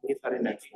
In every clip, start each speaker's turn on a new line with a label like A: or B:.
A: ये सारे नेक्स्ट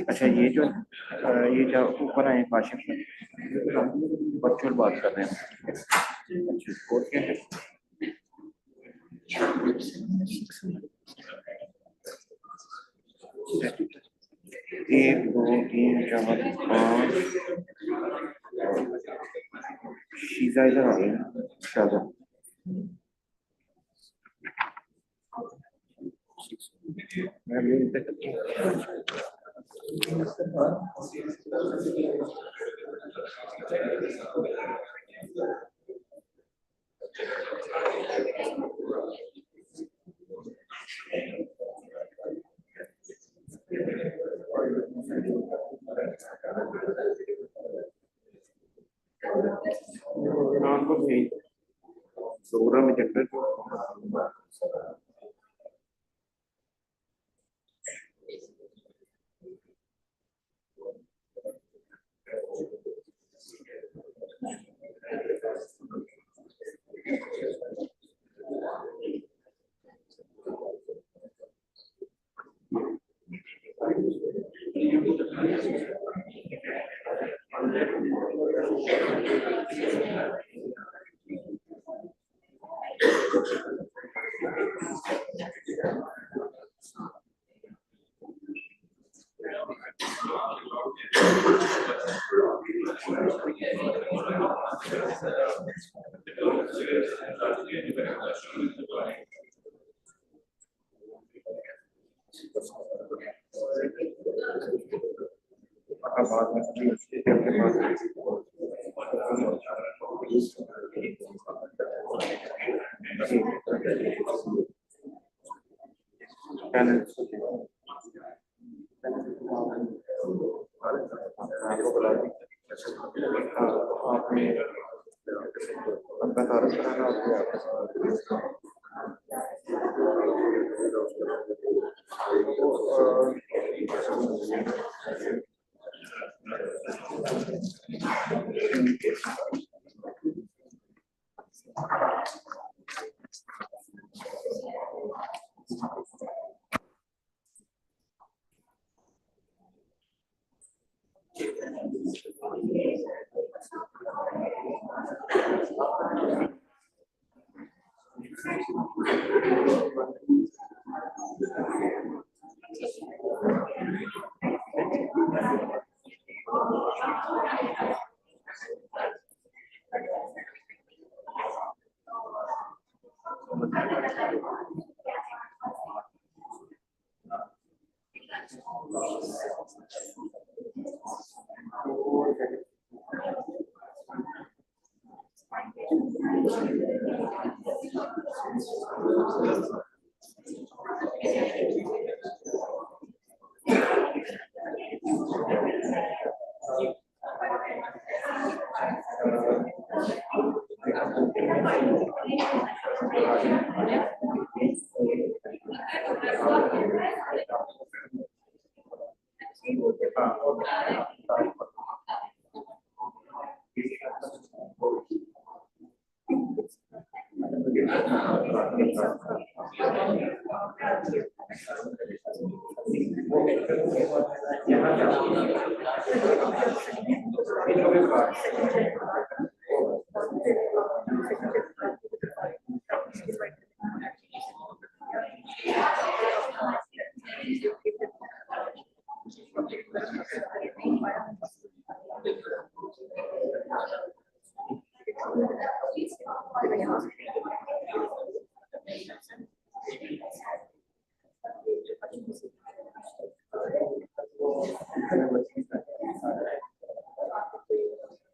A: अच्छा ये जो ऊपर आए काशिफ वर्चुअल बात कर रहे हैं कोड क्या है एक दो तीन चार पाँच शीजा इधर आ गया शाजा मैं भी इधर करती हूँ प्रोग्राम में जनरेट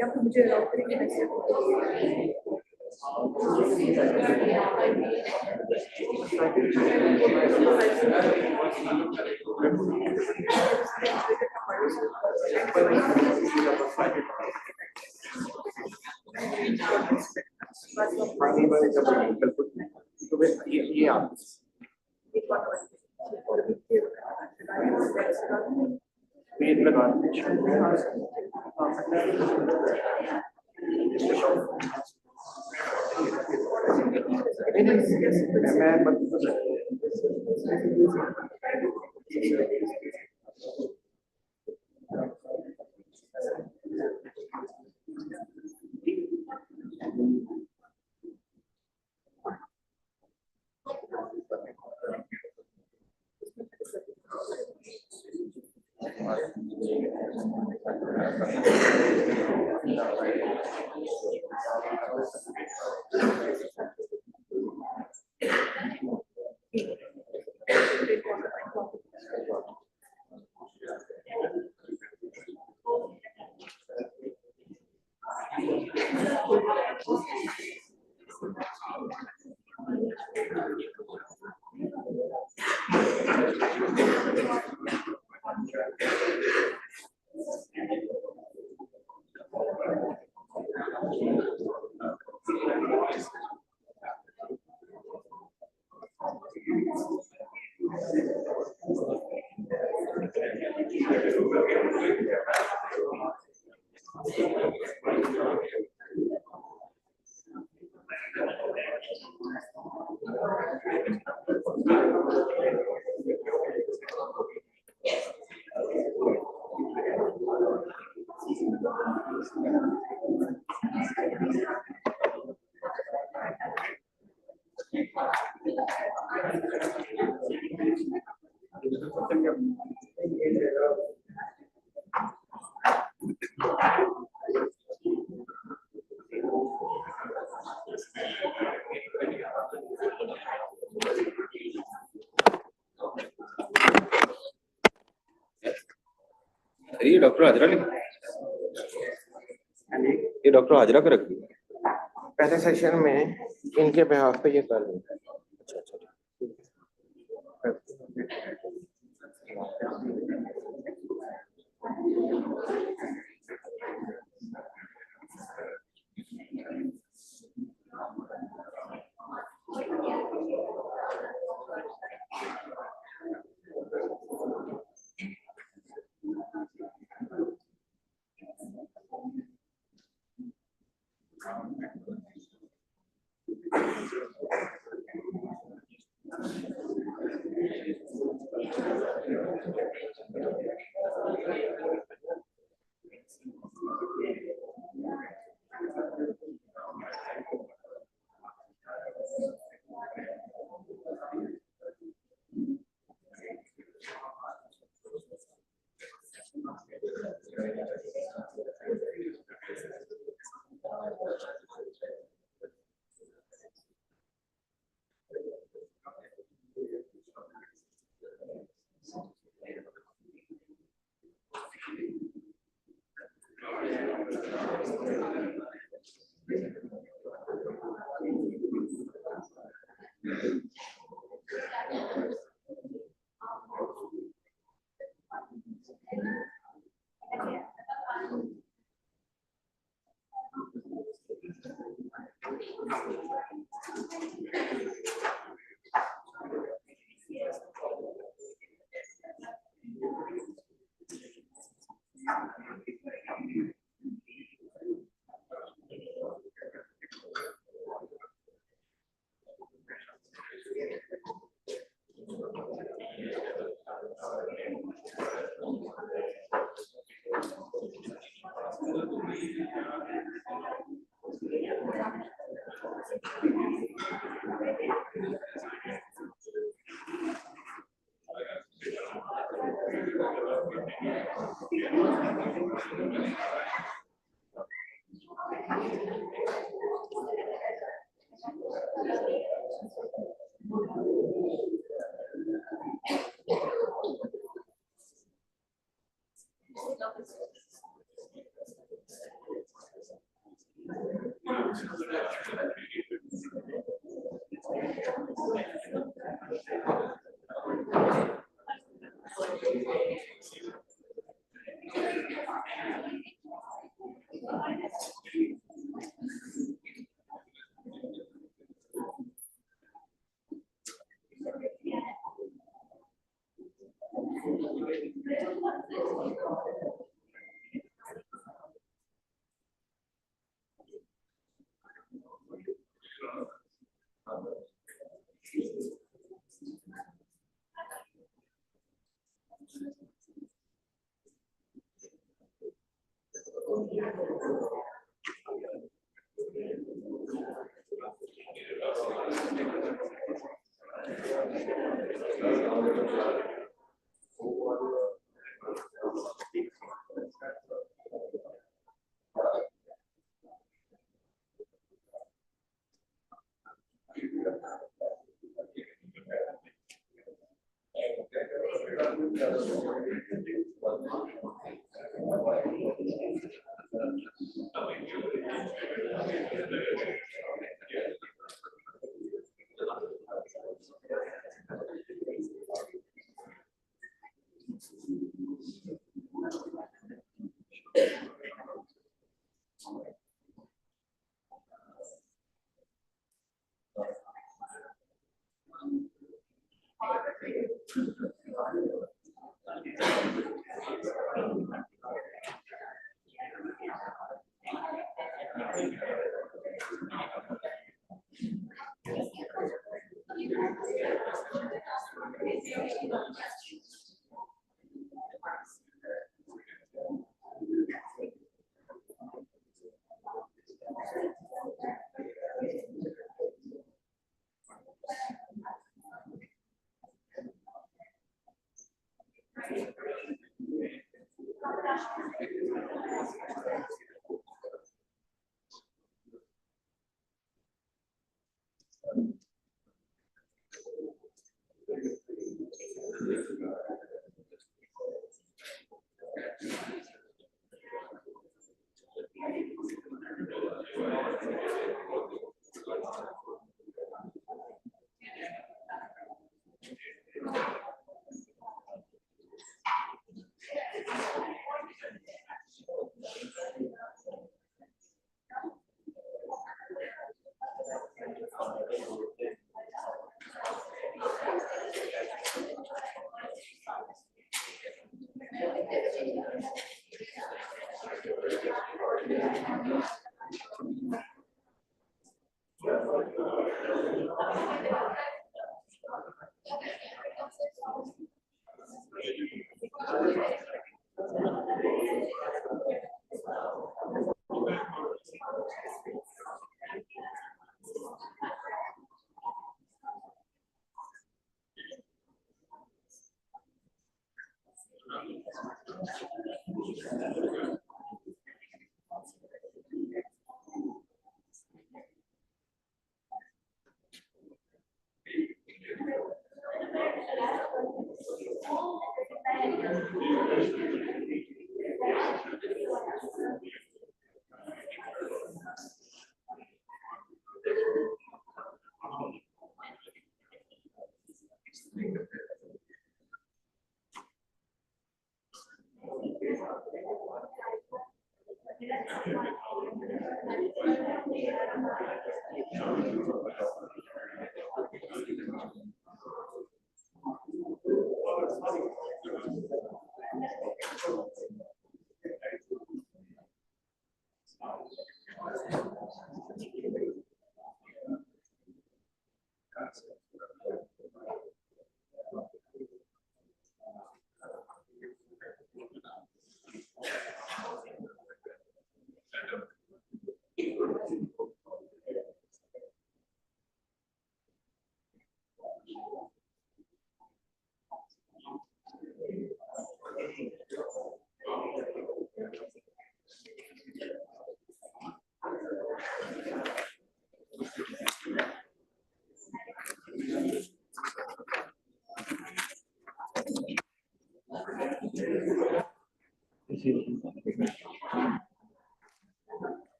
B: या फिर मुझे नौकरी की हैसियत
A: ये आप पेड़ लगा
C: ये डॉक्टर हाजरा लिखा, ये डॉक्टर हाजरा का रख दिया
A: पहले सेशन में इनके बिहाफ पे ये कर रहे हैं।
C: अच्छा अच्छा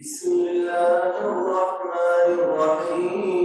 D: بسم الله الرحمن الرحيم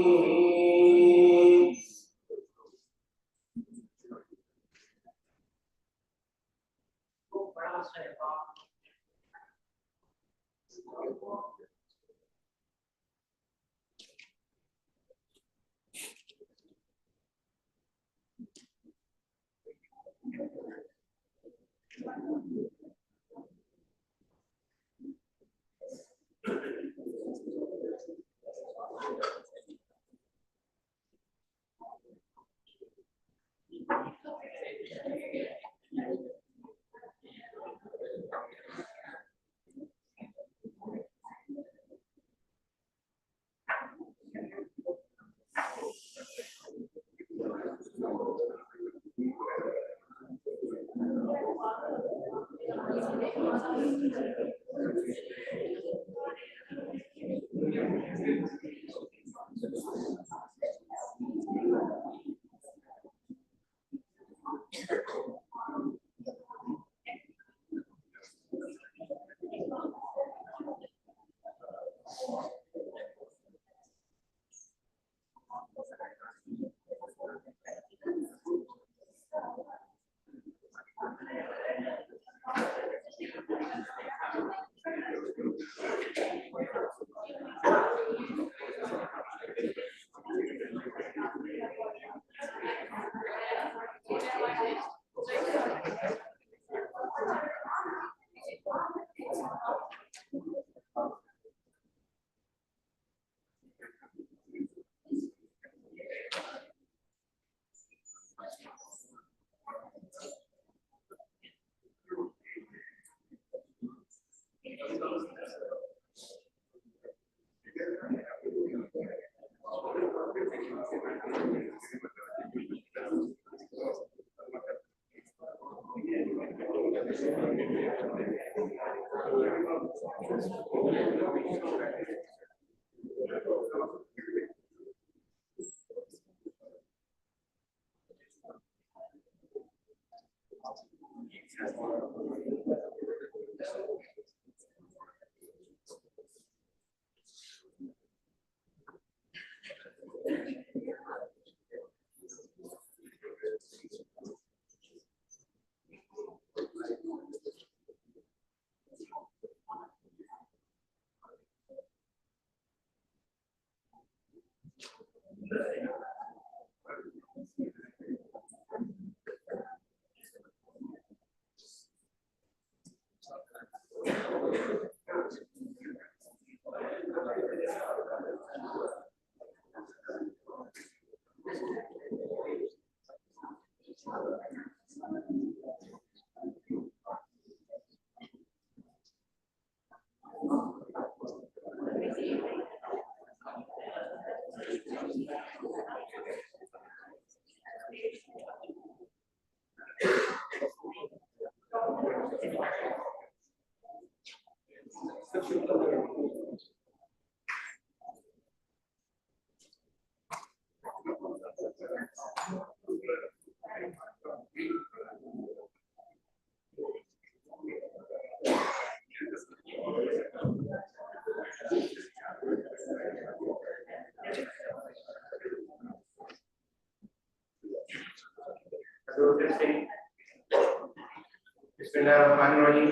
E: Bismillahirrahmanirrahim.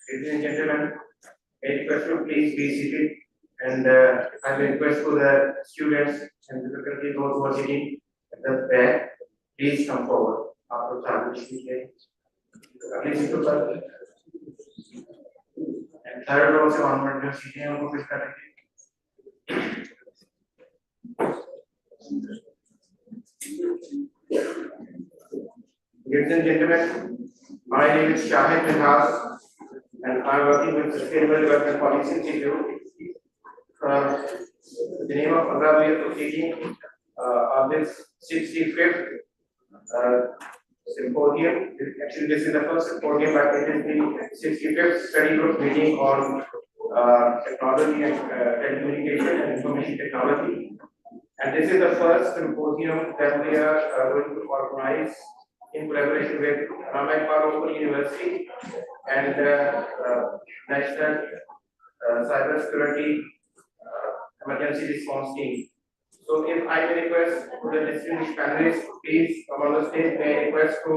E: Ladies and gentlemen, I request you please be seated, and I will request to the students and the faculty those who are sitting at the back, please come forward after the speaking. Please sit to and third row से onward जो सीटें हैं उनको fill करेंगे. Ladies and gentlemen, my name is Shahid Minhas, and I am working with Sustainable Development Policy Institute. The name of Allah, we are proceeding on this 65th symposium. Actually, this is the first symposium, but it is the 65th study group meeting on technology and telecommunication and information technology. And this is the first symposium that we are going to organize in collaboration with Ramayana Open University and National Cyber Security Emergency Response Team. So, if I may request to the distinguished panelists, please come on the stage. May I request to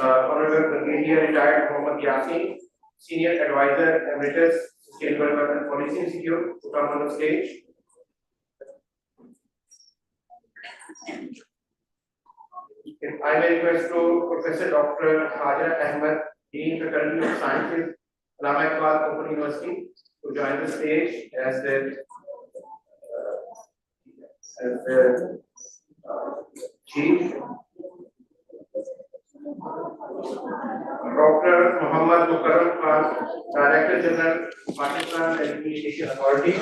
E: Honorable Brigadier Retired Mohammad Yasin, Senior Advisor Emeritus, Sustainable Development Policy Institute, to come on the stage. If I may request to Professor Dr. Hajar Ahmed, Dean Faculty of Sciences, Allama Iqbal Open University, to join the stage as the chief. Dr. Muhammad Mukarram Khan, Director General, Pakistan Telecommunication Authority.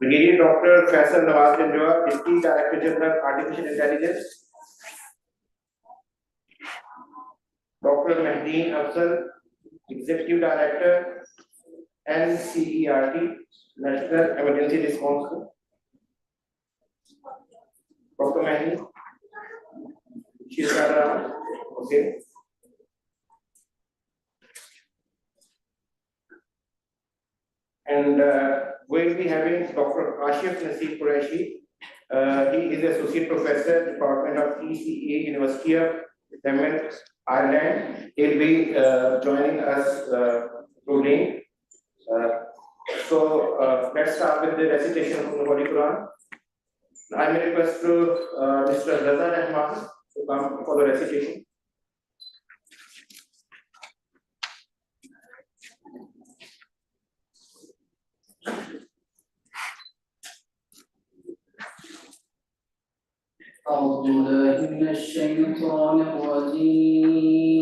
E: Brigadier Dr. Faisal Nawaz Janjua, Deputy Director General, Artificial Intelligence. Dr. Mahdeen Afzal, Executive Director, NCERT, National Emergency Response Group. Dr. Mahdeen, she's okay. And we'll be having Dr. Ashif Nasir Qureshi. He is Associate Professor, Department of ECA, University of Clement, Ireland. He'll be joining us today. So let's start with the recitation from the Holy Quran. I may request to Mr. Raza Rahman to come for the recitation.
F: أعوذ بالله من الشيطان الرجيم.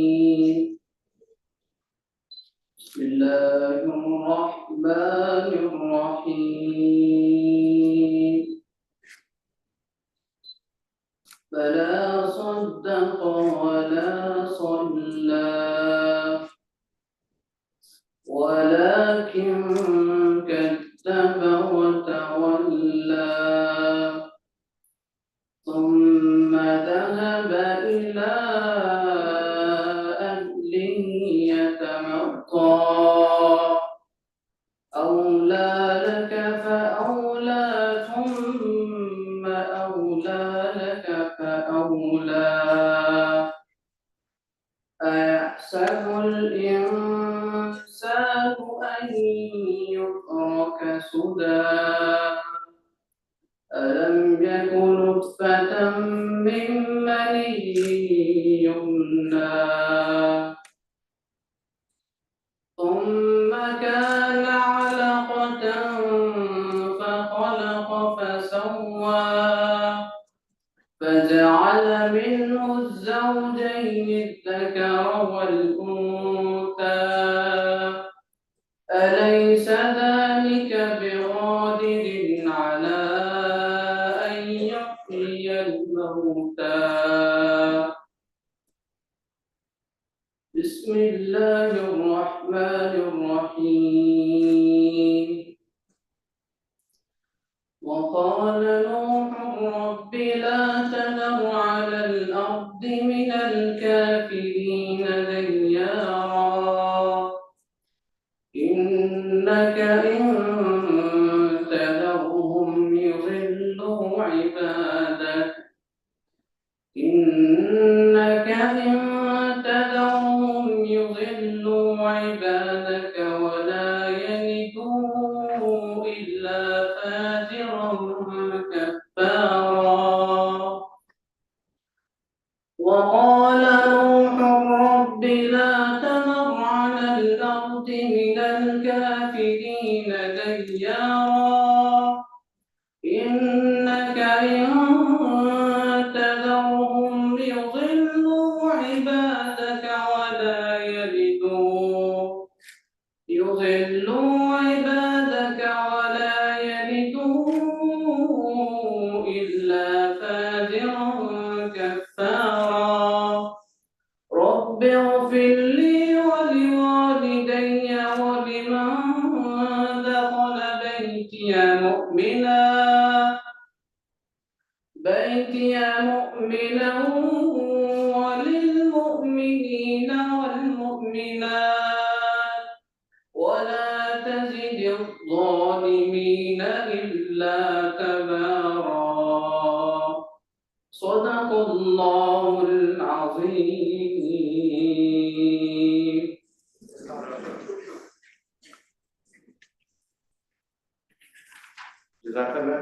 F: بسم الله الرحمن الرحيم. فلا صدق ولا صلى لولا أيحسب الإنسان أن يترك سدى ألم يك نطفة من مني يمنى ثم كان علقة فخلق فسوى فجعل منه الزوجين الذكر والأنثى أليس ذلك بقادر على أن يحيي الموتى بسم الله الرحمن الرحيم وقال نوح رب لا تذر على الأرض من الكافرين ديارا إنك إن تذرهم يضلوا عبادك ولا يلدوا إلا فاجرا كفارا وقال نوح رب لا تذر على الأرض من الكافرين ديارا إنك إن تذرهم يضلوا عبادك ولا يلدوا إلا فاجرا كفارا رب اغفر لي ولوالدي ولمن دخل بيتي مؤمنا وللمؤمنين والمؤمنات ولا تزد الظالمين إلا تبارا صدق الله العظيم.
E: Jazakallah.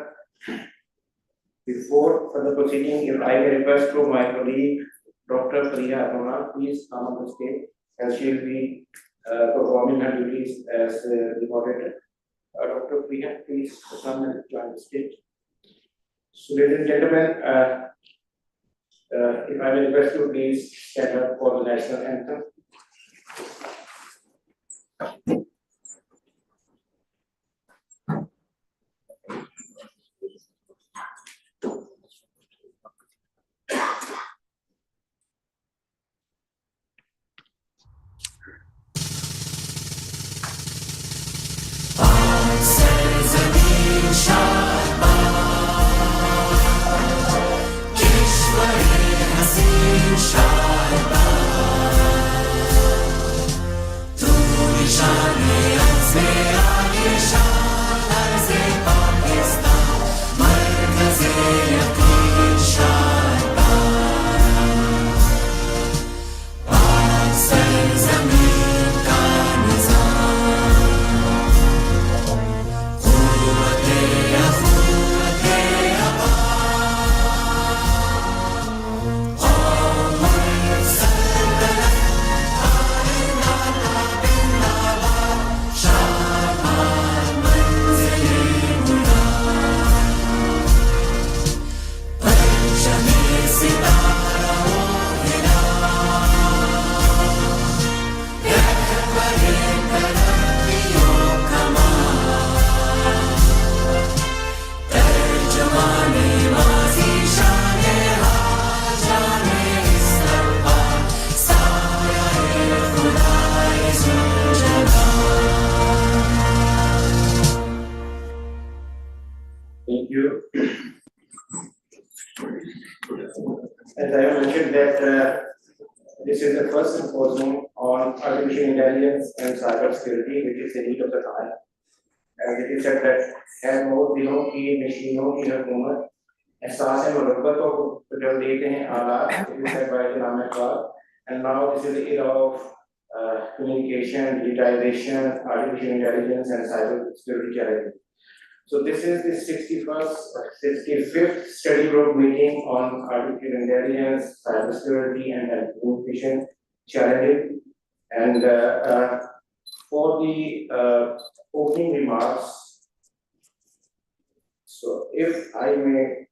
E: Before further proceeding, if I may request to my colleague, Dr. Priya Arona, please come on the stage as she will be performing her duties as the moderator. Dr. Priya, please come and join the stage. So, ladies and gentlemen, if I may request you, please stand up for the national anthem. Thank you. As I have mentioned that this is the first symposium on artificial intelligence and cybersecurity, which is the need of the time. As it is said that है वो दिनों की मशीनों की हुकूमत एहसास है मोहब्बतों को जब देते हैं आलात and now this is the era of communication, digitization, artificial intelligence, and cyber security challenges. So this is the 65th study group meeting on artificial intelligence, cybersecurity, and communication challenges. And for the opening remarks, so if I may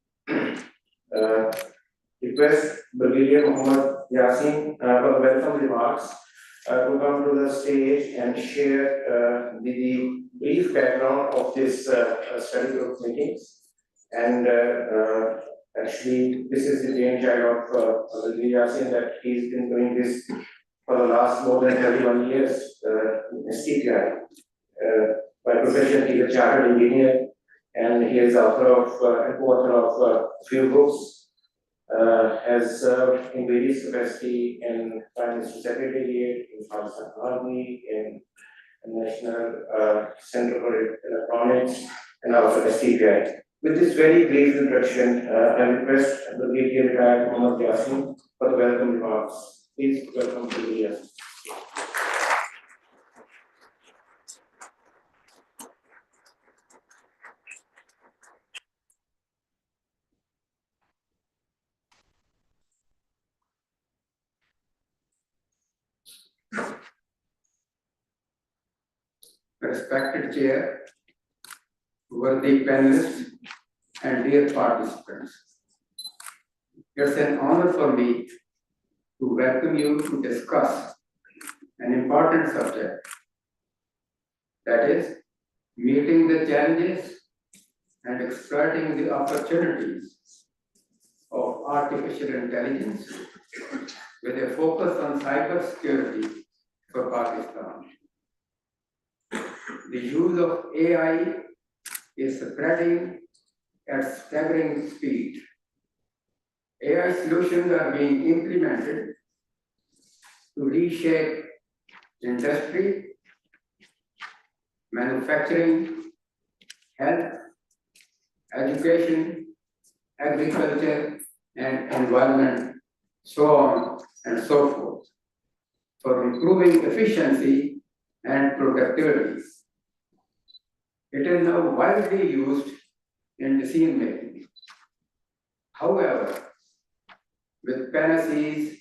E: request Brigadier Muhammad Yasin for the welcome remarks to come to the stage and share the brief background of this study group meetings. And actually, this is the brainchild of Brigadier Yasin, that he's been doing this for the last more than 31 years in STPI. By profession, he's a chartered engineer, and he is author of and co-author of a few books. Has served in various capacity in Prime Minister Secretariat, in Pakistan Army, in National Center for Electronics, and also STPI. With this very brief introduction, I request the Brigadier Retired Muhammad Yasin for the welcome remarks. Please welcome to the
G: Respected Chair, worthy panelists, and dear participants. It's an honor for me to welcome you to discuss an important subject, that is, meeting the challenges and exploiting the opportunities of artificial intelligence with a focus on cybersecurity for Pakistan. The use of AI is spreading at staggering speed. AI solutions are being implemented to reshape industry, manufacturing, health, education, agriculture, and environment, so on and so forth, for improving efficiency and productivity. It is now widely used in decision making. However, with panaceas,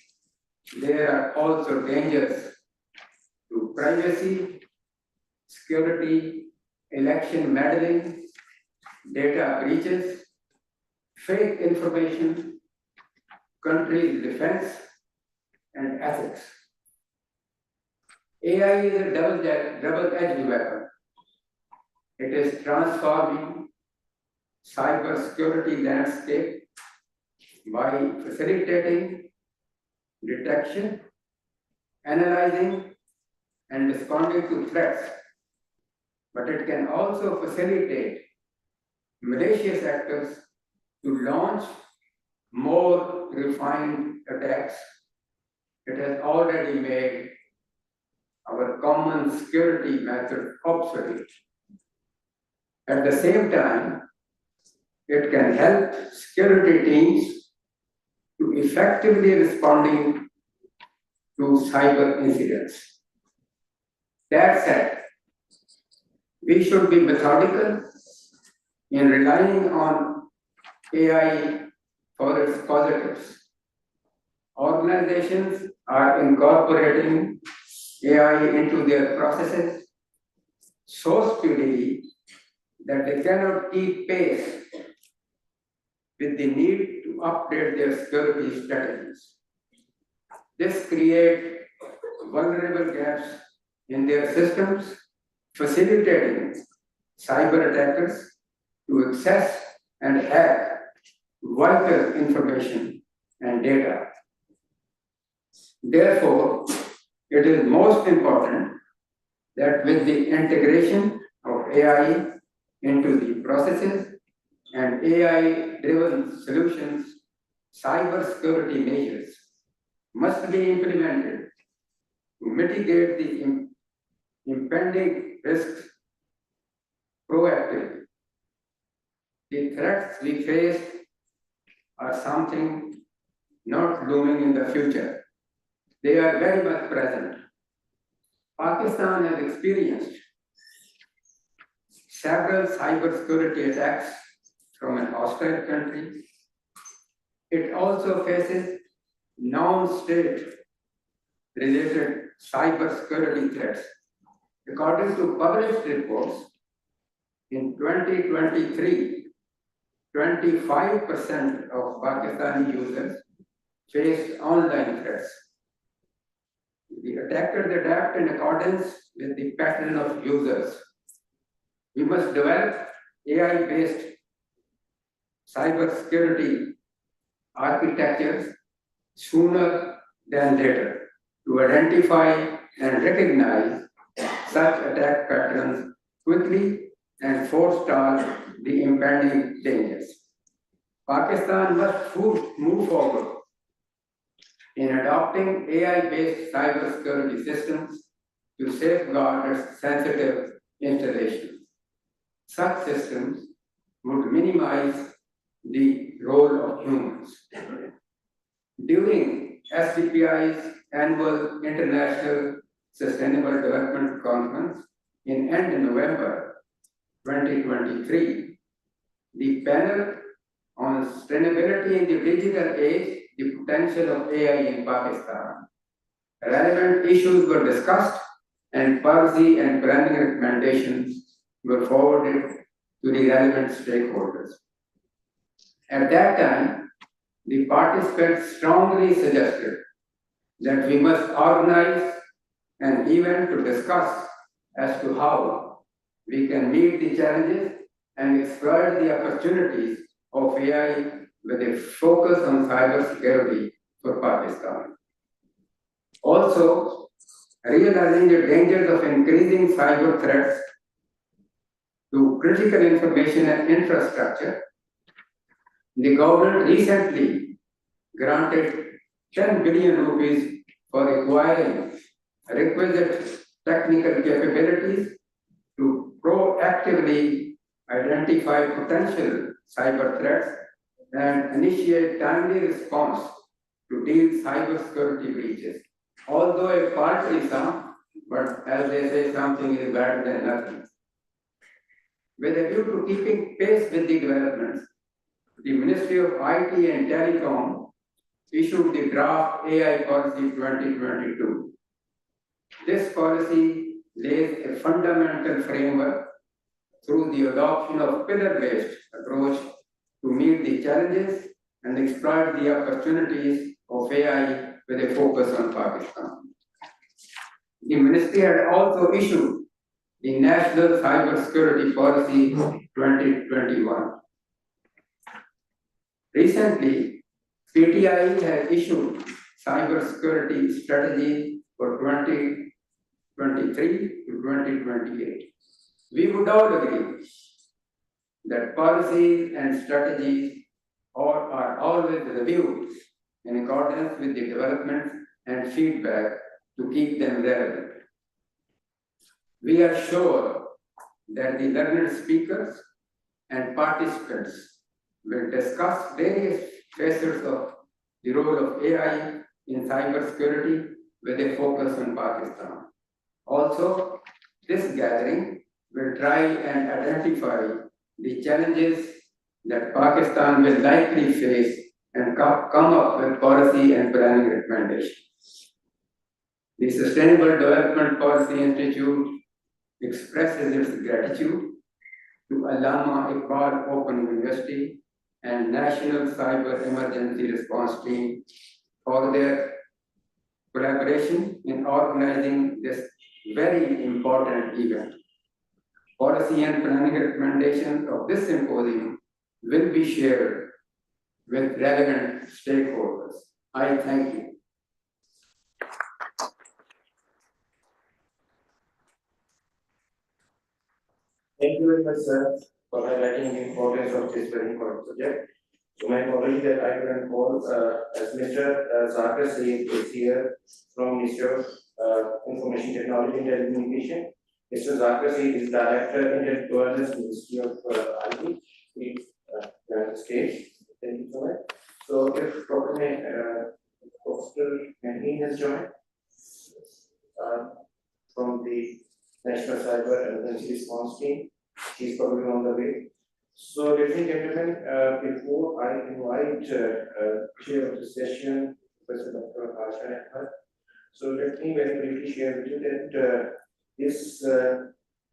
G: there are also dangers to privacy, security, election meddling, data breaches, fake information, country defense, and ethics. AI is a double-edged weapon. It is transforming cybersecurity landscape by facilitating detection, analyzing, and responding to threats. But it can also facilitate malicious actors to launch more refined attacks. It has already made our common security method obsolete. At the same time, it can help security teams to effectively responding to cyber incidents. That said, we should be methodical in relying on AI for its positives. Organizations are incorporating AI into their processes so speedily that they cannot keep pace with the need to update their security strategies. This creates vulnerable gaps in their systems, facilitating cyber attackers to access and hack vital information and data. Therefore, it is most important that with the integration of AI into the processes and AI-driven solutions, cybersecurity measures must be implemented to mitigate the impending risks proactively. The threats we face are something not looming in the future. They are very much present. Pakistan has experienced several cybersecurity attacks from a hostile country. It also faces non-state related cybersecurity threats. According to published reports, in 2023, 25% of Pakistani users faced online threats. The attackers adapt in accordance with the pattern of users. We must develop AI-based cybersecurity architectures sooner than later to identify and recognize such attack patterns quickly and forestall the impending dangers. Pakistan must move forward in adopting AI-based cybersecurity systems to safeguard its sensitive installations. Such systems would minimize the role of humans. During SDPI's annual International Sustainable Development Conference in end November 2023, the panel on sustainability in the digital age, the potential of AI in Pakistan. Relevant issues were discussed and policy and planning recommendations were forwarded to the relevant stakeholders. At that time, the participants strongly suggested that we must organize an event to discuss as to how we can meet the challenges and exploit the opportunities of AI with a focus on cybersecurity for Pakistan. Also, realizing the dangers of increasing cyber threats to critical information and infrastructure, the government recently granted 10 billion rupees for acquiring requisite technical capabilities to proactively identify potential cyber threats and initiate timely response to deal cybersecurity breaches. Although a partly some, but as they say, something is better than nothing. With a view to keeping pace with the developments, the Ministry of IT and Telecom issued the draft AI Policy 2022. This policy lays a fundamental framework through the adoption of pillar-based approach to meet the challenges and exploit the opportunities of AI with a focus on Pakistan. The ministry had also issued the National Cybersecurity Policy 2021. Recently, PTI has issued cybersecurity strategy for 2023 to 2028. We would all agree that policies and strategies are always reviewed in accordance with the development and feedback to keep them relevant. We are sure that the learned speakers and participants will discuss various facets of the role of AI in cybersecurity with a focus on Pakistan. Also, this gathering will try and identify the challenges that Pakistan will likely face and come up with policy and planning recommendations. The Sustainable Development Policy Institute expresses its gratitude to Allama Iqbal Open University and National Cyber Emergency Response Team for their collaboration in organizing this very important event. Policy and planning recommendations of this symposium will be shared with relevant stakeholders. I thank you.
E: Thank you very much, sir, for highlighting the importance of this very important subject. So my colleague that I can call as Mr. Zakir Saeed is here from Ministry of Information Technology and Telecommunication. Mr. Zakir Saeed is Director in the Governance Ministry of IT. Please join the stage. Thank you so much. So if Professor Manny has joined from the National Cyber Emergency Response Team, she's probably on the way. So, ladies and gentlemen, before I invite chair of the session, Professor Dr. Asha Ahmed, so let me very briefly share with you that this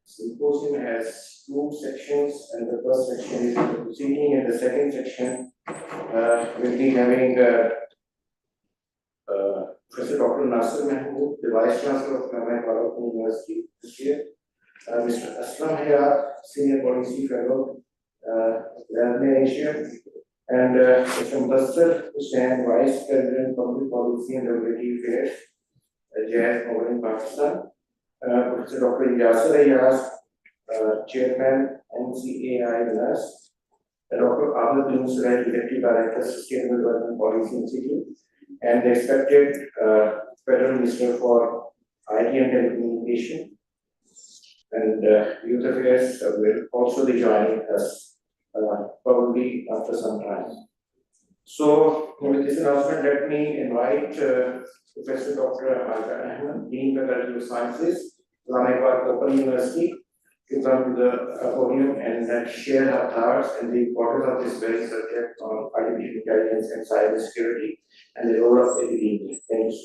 E: symposium has two sections, and the first section is the proceeding, and the second section will be having Professor Dr. Nasir Mahmood, the Vice Chancellor of Ahmedabad University this year, Mr. Aslam Hayat, Senior Policy Fellow, Asia, and Mr. Mudassir Hussain, Vice President, Public Policy and Regulatory Affairs, JAS Mobile in Pakistan, Professor Dr. Yasser Ayaz, Chairman, NCAI NAS, Dr. Abdul Yunus, Executive Director, Sustainable Development Policy Institute, and the expected Federal Minister for IT and Telecommunication and Youth Affairs will also be joining us probably after some time. So, with this announcement, let me invite Professor Dr. Asha Ahmed, Dean of Faculty of Sciences, Ahmedabad Open University, to come to the podium and share her thoughts and the importance of this very subject on artificial intelligence and cyber security and the role of academia. Thank you.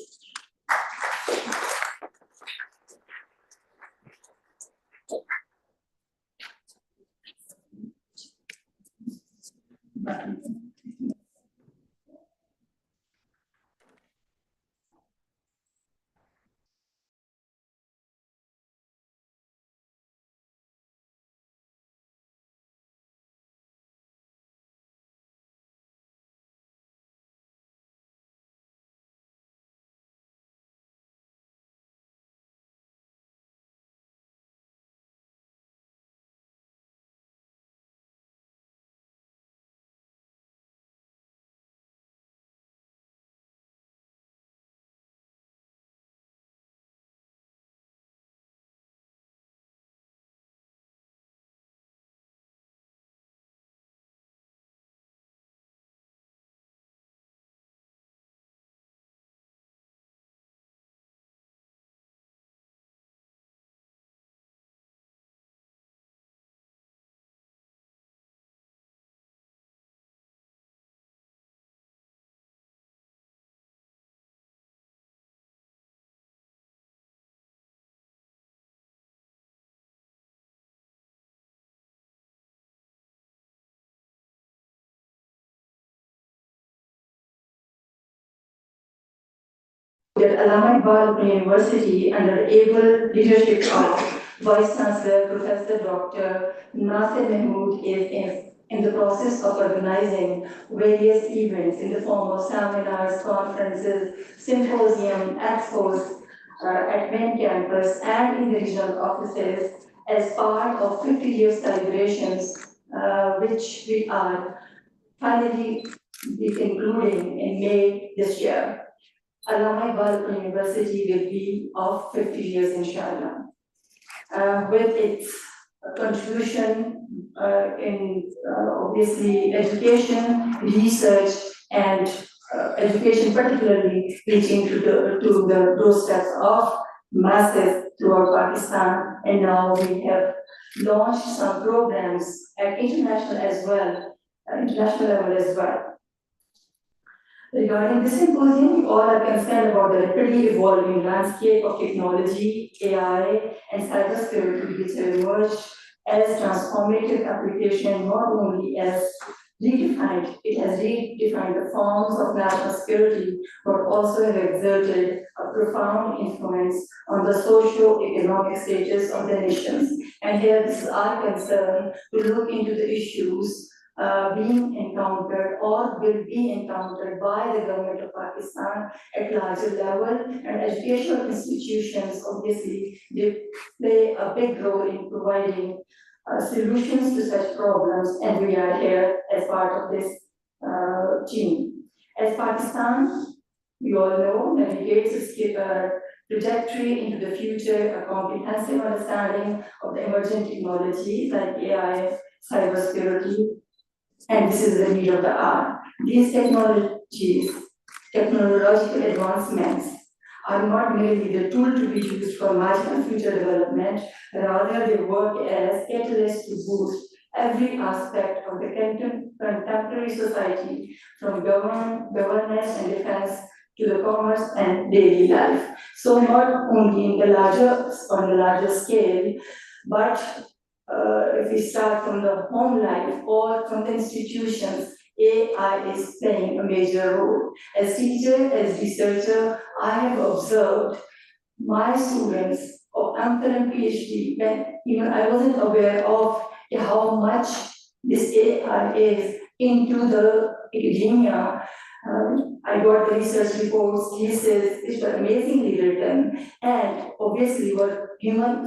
H: At Ahmedabad University under the able leadership of Vice Chancellor Professor Dr. Nasir Mahmood is in the process of organizing various events in the form of seminars, conferences, symposium, expos at main campus and in the regional offices as part of 50-year celebrations, which we are finally be concluding in May this year. Ahmedabad University will be of 50 years, inshallah. With its contribution in obviously education, research, and education, particularly reaching to the doorsteps of masses throughout Pakistan. And now we have launched some programs at international level as well. Regarding this symposium, we all are concerned about the rapidly evolving landscape of technology, AI, and cybersecurity, which have emerged as transformative application, not only as it has redefined the forms of national security, but also have exerted a profound influence on the socio-economic status of the nations. And here, this is our concern to look into the issues being encountered or will be encountered by the government of Pakistan at larger level, and educational institutions obviously they play a big role in providing solutions to such problems, and we are here as part of this team. As Pakistan, you all know, navigates its trajectory into the future, a comprehensive understanding of the emerging technologies like AI, cybersecurity, and this is the need of the hour. These technological advancements are not merely the tool to be used for marginal future development, rather they work as catalysts to boost every aspect of the contemporary society, from governance and defense to the commerce and daily life. So not only on the larger scale, but if we start from the home life or from the institutions, AI is playing a major role. As teacher, as researcher, I have observed my students of MPhil and PhD, when even I wasn't aware of how much this AI is into the academia. I got the research reports, thesis, which were amazingly written, and obviously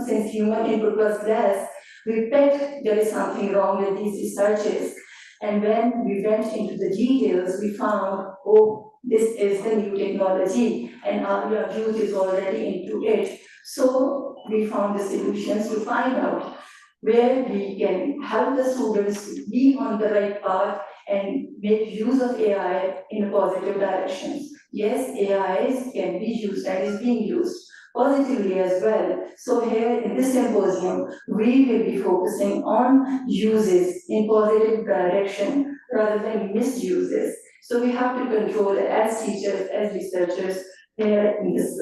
H: since human input was less, we picked there is something wrong with these researches. And when we went into the details, we found, oh, this is the new technology, and our youth is already into it. So we found the solutions to find out where we can help the students be on the right path and make use of AI in a positive directions. Yes, AI can be used and is being used positively as well. So here in this symposium, we will be focusing on uses in positive direction rather than misuses. So we have to control it as teachers, as researchers here in this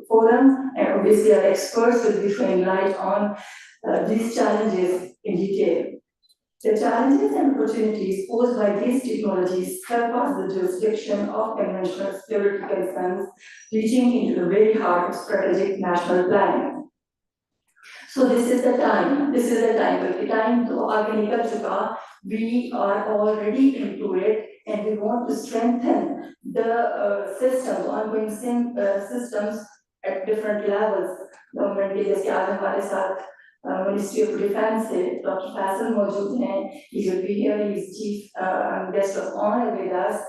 H: forum, and obviously our experts will be throwing light on these challenges in detail. The challenges and opportunities posed by these technologies surpass the jurisdiction of conventional security concerns, reaching into the very heart of strategic national planning. So this is the time, but the time to aage nikal chuka, we are already into it, and we want to strengthen the systems, ongoing systems at different levels. Government के जैसे आज हमारे साथ Ministry of Defense से Dr. Faisal मौजूद हैं. He will be here. He is chief guest of honor with us.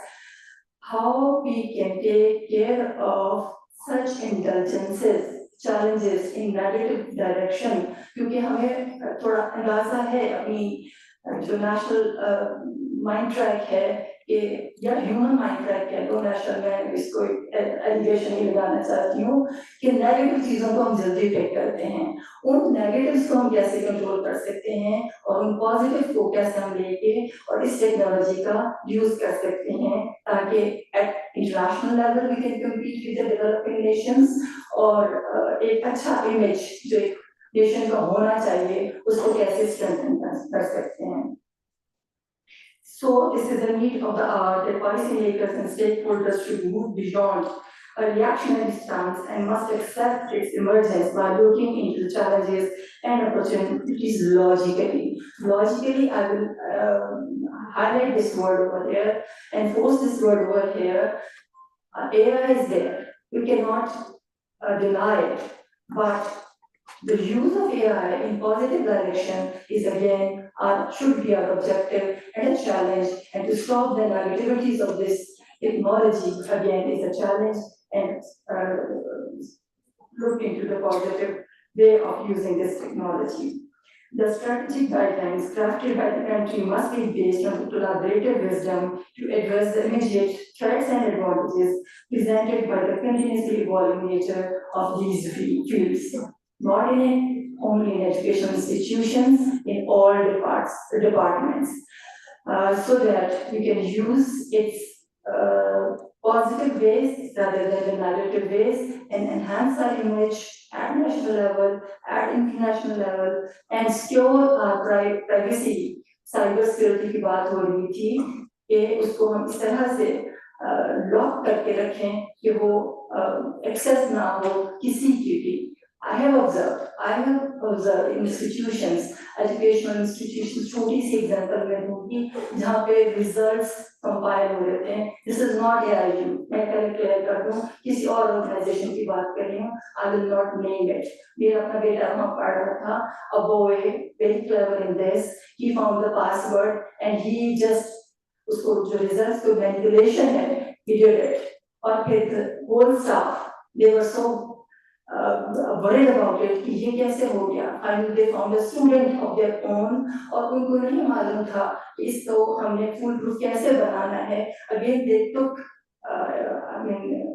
H: How we can take care of such indulgences, challenges in negative direction, क्योंकि हमें थोड़ा अंदाजा है अपनी जो national mind track है कि या human mind track है, तो national में इसको allegation ही लगाना चाहती हूँ कि negative चीजों को हम जल्दी pick करते हैं, उन negatives को हम कैसे control कर सकते हैं और उन positive को कैसे हम लेके और इस technology का use कर सकते हैं ताकि at international level we can compete with the developing nations और एक अच्छा image जो एक nation का होना चाहिए उसको कैसे strengthen कर सकते हैं. So this is the need of the hour that policymakers and stakeholders should move beyond a reactionary stance and must accept its emergence by looking into the challenges and opportunities logically. Logically, I will highlight this word over here and force this word over here. AI is there. We cannot deny it, but the use of AI in positive direction is again should be our objective and a challenge, and to stop the negativities of this technology again is a challenge, and look into the positive way of using this technology. The strategic guidelines crafted by the country must be based on the collaborative wisdom to address the immediate threats and advantages presented by the continuously evolving nature of these fields. Not only in educational institutions, in all departments, so that we can use its positive ways rather than the negative ways and enhance our image at national level, at international level, and secure our privacy. Cyber security की बात हो रही थी कि उसको हम इस तरह से लॉक करके रखें कि वो एक्सेस ना हो किसी की भी. I have observed in institutions, educational institutions, छोटी सी example मैं दूँगी जहाँ पे results compile हो रहे थे. This is not AIU. मैं clear कर दूँ किसी और organization की बात कर रही हूँ. I will not name it. मेरा अपना बेटा वहाँ पढ़ रहा था. A boy very clever in this. He found the password and he just उसको जो results को manipulation है, he did it. और फिर the whole staff they were so worried about it कि ये कैसे हो गया. Finally they found a student of their own और उनको नहीं मालूम था कि इसको हमने fool proof कैसे बनाना है. Again they took I mean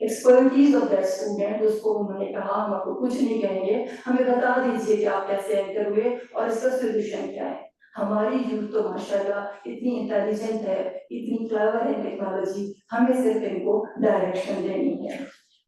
H: expertise of that student. उसको उन्होंने कहा हम आपको कुछ नहीं कहेंगे, हमें बता दीजिए कि आप कैसे एंटर हुए और इसका सोल्यूशन क्या है. हमारी यूथ तो माशाल्लाह इतनी इंटेलिजेंट है, इतनी क्लेवर है टेक्नोलॉजी, हमें सिर्फ इनको डायरेक्शन देनी है.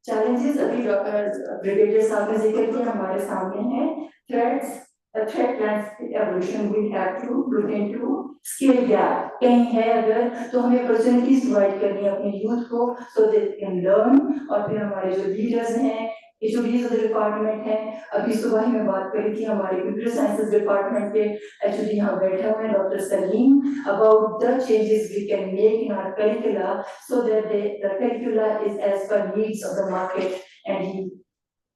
H: चैलेंजेस अभी डॉक्टर ब्रिगेडियर साहब ने जिक्र किया हमारे सामने हैं. Threats threat landscape evolution we have to look into skill gap. कहीं है अगर तो हमें opportunities provide करनी है अपने youth को so they can learn. और फिर हमारे जो leaders हैं, HODs of the department हैं, अभी सुबह ही मैं बात करी थी हमारे computer sciences department के HOD यहाँ बैठे हुए हैं doctor Salim, about the changes we can make in our curricula so that the curricula is as per needs of the market. And he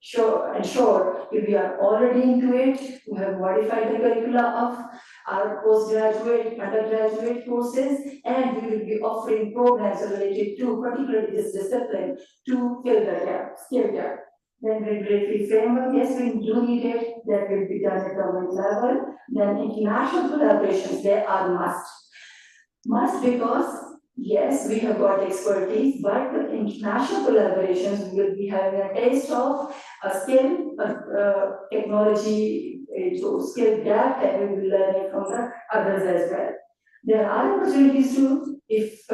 H: sure, if we are already into it, we have modified the curricula of our postgraduate, undergraduate courses, and we will be offering programs related to particularly this discipline to fill the gap, skill gap. Then regulatory framework, yes, we do need it, that will be done at government level. Then international collaborations, they are must. Must because yes, we have got expertise, but the international collaborations we will be having a taste of a skill, technology, skill gap that we will be learning from the others as well. There are opportunities to, if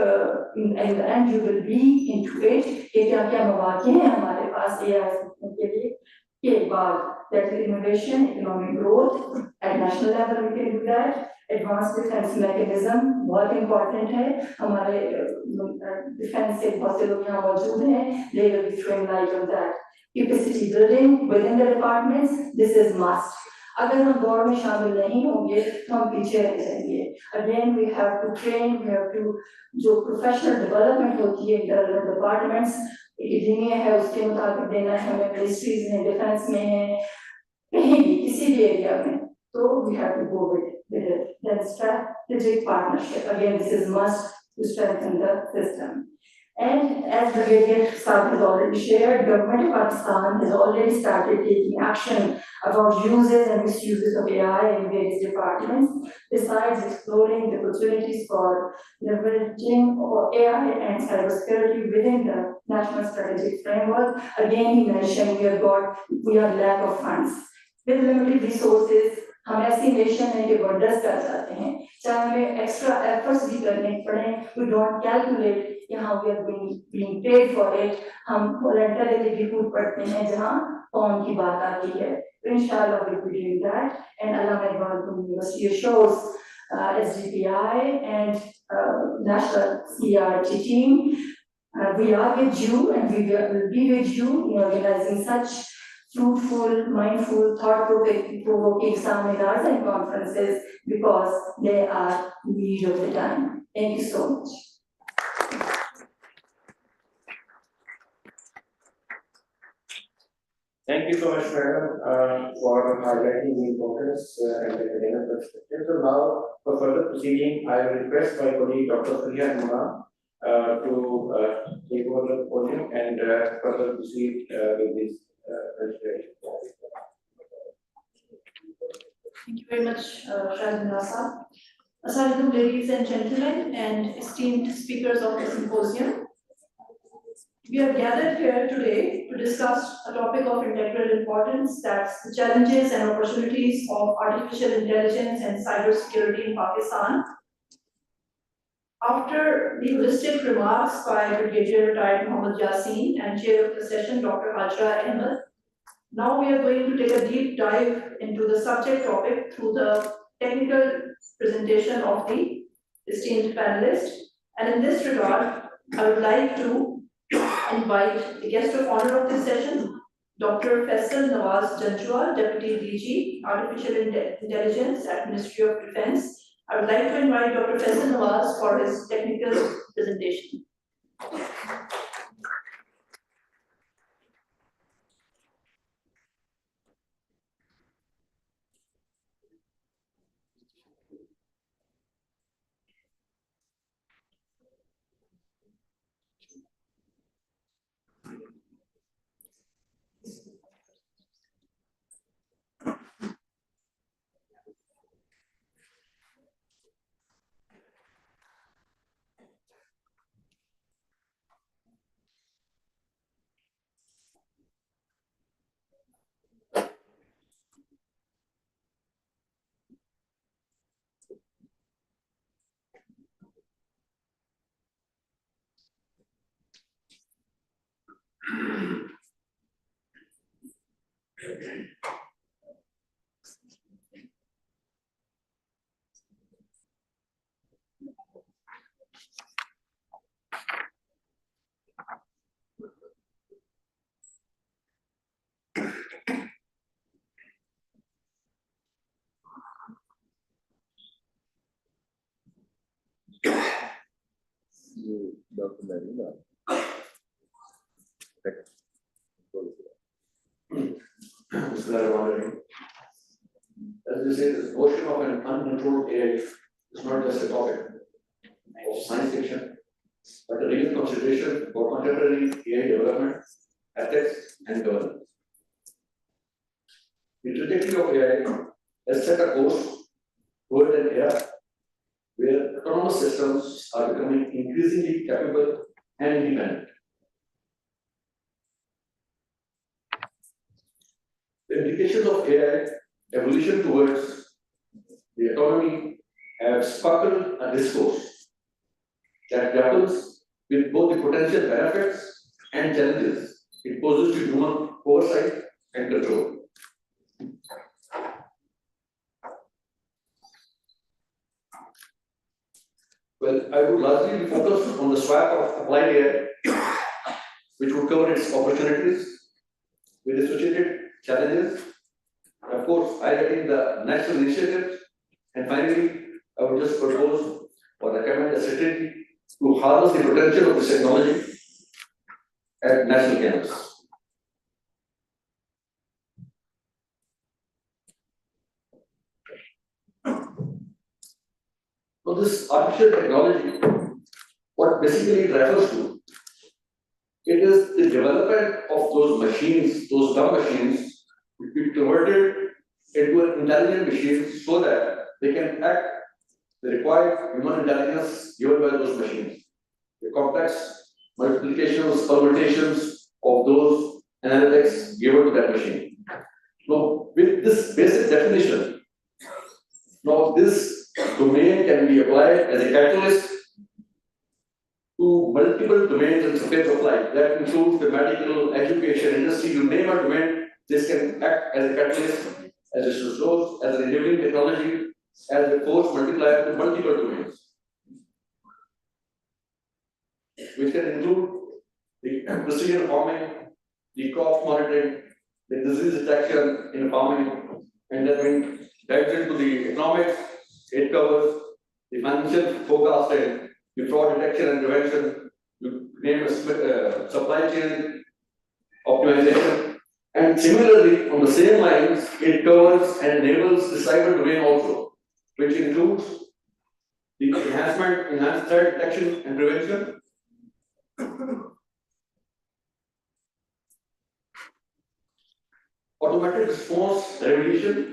H: in the end you will be into it, कि क्या-क्या मौके हैं हमारे पास AI के लिए, के बाद that is innovation, economic growth at national level we can do that. Advanced defense mechanism बहुत important है, हमारे defense से बहुत से लोग यहाँ मौजूद हैं, they will be throwing light on that. Capacity building within the departments, this is must. अगर हम दौड़ में शामिल नहीं होंगे तो हम पीछे रह जाएंगे. Again we have to train, we have to जो professional development होती है in the departments, academia है उसके मुताबिक देना है, हमें ministries में, defense में है, कहीं भी किसी भी area में, तो we have to go with it. Then strategic partnership, again this is must to strengthen the system. And as the Brigadier Sahib has already shared, government of Pakistan has already started taking action about uses and misuses of AI in various departments, besides exploring the opportunities for leveraging AI and cybersecurity within the national strategic framework. Again, he mentioned we are lack of funds. With limited resources, हम ऐसी nation है कि wonders कर जाते हैं, चाहे हमें extra efforts भी करने पड़े, we don't calculate यहाँ we are being paid for it, हम voluntarily भी कूद पड़ते हैं जहाँ कौन की बात आती है. Inshallah we will be doing that, and Allama Iqbal University assures SDPI and National CRT team, we are with you and we will be with you in organizing such fruitful, mindful, thought-provoking seminars and conferences because they are need of the time. Thank you so much.
E: Thank you so much, Madam, for highlighting the importance and the academic perspective. So now, for further proceeding, I will request my colleague Dr. Fariha Numa to take over the podium and further proceed with this presentation.
B: Thank you very much, Shahid Nasa. Assalamualaikum, ladies and gentlemen, and esteemed speakers of the symposium. We are gathered here today to discuss a topic of integral importance, that's the challenges and opportunities of artificial intelligence and cybersecurity in Pakistan. After the listed remarks by Brigadier Retired Mohammad Yassin and Chair of the session, Dr. Hajra Ahmed, now we are going to take a deep dive into the subject topic through the technical presentation of the esteemed panelists. And in this regard, I would like to invite the guest of honor of this session, Dr. Faisal Nawaz Janjua, Deputy DG, Artificial Intelligence at Ministry of Defense. I would like to invite Dr. Faisal Nawaz for his technical presentation.
C: Dr. Marina.
I: As we say, this notion of an uncontrolled AI is not just a topic of science fiction, but a real consideration for contemporary AI development, ethics, and governance. The trajectory of AI has set a course toward an era where autonomous systems are becoming increasingly capable and independent. The implications of AI evolution towards the autonomy have sparkled a discourse that grapples with both the potential benefits and challenges it poses to human oversight and control. Well, I would largely be focused on the swap of applied AI, which would cover its opportunities with associated challenges, and of course, highlighting the national initiatives, and finally, I would just propose or recommend a strategy to harness the potential of this technology at national canvas. So this artificial technology, what basically it refers to, it is the development of those machines, those dumb machines, which be converted into an intelligent machine so that they can act the required human intelligence given by those machines. The complex multiplications, permutations of those analytics given to that machine. Now, with this basic definition, now this domain can be applied as a catalyst to multiple domains and spheres of life. That includes the medical, education, industry, you name a domain, this can act as a catalyst, as a resource, as an enabling technology, as a force multiplier to multiple domains, which can include the precision farming, the crop monitoring, the disease detection in farming, and then when dives into the economics, it covers the financial forecasting, the fraud detection and prevention, you name a supply chain optimization, and similarly, on the same lines, it covers and enables the cyber domain also, which includes the enhanced threat detection and prevention, automatic response remediation,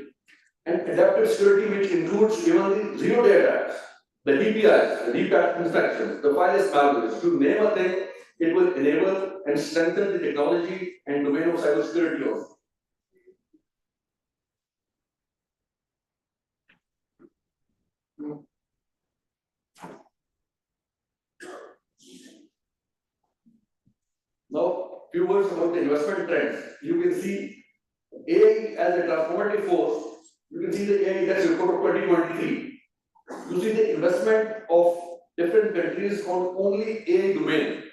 I: and adaptive security, which includes even the zero-day attacks, the DPIs, the deep packet inspections, the wireless malwares. To name a thing, it will enable and strengthen the technology and domain of cybersecurity also. Now, few words about the investment trends. You can see AI as a transformative force. You can see the AI index report of 2023. You see the investment of different countries on only AI domain.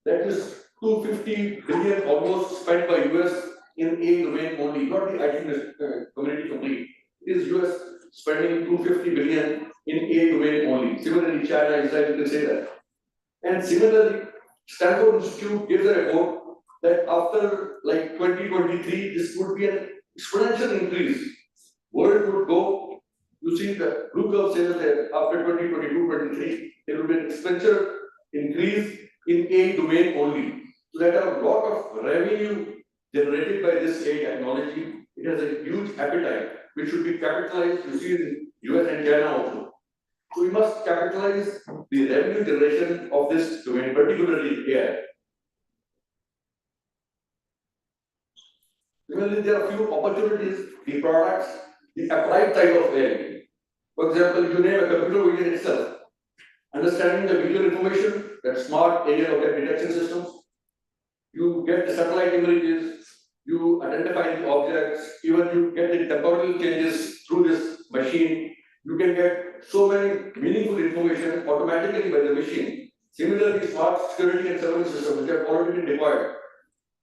I: That is 250 billion almost spent by US in AI domain only, not the IT community complete. It is US spending 250 billion in AI domain only. Similarly, China, Israel, you can say that. And similarly, Stanford Institute gives a report that after like 2023, this would be an exponential increase. World would go, you see the blue curve says that after 2022-23, there will be an exponential increase in AI domain only. So that a lot of revenue generated by this AI technology, it has a huge appetite, which should be capitalized, you see in US and China also. So we must capitalize the revenue generation of this domain, particularly AI. Similarly, there are a few opportunities, the products, the applied type of AI. For example, you name a computer vision itself. Understanding the visual information, that smart area object detection systems, you get the satellite images, you identify the objects, even you get the temporal changes through this machine. You can get so many meaningful information automatically by the machine. Similarly, smart security and surveillance systems, which have already been deployed.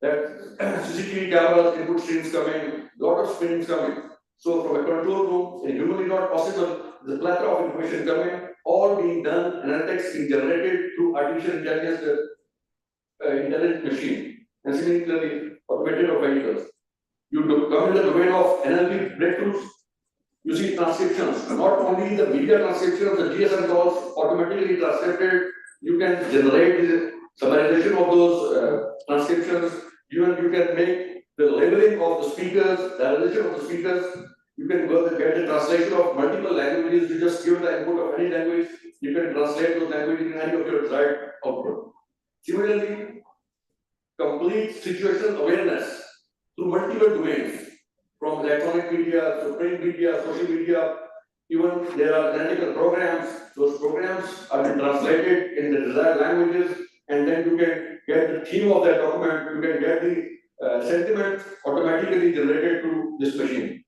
I: That CCTV cameras, input streams coming, lot of screens coming. So from a control room, in humanly not possible, there's a plethora of information coming, all being done, analytics being generated through artificial intelligence, intelligent machine, and similarly automated or vehicles. You come in the domain of NLP breakthroughs, you see transcriptions, not only the media transcription of the GSM calls automatically transcribed, you can generate the summarization of those transcriptions, you can make the labeling of the speakers, the validation of the speakers, you can get the translation of multiple languages, you just give the input of any language, you can translate those languages in any of your desired output. Similarly, complete situational awareness through multiple domains, from electronic media to print media, social media, even there are analytical programs. Those programs are being translated in the desired languages, and then you can get the theme of that document, you can get the sentiment automatically generated to this machine.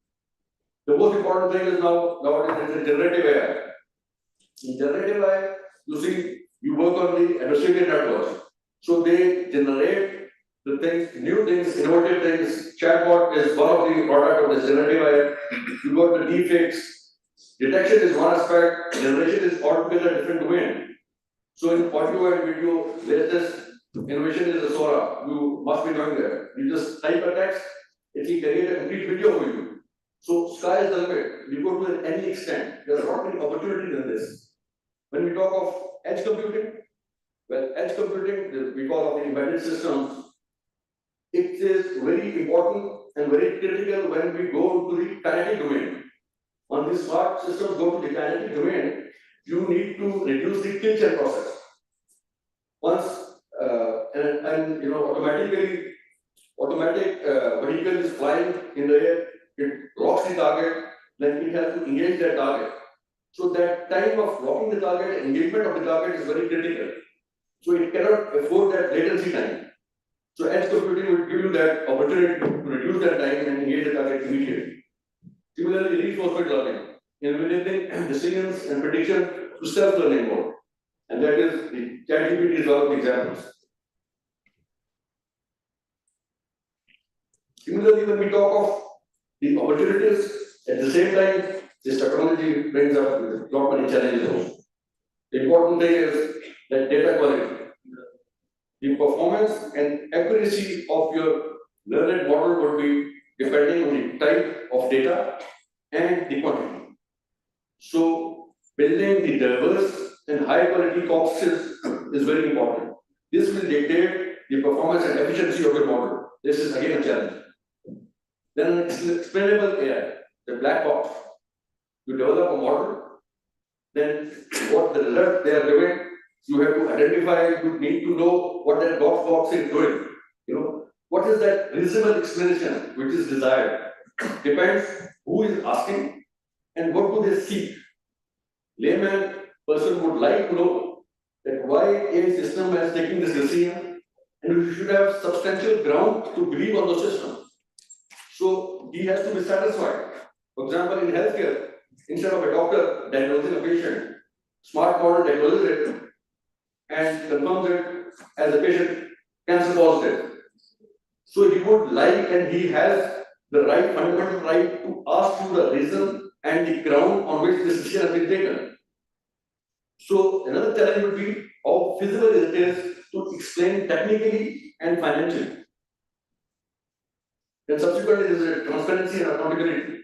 I: The most important thing is nowadays is the generative AI. In generative AI, you see, you work on the adversarial networks. So they generate the things, new things, innovative things. Chatbot is one of the product of this generative AI. You got the deepfakes. Detection is one aspect, generation is altogether different domain. So in audio and video, latest innovation is the Sora. You must be knowing that. You just type a text, it will create a complete video for you. So sky is the limit. You go to any extent. There are not many opportunities in this. When we talk of edge computing, well, edge computing, we call of the embedded systems, it is very important and very critical when we go to the kinetic domain. When these smart systems go to the kinetic domain, you need to reduce the kill chain process. Once and you know automatic vehicle is flying in the air, it locks the target, then it has to engage that target. So that time of locking the target, engagement of the target is very critical. So it cannot afford that latency time. So edge computing will give you that opportunity to reduce that time and engage the target immediately. Similarly, reinforcement learning, enabling decisions and prediction to self-learning mode. And that is the ChatGPT is one of the examples. Similarly, when we talk of the opportunities, at the same time, this technology brings up a lot many challenges also. The important thing is that data quality. The performance and accuracy of your learned model would be depending on the type of data and the quantity. So, building the diverse and high quality corpuses is very important. This will dictate the performance and efficiency of your model. This is again a challenge. Then explainable AI, the black box. You develop a model, then what the result they are giving, you have to identify, you need to know what that box is doing. You know, what is that reasonable explanation which is desired? Depends who is asking and what do they seek. Layman person would like to know that why a system has taken this decision, and you should have substantial ground to believe on the system. So he has to be satisfied. For example, in healthcare, instead of a doctor diagnosing a patient, smart model diagnoses it and confirms it as a patient cancer positive. So he would like and he has the right, fundamental right to ask you the reason and the ground on which this decision has been taken. So another challenge would be how feasible it is to explain technically and financially. Then subsequently there is a transparency and accountability.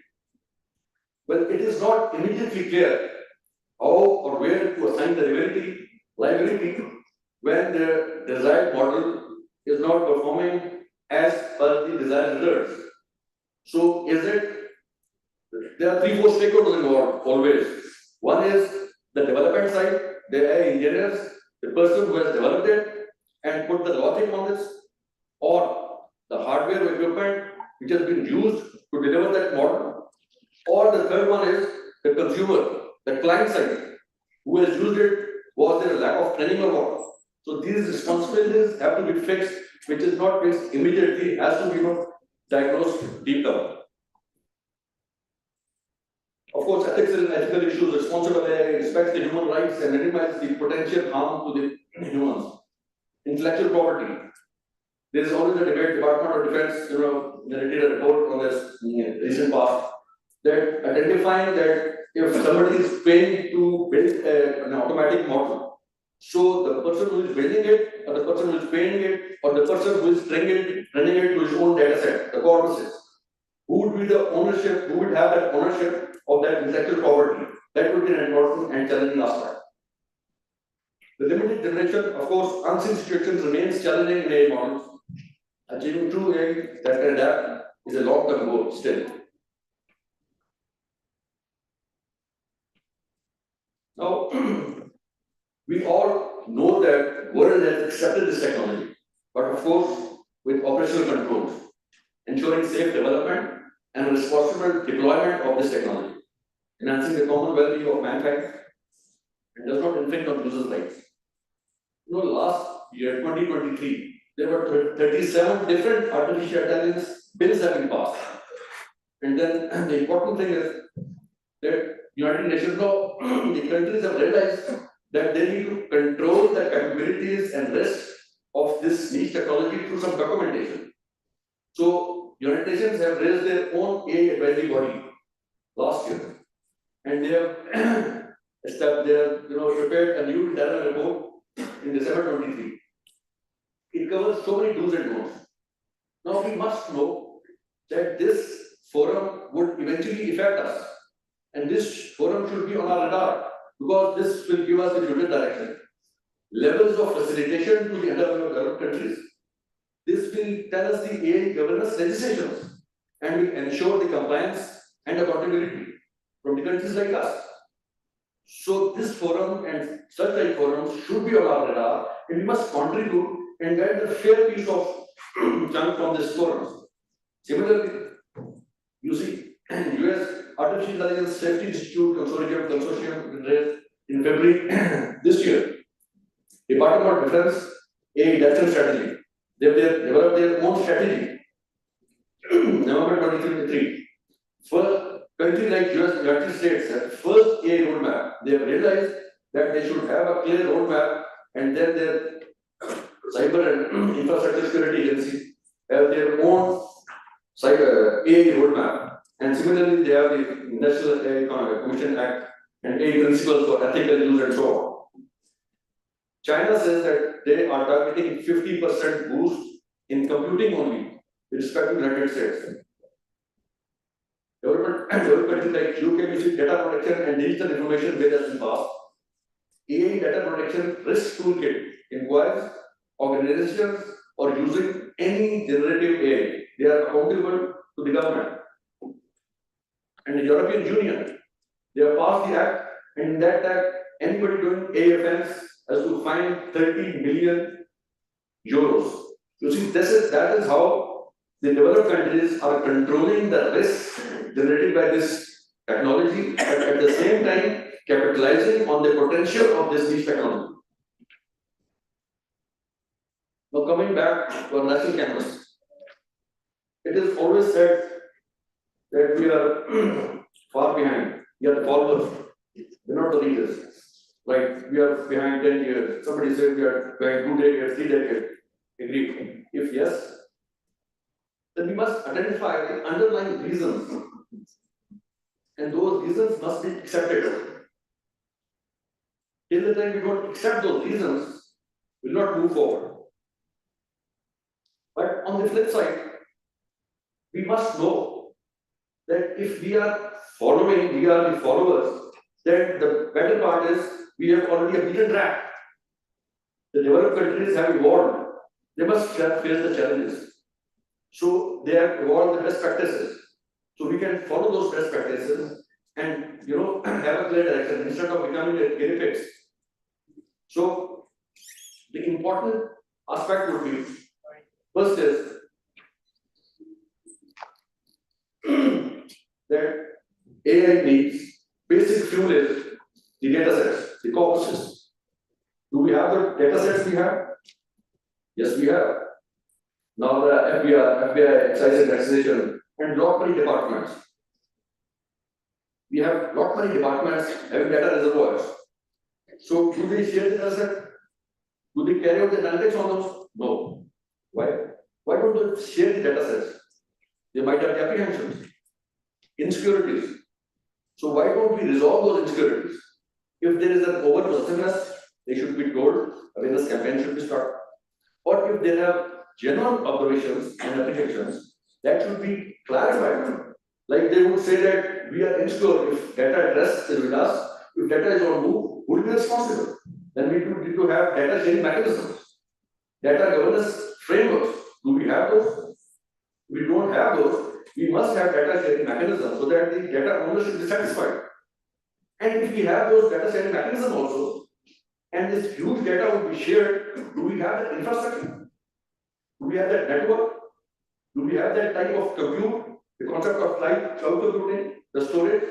I: Well, it is not immediately clear how or where to assign the liability when the desired model is not performing as per the desired results. So there are 3-4 stakeholders involved always. One is the development side, the AI engineers, the person who has developed it and put the logic on this, or the hardware or equipment which has been used to deliver that model, or the third one is the consumer, the client side, who has used it, was there a lack of training or what? So these responsibilities have to be fixed, which is not fixed immediately, has to be diagnosed deep down. Of course, ethics and ethical issues, responsible AI respects the human rights and minimizes the potential harm to the humans. Intellectual property. There is always a debate, Department of Defense, narrated a report on this recent past, that identifying that if somebody is paying to build an automatic model, so the person who is building it, or the person who is paying it, or the person who is running it to his own data set, the corpuses, who would be the ownership, who would have that ownership of that intellectual property? That would be an important and challenging aspect. The limited generation, of course, unseen situations remains challenging in AI models. Achieving true AI that can adapt is a long-term goal still. Now, we all know that world has accepted this technology, but of course, with operational controls, ensuring safe development and responsible deployment of this technology, enhancing the common well-being of mankind, and does not infringe on users' rights. You know, last year, 2023, there were 37 different artificial intelligence bills have been passed. And then the important thing is that United Nations law, the countries have realized that they need to control the capabilities and risks of this niche technology through some documentation. So United Nations have raised their own AI advisory body last year, and they have prepared a new data report in December 23. It covers so many do's and don'ts. Now we must know that this forum would eventually affect us, and this forum should be on our radar because this will give us the future direction. Levels of facilitation to the underdeveloped countries. This will tell us the AI governance legislations and will ensure the compliance and accountability from the countries like us. So this forum and such like forums should be on our radar, and we must contribute and get the fair piece of chunk from this forum. Similarly, you see, US Artificial Intelligence Safety Institute Consortium in February this year. Department of Defense AI National Strategy. They have developed their own strategy. November 2023. First, countries like US, United States have first AI roadmap. They have realized that they should have a clear roadmap, and then their cyber and infrastructure security agency have their own cyber AI roadmap. And similarly, they have the National AI Commission Act and AI principles for ethical use and so on. China says that they are targeting 50% boost in computing only with respect to the United States. Development countries like UK, we see data protection and digital information bill has been passed. AI data protection risk toolkit inquires organizations or using any generative AI. They are accountable to the government. And the European Union, they have passed the act, and in that act, anybody doing AI offense has to fine 30 million euros. You see, that is how the developed countries are controlling the risk generated by this technology, but at the same time capitalizing on the potential of this niche technology. Now coming back to our national canvas, it is always said that we are far behind. We are the followers, we're not the leaders. Like we are behind 10 years. Somebody said we are behind 2 decades, 3 decades. Agreed. If yes, then we must identify the underlying reasons. And those reasons must be accepted. Till the time we don't accept those reasons, we will not move forward. But on the flip side, we must know that if we are following, we are the followers, then the better part is we have already a beaten track. The developed countries have evolved. They must face the challenges. So they have evolved the best practices. So we can follow those best practices and have a clear direction instead of becoming a guinea pigs. So the important aspect would be first is that AI needs basic fuel is the data sets, the corpuses. Do we have the data sets we have? Yes, we have. Now the FBI, Excise and Taxation, and lot many departments. We have lot many departments having data reservoirs. So do they share the data set? Do they carry out the analytics on those? No. Why? Why don't they share the data sets? They might have the apprehensions, insecurities. So why don't we resolve those insecurities? If there is an over-possessiveness, they should be told, awareness campaign should be started. Or if they have genuine observations and applications, that should be clarified. Like they would say that we are insecure if data at rest is with us, if data is on move, who will be responsible? Then we need to have data sharing mechanisms, data governance frameworks. Do we have those? If we don't have those, we must have data sharing mechanisms so that the data owners should be satisfied. And if we have those data sharing mechanisms also, and this huge data will be shared, do we have the infrastructure? Do we have that network? Do we have that type of compute? The concept of cloud computing, the storage?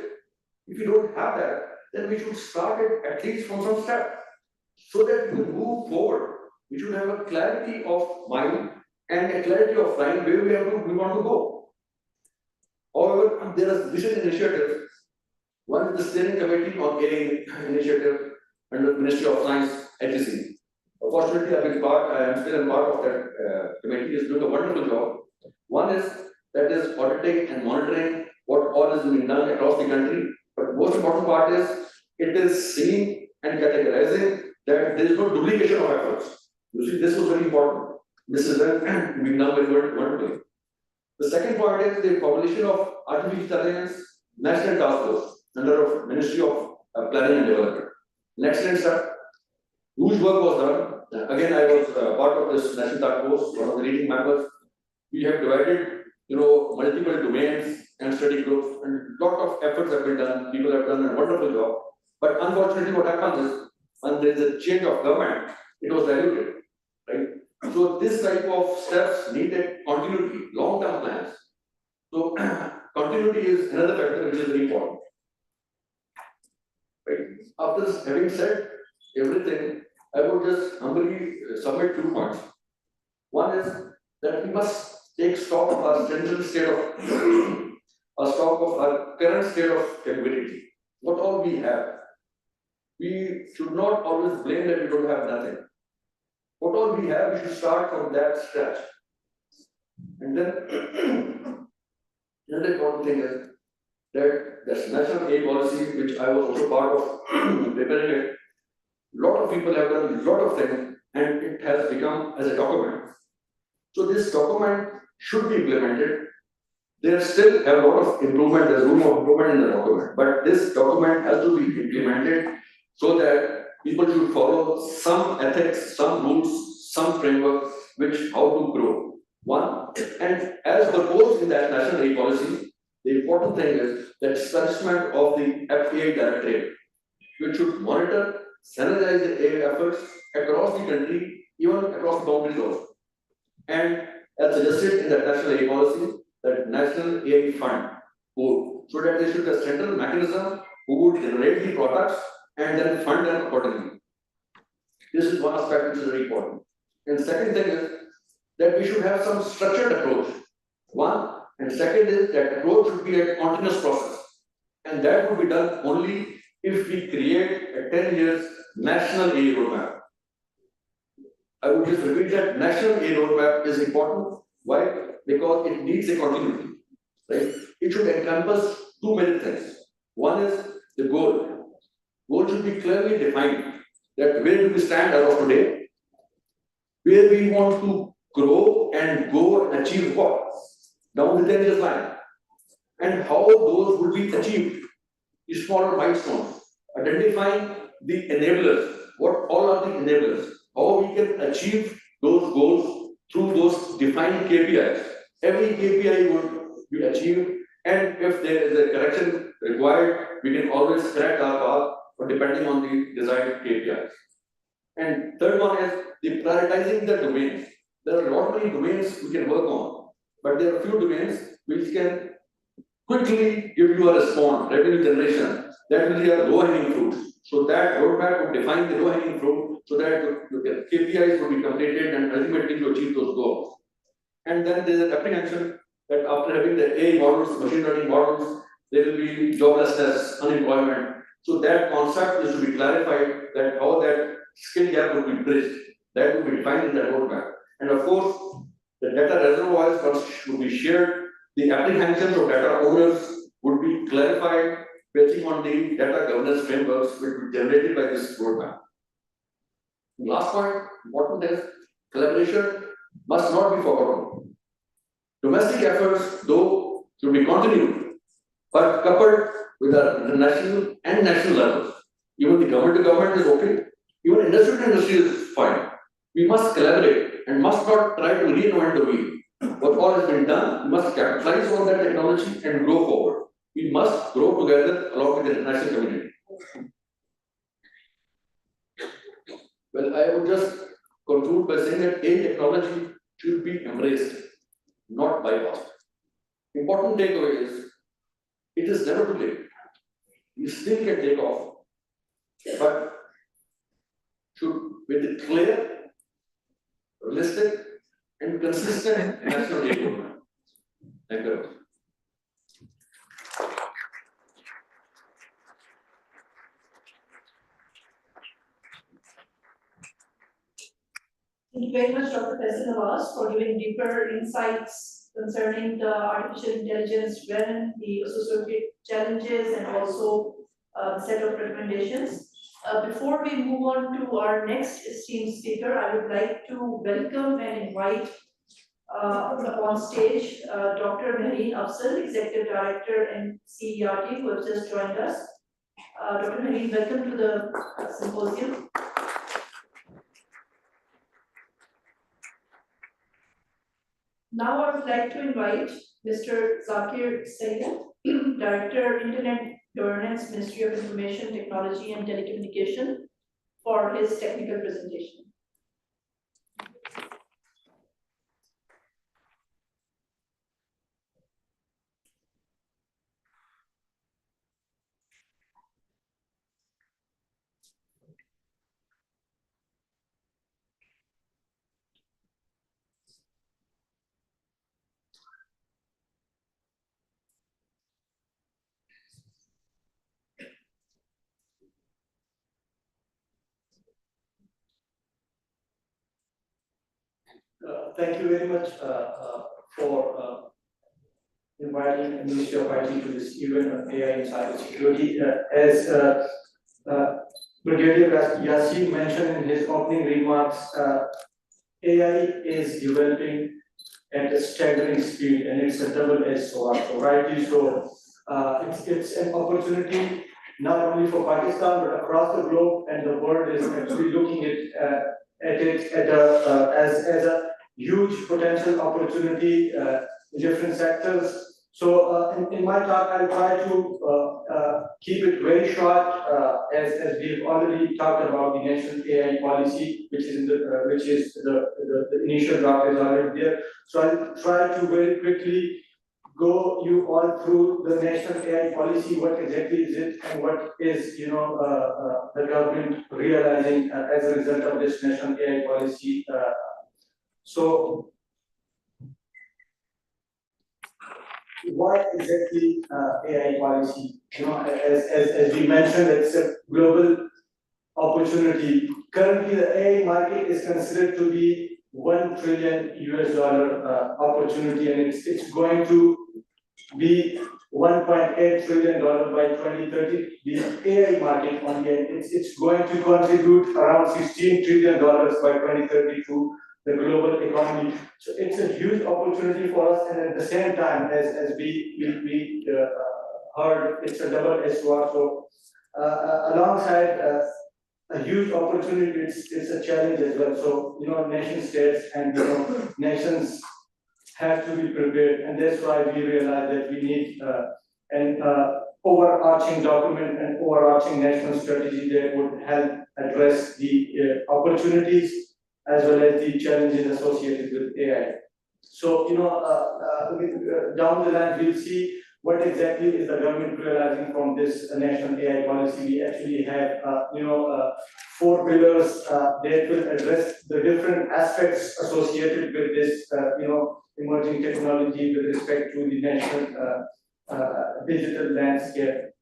I: If we don't have that, then we should start it at least from some step so that we will move forward. We should have a clarity of mind and a clarity of mind where we want to go. However, there are recent initiatives. One is the steering committee on AI initiative under the Ministry of Science, HSC. Fortunately, I am still a part of that committee. Is doing a wonderful job. One is that is auditing and monitoring what all is being done across the country. But most important part is it is seeing and categorizing that there is no duplication of efforts. You see, this was very important. This is being done very wonderfully. The second point is the formulation of artificial intelligence national task force under Ministry of Planning and Development. An excellent step. Huge work was done. Again, I was part of this national task force, one of the leading members. We have divided, multiple domains and study groups, and a lot of efforts have been done. People have done a wonderful job. But unfortunately, what happens is when there is a change of government, it was diluted, right? So this type of steps needed continuity, long-term plans. So continuity is another factor which is very important. Right? After having said everything, I would just humbly submit 2 points. One is that we must take stock of our general state of a stock of our current state of capability. What all we have. We should not always blame that we don't have nothing. What all we have, we should start from that scratch. And then another important thing is that this national aid policy, which I was also part of preparing it, a lot of people have done a lot of things and it has become as a document. So this document should be implemented. There still have a lot of improvement, there's room of improvement in the document, but this document has to be implemented so that people should follow some ethics, some rules, some framework, which how to grow. One, and as proposed in that national aid policy, the important thing is that establishment of the FAI directorate, which should monitor, standardize the aid efforts across the country, even across the boundaries also. And as suggested in the national aid policy, that national AI fund board, so that there should be a central mechanism who would generate the products and then fund them accordingly. This is one aspect which is very important. And second thing is that we should have some structured approach. One, and second is that approach should be a continuous process. And that would be done only if we create a 10 years national AI roadmap. I would just repeat that national AI roadmap is important. Why? Because it needs a continuity. Right? It should encompass 2 main things. One is the goal. Goal should be clearly defined. That where do we stand as of today? Where we want to grow and go and achieve what? Down the 10 years line. And how those would be achieved. Smaller milestones. Identifying the enablers. What all are the enablers? How we can achieve those goals through those defined KPIs. Every KPI would be achieved, and if there is a correction required, we can always correct our path, or depending on the desired KPIs. And third one is the prioritizing the domains. There are a lot many domains we can work on, but there are a few domains which can quickly give you a response, revenue generation. That will be a low-hanging fruit. So that roadmap would define the low-hanging fruit so that the KPIs will be completed and ultimately to achieve those goals. And then there is an apprehension that after having the AI models, machine learning models, there will be joblessness, unemployment. So that concept is to be clarified that how that skill gap will be bridged. That will be defined in the roadmap. And of course, the data reservoirs would be shared. The apprehensions of data owners would be clarified. based on the data governance frameworks which will be generated by this roadmap. Last point, important is collaboration must not be forgotten. Domestic efforts, though, should be continued, but coupled with our international and national levels. Even the government to government is okay, even industry to industry is fine. We must collaborate and must not try to reinvent the wheel. What all has been done, we must capitalize on that technology and grow forward. We must grow together along with the international community. Well, I would just conclude by saying that AI technology should be embraced, not bypassed. Important takeaway is, it is never too late. We still can take off, but should with a clear, realistic, and consistent national aid program. Thank you very much.
B: Thank you very much, Dr. Faisal Nawaz, for giving deeper insights concerning the artificial intelligence realm, the associated challenges, and also the set of recommendations. Before we move on to our next esteemed speaker, I would like to welcome and invite on stage Dr. Mehreen Afzal, Executive Director and CERT, who has just joined us. Dr. Mehreen, welcome to the symposium. Now I would like to invite Mr. Zakir Sayed, Director, Internet Governance, Ministry of Information Technology and Telecommunication, for his technical presentation.
J: Thank you very much for inviting the Ministry of IT to this event on AI and cybersecurity. As Brigadier Yassin mentioned in his opening remarks, AI is developing at a staggering speed, and it's a double-edged sword. So rightly so, it's an opportunity not only for Pakistan but across the globe, and the world is actually looking at it as a huge potential opportunity in different sectors. So in my talk, I'll try to keep it very short, as we've already talked about the national AI policy, which is the initial draft is already there. So I'll try to very quickly go you all through the national AI policy, what exactly is it, and what is the government realizing as a result of this national AI policy. So what exactly AI policy? As we mentioned, it's a global opportunity. Currently, the AI market is considered to be $1 trillion opportunity, and it's going to be $1.8 trillion by 2030. The AI market only, it's going to contribute around $16 trillion by 2030 to the global economy. So it's a huge opportunity for us, and at the same time, as we heard, it's a double-edged sword. So alongside a huge opportunity, it's a challenge as well. So nation states and nations have to be prepared, and that's why we realize that we need an overarching document and overarching national strategy that would help address the opportunities as well as the challenges associated with AI. So down the line we'll see what exactly is the government realizing from this national AI policy. We actually have 4 pillars that will address the different aspects associated with this emerging technology with respect to the national digital landscape.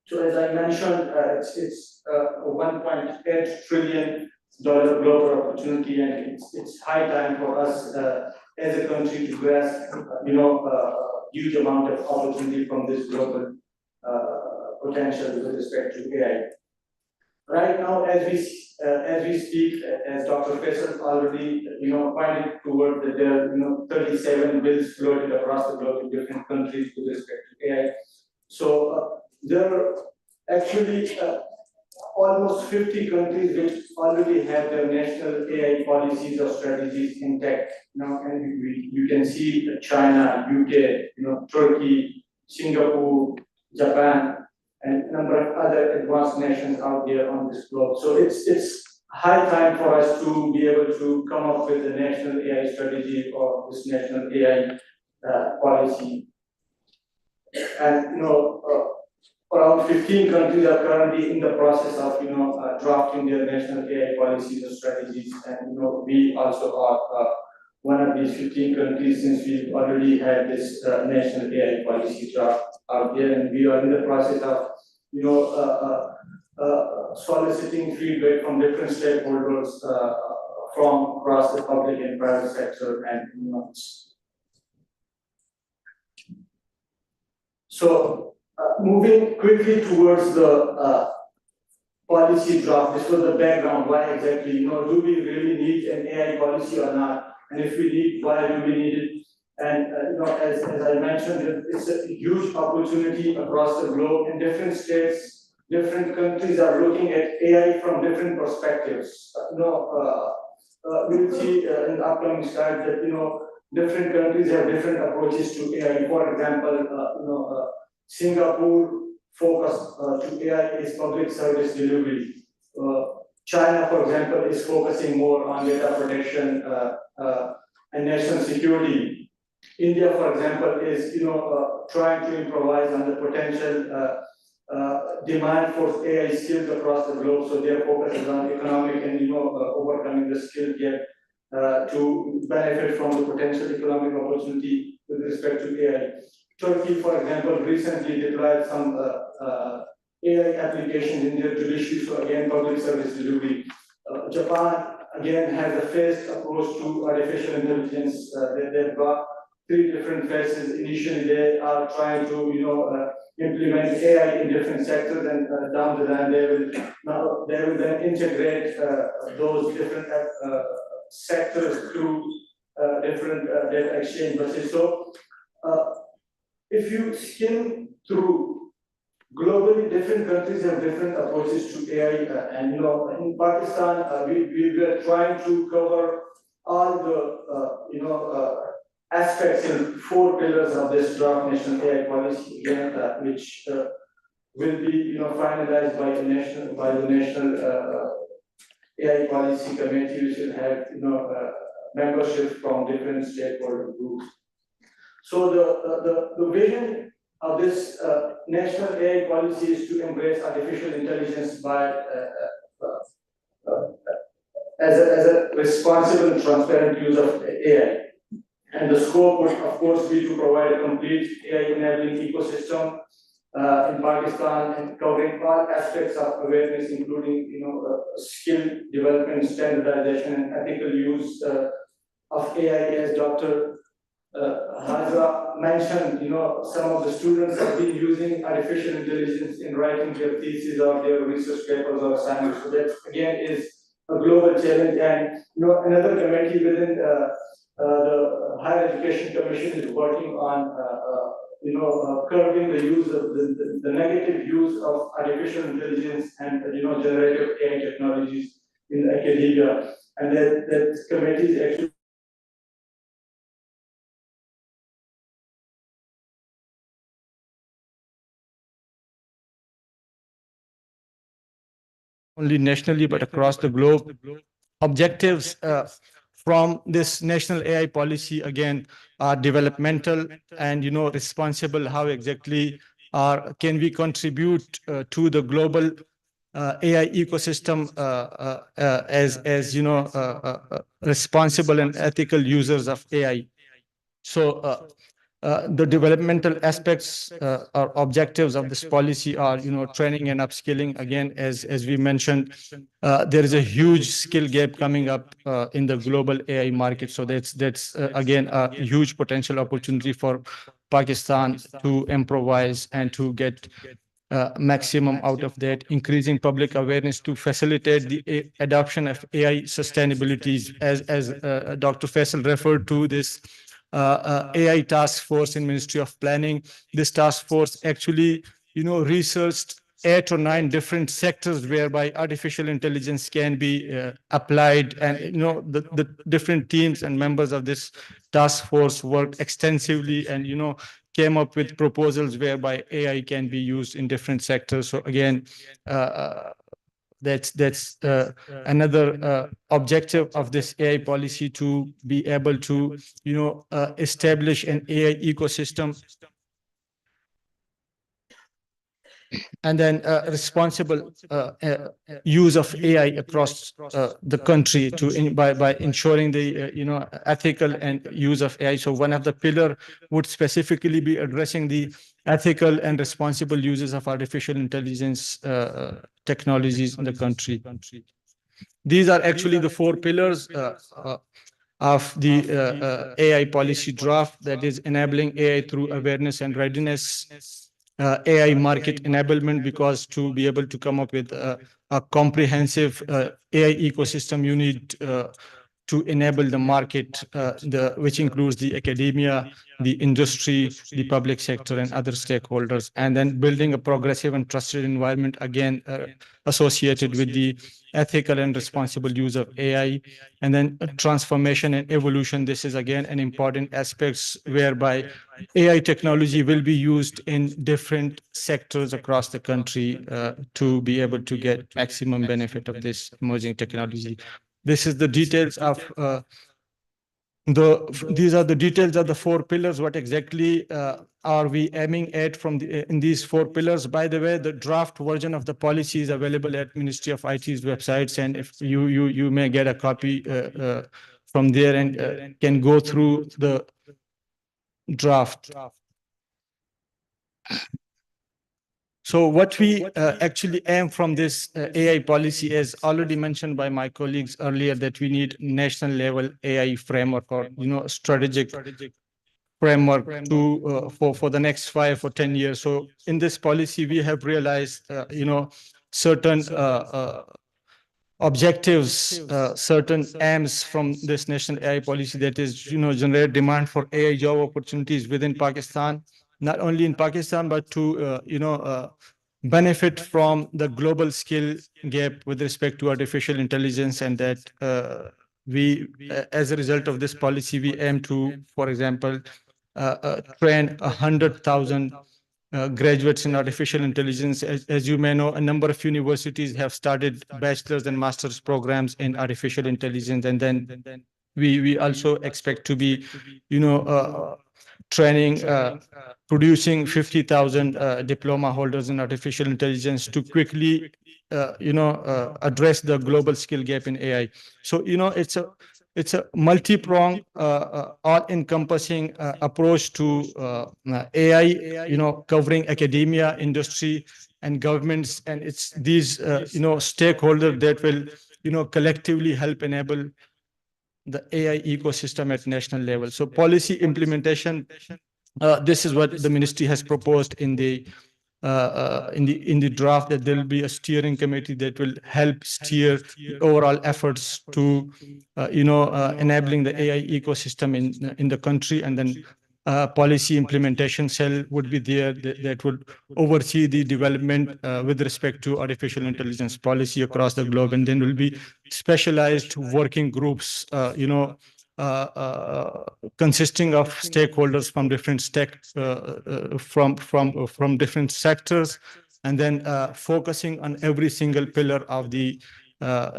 J: So as I mentioned, it's a $1.8 trillion global opportunity, and it's high time for us as a country to grasp huge amount of opportunity from this global potential with respect to AI. Right now, as we speak, as Dr. Faisal already, pointed toward that there are, 37 bills floated across the globe in different countries with respect to AI. So there are actually almost 50 countries which already have their national AI policies or strategies intact. And you can see China, UK, Turkey, Singapore, Japan, and a number of other advanced nations out there on this globe. So it's high time for us to be able to come up with a national AI strategy or this national AI policy. And around 15 countries are currently in the process of drafting their national AI policies and strategies, and we also are one of these 15 countries, since we've already had this national AI policy draft out there, and we are in the process of soliciting feedback from different stakeholders from across the public and private sector, and so moving quickly towards the policy draft. This was the background. Why exactly? Do we really need an AI policy or not? And if we need, why do we need it? And as I mentioned, it's a huge opportunity across the globe. In different states, different countries are looking at AI from different perspectives. We'll see in the upcoming slide that different countries have different approaches to AI. For example, Singapore focus to AI is public service delivery. China, for example, is focusing more on data protection and national security. India, for example, is trying to improvise on the potential demand for AI skills across the globe. So their focus is on economic and overcoming the skill gap to benefit from the potential economic opportunity with respect to AI. Turkey, for example, recently deployed some AI applications in their judiciary, so again, public service delivery. Japan, again, has a phased approach to artificial intelligence. They've got 3 different phases. Initially, they are trying to implement AI in different sectors, and down the line, they will then integrate those different sectors through different data exchange buses. So, if you skim through, globally, different countries have different approaches to AI, and in Pakistan, we were trying to cover all the aspects in 4 pillars of this draft national AI policy, again, which will be finalized by the national AI policy committee, which will have membership from different stakeholder groups. So the vision of this national AI policy is to embrace artificial intelligence by as a responsible and transparent use of AI. And the scope would, of course, be to provide a complete AI-enabling ecosystem in Pakistan, and covering all aspects of awareness, including skill development, standardization, and ethical use of AI. As Dr. Hazra mentioned, some of the students have been using artificial intelligence in writing their thesis or their research papers or assignments. So that again is a global challenge. And another committee within the Higher Education Commission is working on curbing the use of the negative use of artificial intelligence and generative AI technologies in academia. And that committee is actually
K: only nationally but across the globe. Objectives from this national AI policy again are developmental and responsible. How exactly can we contribute to the global AI ecosystem as responsible and ethical users of AI. So the developmental aspects or objectives of this policy are, training and upskilling. Again, as we mentioned, there is a huge skill gap coming up in the global AI market. So that's again a huge potential opportunity for Pakistan to improvise and to get maximum out of that, increasing public awareness to facilitate the adoption of AI sustainabilities, as Dr. Faisal referred to this AI task force in Ministry of Planning. This task force actually, researched 8 or 9 different sectors whereby artificial intelligence can be applied, and the different teams and members of this task force worked extensively and came up with proposals whereby AI can be used in different sectors. So again, that's another objective of this AI policy, to be able to establish an AI ecosystem, and then responsible use of AI across the country by ensuring the ethical and use of AI. So one of the pillar would specifically be addressing the ethical and responsible uses of artificial intelligence technologies in the country. These are actually the 4 pillars of the AI policy draft, that is enabling AI through awareness and readiness, AI market enablement, because to be able to come up with a comprehensive AI ecosystem, you need to enable the market, which includes the academia, the industry, the public sector, and other stakeholders, and then building a progressive and trusted environment, again associated with the ethical and responsible use of AI, and then transformation and evolution. This is again an important aspect whereby AI technology will be used in different sectors across the country to be able to get maximum benefit of this emerging technology. This is the details of these are the details of the 4 pillars. What exactly are we aiming at from in these 4 pillars? By the way, the draft version of the policy is available at Ministry of IT's websites, and if you may get a copy from there and can go through the draft. So what we actually aim from this AI policy, as already mentioned by my colleagues earlier, that we need national level AI framework, or strategic framework to for the next 5 or 10 years. So in this policy, we have realized certain objectives, certain aims from this national AI policy, that is generate demand for AI job opportunities within Pakistan, not only in Pakistan, but to benefit from the global skill gap with respect to artificial intelligence, and that as a result of this policy, we aim to, for example, train 100,000 graduates in artificial intelligence. As you may know, a number of universities have started bachelor's and master's programs in artificial intelligence, and then we also expect to be training, producing 50,000 diploma holders in artificial intelligence to quickly address the global skill gap in AI. So it's a multi-pronged, all-encompassing approach to AI, covering academia, industry, and governments, and it's these stakeholders that will collectively help enable the AI ecosystem at national level. So policy implementation, this is what the ministry has proposed in the draft, that there will be a steering committee that will help steer the overall efforts to enabling the AI ecosystem in the country, and then policy implementation cell would be there that would oversee the development with respect to artificial intelligence policy across the globe, and then will be specialized working groups consisting of stakeholders from different from different sectors, and then focusing on every single pillar of the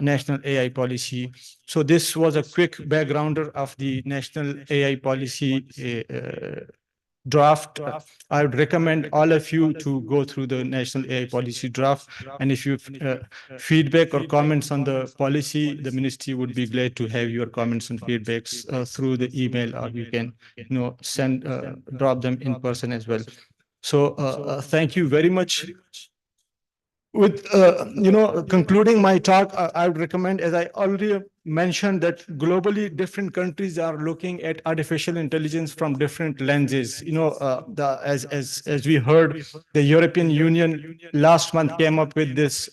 K: national AI policy. So this was a quick backgrounder of the national AI policy draft. I would recommend all of you to go through the national AI policy draft, and if you feedback or comments on the policy, the ministry would be glad to have your comments and feedbacks through the email, or you can send drop them in person as well. So thank you very much. with concluding my talk, I would recommend, as I already mentioned, that globally different countries are looking at artificial intelligence from different lenses. As we heard, the European Union last month came up with this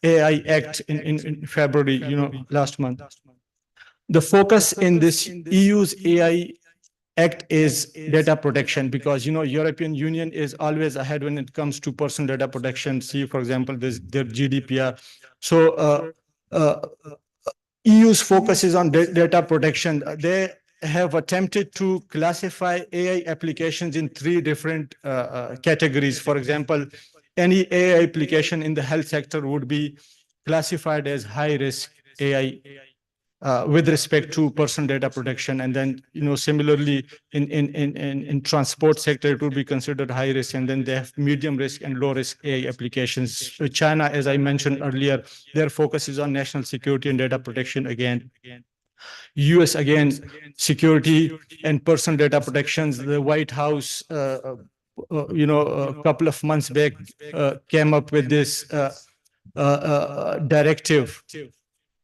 K: AI Act in February, last month. The focus in this EU's AI Act is data protection, because European Union is always ahead when it comes to personal data protection. See, for example, their GDPR. So uh, EU's focus is on data protection. They have attempted to classify AI applications in three different categories. For example, any AI application in the health sector would be classified as high risk AI with respect to personal data protection. And then, similarly in transport sector, it would be considered high risk. And then they have medium risk and low risk AI applications. So China, as I mentioned earlier, their focus is on national security and data protection again. US again, security and personal data protections. The White House, a couple of months back, came up with this directive,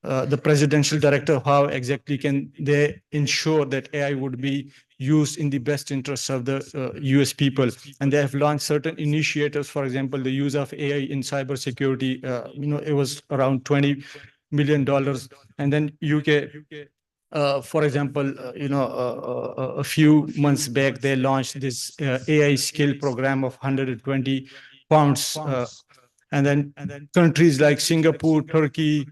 K: the presidential directive, how exactly can they ensure that AI would be used in the best interests of the US people. And they have launched certain initiatives. For example, the use of AI in cybersecurity, it was around $20 million. And then UK, for example, a few months back, they launched this AI skill program of 120 pounds. And then countries like Singapore, Turkey,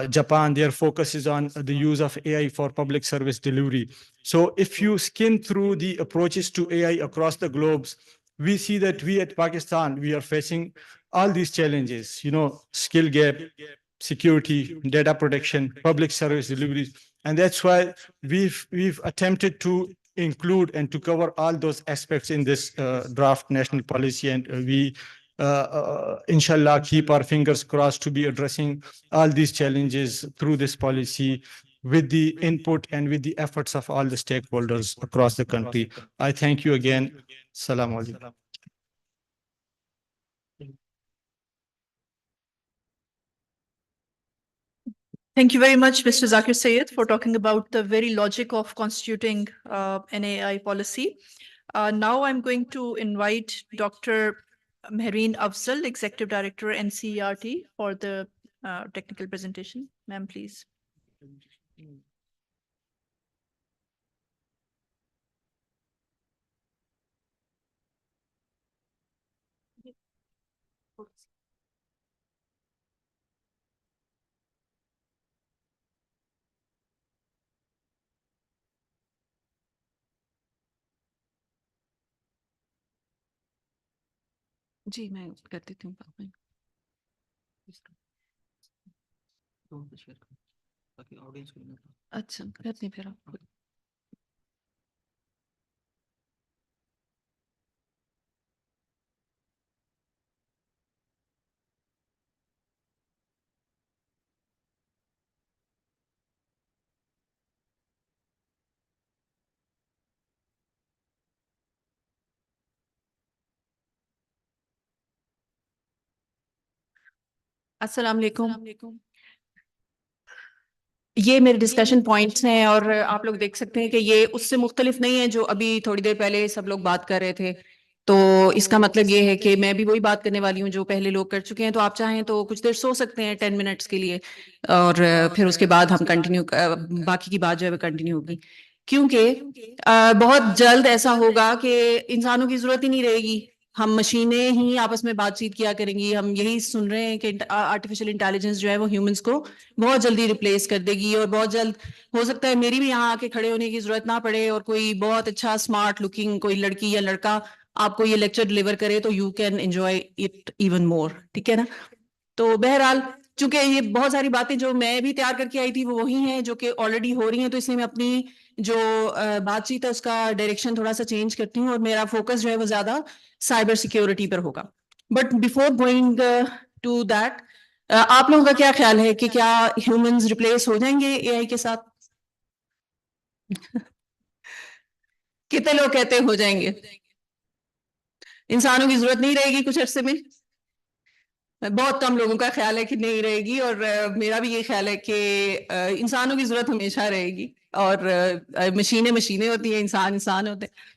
K: Japan, their focus is on the use of AI for public service delivery. So if you skim through the approaches to AI across the globes, we see that we at Pakistan, we are facing all these challenges, skill gap, security, data protection, public service deliveries. And that's why we've attempted to include and to cover all those aspects in this draft national policy. And we inshallah, keep our fingers crossed to be addressing all these challenges through this policy with the input and with the efforts of all the stakeholders across the country. I thank you again. Assalamu alaikum.
B: Thank you very much, Mr. Zakir Sayed, for talking about the very logic of constituting an AI policy. Now I'm going to invite Dr. Mehreen Afzal, Executive Director, NCERT, for the technical presentation. Ma'am, please.
F: जी मैं कर देती हूँ बाद में share कर ताकि audience को अच्छा करते फिर आप
B: अस्सलाम वालेकुम। ये मेरे डिस्कशन पॉइंट्स हैं और आप लोग देख सकते हैं कि ये उससे मुख्तलिफ नहीं है जो अभी थोड़ी देर पहले सब लोग बात कर रहे थे। तो इसका मतलब ये है कि मैं भी वही बात करने वाली हूँ जो पहले लोग कर चुके हैं। तो आप चाहें तो कुछ देर सो सकते हैं 10 मिनट्स के लिए और फिर उसके बाद हम कंटिन्यू बाकी की बात जो है वो कंटिन्यू होगी। क्योंकि बहुत जल्द ऐसा होगा कि इंसानों की जरूरत ही नहीं रहेगी, हम मशीनें ही आपस में बातचीत किया करेंगी। हम यही सुन रहे हैं कि आर्टिफिशियल इंटेलिजेंस जो है वो ह्यूमंस को बहुत जल्दी रिप्लेस कर देगी और बहुत जल्द हो सकता है मेरी भी यहाँ आके खड़े होने की जरूरत ना पड़े और कोई बहुत अच्छा स्मार्ट लुकिंग कोई लड़की या लड़का आपको ये लेक्चर डिलीवर करे तो you can enjoy it even more. ठीक है ना? तो बहरहाल चूंकि ये बहुत सारी बातें जो मैं भी तैयार करके आई थी वो वही हैं जो कि ऑलरेडी हो रही हैं, तो इसलिए मैं अपनी जो बातचीत है उसका डायरेक्शन थोड़ा सा चेंज करती हूँ और मेरा फोकस जो है वो ज्यादा साइबर सिक्योरिटी पर होगा। But before going to that, आप लोगों का क्या ख्याल है कि क्या ह्यूमंस रिप्लेस हो जाएंगे एआई के साथ? कितने लोग कहते हैं हो जाएंगे? इंसानों की जरूरत नहीं रहेगी कुछ अरसे में?
F: बहुत कम लोगों का ख्याल है कि नहीं रहेगी, और मेरा भी ये ख्याल है कि इंसानों की जरूरत हमेशा रहेगी, और मशीनें मशीनें होती हैं, इंसान इंसान होते हैं।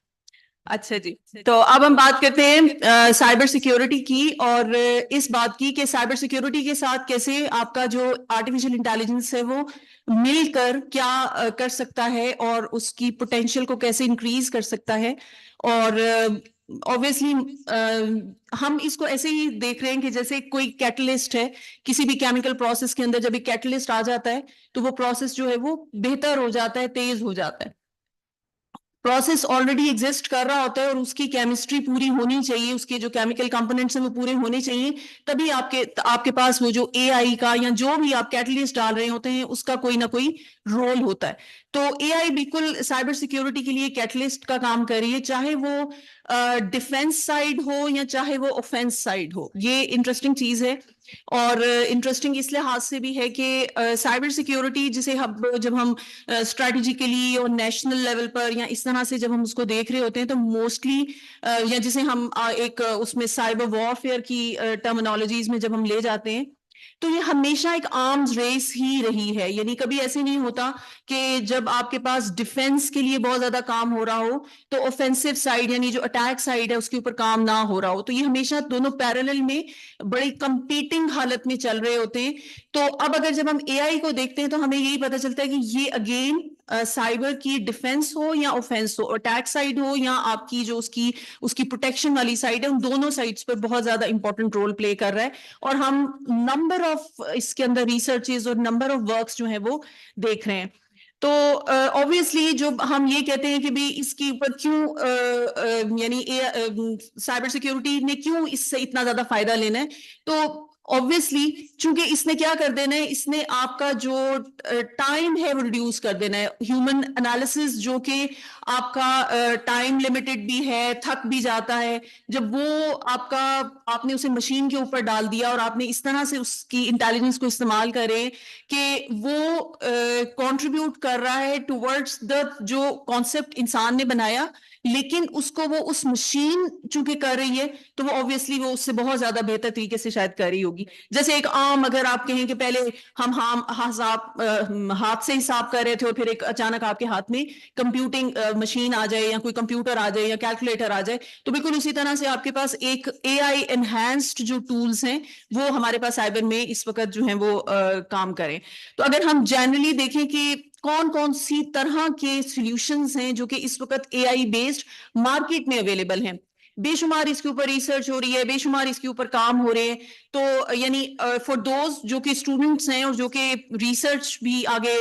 F: अच्छा जी, तो अब हम बात करते हैं साइबर सिक्योरिटी की, और इस बात की कि साइबर सिक्योरिटी के साथ कैसे आपका जो आर्टिफिशियल इंटेलिजेंस है वो मिलकर क्या कर सकता है, और उसकी पोटेंशियल को कैसे इंक्रीज कर सकता है। और ऑब्वियसली हम इसको ऐसे ही देख रहे हैं कि जैसे कोई कैटलिस्ट है, किसी भी केमिकल प्रोसेस के अंदर जब एक कैटलिस्ट आ जाता है तो वो प्रोसेस जो है वो बेहतर हो जाता है, तेज हो जाता है। प्रोसेस ऑलरेडी एग्जिस्ट कर रहा होता है और उसकी केमिस्ट्री पूरी होनी चाहिए, उसके जो केमिकल कंपोनेंट्स हैं वो पूरे होने चाहिए, तभी आपके पास वो जो एआई का या जो भी आप कैटलिस्ट डाल रहे होते हैं उसका कोई ना कोई रोल होता है। तो एआई बिल्कुल साइबर सिक्योरिटी के लिए कैटलिस्ट का काम कर रही है, चाहे वो डिफेंस साइड हो या चाहे वो ऑफेंस साइड हो। ये इंटरेस्टिंग चीज है, और इंटरेस्टिंग इस लिहाज से भी है कि साइबर सिक्योरिटी जिसे हम जब हम स्ट्रैटेजिकली और नेशनल लेवल पर या इस तरह से जब हम उसको देख रहे होते हैं तो मोस्टली या जिसे हम एक उसमें साइबर वॉरफेयर की टर्मिनोलॉजीज में जब हम ले जाते हैं तो ये हमेशा एक आर्म्स रेस ही रही है। यानी कभी ऐसे नहीं होता कि जब आपके पास डिफेंस के लिए बहुत ज्यादा काम हो रहा हो तो ऑफेंसिव साइड यानी जो अटैक साइड है उसके ऊपर काम ना हो रहा हो। तो ये हमेशा दोनों पैरेलल में बड़ी कंपीटिंग हालत में चल रहे होते हैं। तो अब अगर जब हम एआई को देखते हैं तो हमें यही पता चलता है कि ये अगेन साइबर की डिफेंस हो या ऑफेंस हो, अटैक साइड हो या आपकी जो उसकी उसकी प्रोटेक्शन वाली साइड है, उन दोनों साइड्स पर बहुत ज्यादा इंपॉर्टेंट रोल प्ले कर रहा है। और हम नंबर ऑफ इसके अंदर रिसर्चेस और नंबर ऑफ वर्क्स जो है वो देख रहे हैं। तो ऑब्वियसली जो हम ये कहते हैं कि भाई इसके ऊपर क्यों यानी साइबर सिक्योरिटी ने क्यों इससे इतना ज्यादा फायदा लेना है, तो ऑब्वियसली चूंकि इसने क्या कर देना है, इसने आपका जो टाइम है वो रिड्यूस कर देना है। ह्यूमन एनालिसिस जो कि आपका टाइम लिमिटेड भी है, थक भी जाता है, जब वो आपका आपने उसे मशीन के ऊपर डाल दिया और आपने इस तरह से उसकी इंटेलिजेंस को इस्तेमाल करे कि वो कंट्रीब्यूट कर रहा है टुवर्ड्स द जो कॉन्सेप्ट इंसान ने बनाया, लेकिन उसको वो उस मशीन चूंकि कर रही है तो वो ऑब्वियसली वो उससे बहुत ज्यादा बेहतर तरीके से शायद कर रही होगी। जैसे एक आम अगर आप कहें कि पहले हम हाथ से हिसाब कर रहे थे और फिर एक अचानक आपके हाथ में कंप्यूटिंग मशीन आ जाए या कोई कंप्यूटर आ जाए या कैलकुलेटर आ जाए, तो बिल्कुल उसी तरह से आपके पास एक एआई एनहांस्ड जो टूल्स हैं वो हमारे पास साइबर में इस वक्त जो है वो काम करें। तो अगर हम जनरली देखें कि कौन कौन सी तरह के सॉल्यूशंस हैं जो कि इस वक्त एआई बेस्ड मार्केट में अवेलेबल हैं, बेशुमार इसके ऊपर रिसर्च हो रही है, बेशुमार इसके ऊपर काम हो रहे हैं। तो यानी फॉर दोज जो कि स्टूडेंट्स हैं और जो कि रिसर्च भी आगे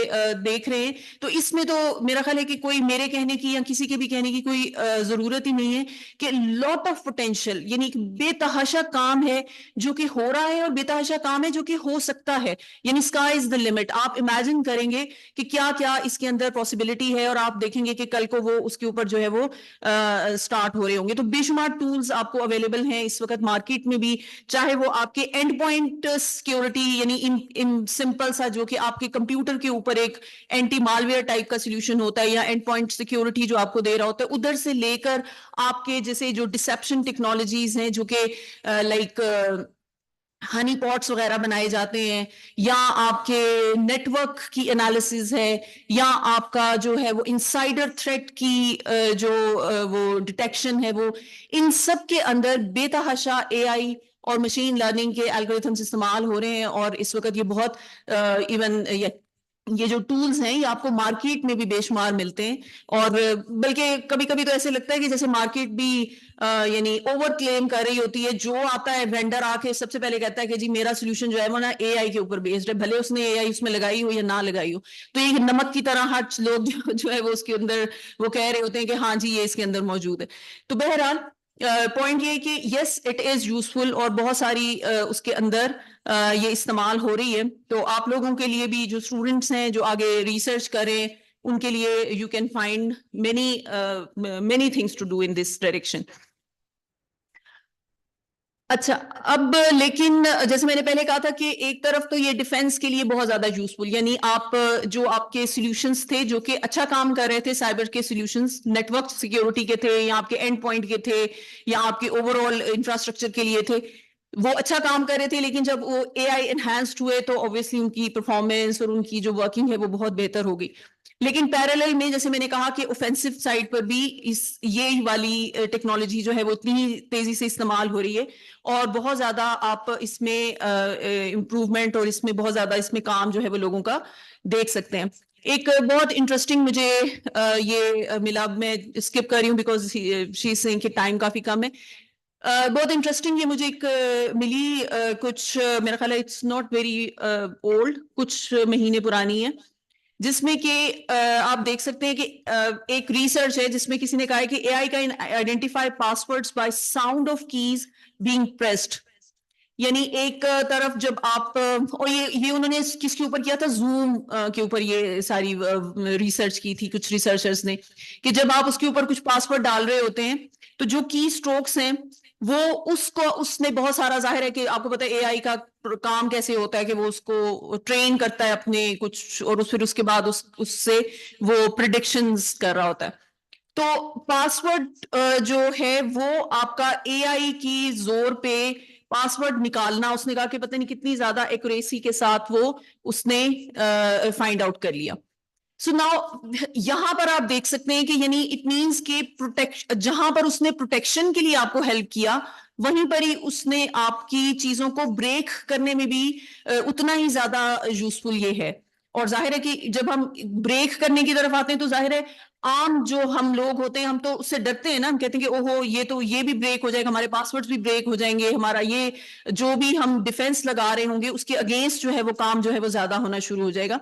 F: देख रहे हैं, तो इसमें तो मेरा ख्याल है कि कोई मेरे कहने की या किसी के भी कहने की कोई जरूरत ही नहीं है कि लॉट ऑफ पोटेंशियल यानी बेतहाशा काम है जो कि हो रहा है और बेतहाशा काम है जो कि हो सकता है। यानी स्काई इज द लिमिट। आप इमेजिन करेंगे कि क्या क्या इसके अंदर पॉसिबिलिटी है और आप देखेंगे कि कल को वो उसके ऊपर जो है वो स्टार्ट हो रहे होंगे। तो बेशुमार टूल्स आपको अवेलेबल हैं इस वक्त मार्केट में भी, चाहे वो आपके एंड पॉइंट सिक्योरिटी यानी इन सिंपल सा जो कि आपके कंप्यूटर के ऊपर एक एंटी मालवेयर टाइप का सोल्यूशन होता है या एंड पॉइंट सिक्योरिटी जो आपको दे रहा होता है, उधर से लेकर आपके जैसे जो डिसेप्शन टेक्नोलॉजीज हैं जो कि लाइक हनी पॉट्स वगैरह बनाए जाते हैं, या आपके नेटवर्क की एनालिसिस है, या आपका जो है वो इनसाइडर थ्रेट की जो वो डिटेक्शन है, वो इन सब के अंदर बेतहाशा एआई और मशीन लर्निंग के एल्गोरिथम्स इस्तेमाल हो रहे हैं। और इस वक्त ये बहुत इवन ये जो टूल्स हैं ये आपको मार्केट में भी बेशुमार मिलते हैं। और बल्कि कभी कभी तो ऐसे लगता है कि जैसे मार्केट भी यानी ओवर क्लेम कर रही होती है। जो आता है वेंडर आके सबसे पहले कहता है कि जी मेरा सोल्यूशन जो है वो ना एआई के ऊपर बेस्ड है, भले उसने एआई उसमें लगाई हो या ना लगाई हो। तो ये नमक की तरह हर लोग जो है वो उसके अंदर वो कह रहे होते हैं कि हाँ जी ये इसके अंदर मौजूद है। तो बहरहाल पॉइंट ये कि यस इट इज यूजफुल और बहुत सारी उसके अंदर ये इस्तेमाल हो रही है। तो आप लोगों के लिए भी जो स्टूडेंट्स हैं जो आगे रिसर्च करें उनके लिए you can find many things to do in this direction. अच्छा, अब लेकिन जैसे मैंने पहले कहा था कि एक तरफ तो ये डिफेंस के लिए बहुत ज्यादा यूजफुल, यानी आप जो आपके सॉल्यूशंस थे जो कि अच्छा काम कर रहे थे, साइबर के सॉल्यूशंस नेटवर्क सिक्योरिटी के थे या आपके एंड पॉइंट के थे या आपके ओवरऑल इंफ्रास्ट्रक्चर के लिए थे, वो अच्छा काम कर रहे थे, लेकिन जब वो AI एनहांस्ड हुए तो ऑब्वियसली उनकी परफॉर्मेंस और उनकी जो वर्किंग है वो बहुत बेहतर हो गई। लेकिन पैरेलल में जैसे मैंने कहा कि ऑफेंसिव साइड पर भी ये वाली टेक्नोलॉजी जो है वो इतनी तेजी से इस्तेमाल हो रही है, और बहुत ज्यादा आप इसमें इम्प्रूवमेंट और इसमें बहुत ज्यादा इसमें काम जो है वो लोगों का देख सकते हैं। एक बहुत इंटरेस्टिंग मुझे ये मिला, मैं स्किप कर रही हूँ बिकॉज शी इज सेइंग कि टाइम काफी कम है। बहुत इंटरेस्टिंग ये मुझे एक मिली, कुछ मेरा ख्याल है इट्स नॉट वेरी ओल्ड, कुछ महीने पुरानी है, जिसमें कि आप देख सकते हैं कि एक रिसर्च है जिसमें किसी ने कहा है कि AI can identify passwords by sound of keys being pressed. यानी एक तरफ जब आप और ये उन्होंने किसके ऊपर किया था, जूम के ऊपर ये सारी रिसर्च की थी कुछ रिसर्चर्स ने, कि जब आप उसके ऊपर कुछ पासवर्ड डाल रहे होते हैं तो जो की स्ट्रोक्स हैं वो उसने बहुत सारा, जाहिर है कि आपको पता है AI का काम कैसे होता है कि वो उसको ट्रेन करता है अपने कुछ, और फिर उसके बाद उससे वो प्रिडिक्शंस कर रहा होता है। तो पासवर्ड जो है वो आपका AI की जोर पे पासवर्ड निकालना, उसने कहा कि पता नहीं कितनी ज्यादा एक्यूरेसी के साथ वो उसने फाइंड आउट कर लिया। सो नाउ यहां पर आप देख सकते हैं कि यानी इट मींस के प्रोटेक्ट, जहां पर उसने प्रोटेक्शन के लिए आपको हेल्प किया वहीं पर ही उसने आपकी चीजों को ब्रेक करने में भी उतना ही ज्यादा यूजफुल ये है। और जाहिर है कि जब हम ब्रेक करने की तरफ आते हैं तो जाहिर है आम जो हम लोग होते हैं हम तो उससे डरते हैं ना, हम कहते हैं कि ओहो ये तो ये भी ब्रेक हो जाएगा, हमारे पासवर्ड्स भी ब्रेक हो जाएंगे, हमारा ये जो भी हम डिफेंस लगा रहे होंगे उसके अगेंस्ट जो है वो काम जो है वो ज्यादा होना शुरू हो जाएगा।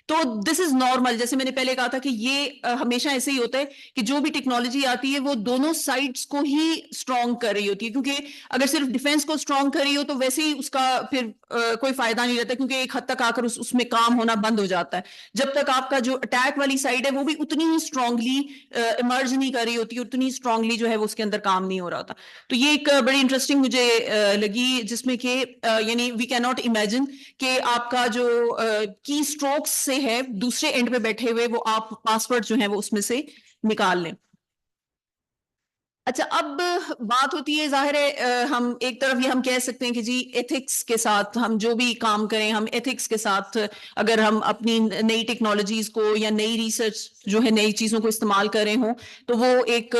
F: तो दिस इज नॉर्मल, जैसे मैंने पहले कहा था कि ये हमेशा ऐसे ही होता है कि जो भी टेक्नोलॉजी आती है वो दोनों साइड्स को ही स्ट्रांग कर रही होती है, क्योंकि अगर सिर्फ डिफेंस को स्ट्रांग कर रही हो तो वैसे ही उसका फिर कोई फायदा नहीं रहता, क्योंकि एक हद तक आकर उसमें काम होना बंद हो जाता है। जब तक आपका जो अटैक वाली साइड है वो भी उतनी ही स्ट्रांगली इमर्ज नहीं कर रही होती, उतनी स्ट्रांगली जो है वो उसके अंदर काम नहीं हो रहा होता। तो ये एक बड़ी इंटरेस्टिंग मुझे लगी, जिसमें कि यानी वी कैन नॉट इमेजिन कि आपका जो की स्ट्रोक्स से है दूसरे एंड पे बैठे हुए वो आप पासवर्ड जो है वो उसमें से निकाल लें। अच्छा, अब बात होती है, जाहिर है हम एक तरफ ये हम कह सकते हैं कि जी एथिक्स के साथ हम जो भी काम करें, हम एथिक्स के साथ अगर हम अपनी नई टेक्नोलॉजीज को या नई रिसर्च जो है नई चीजों को इस्तेमाल कर रहे हों तो वो एक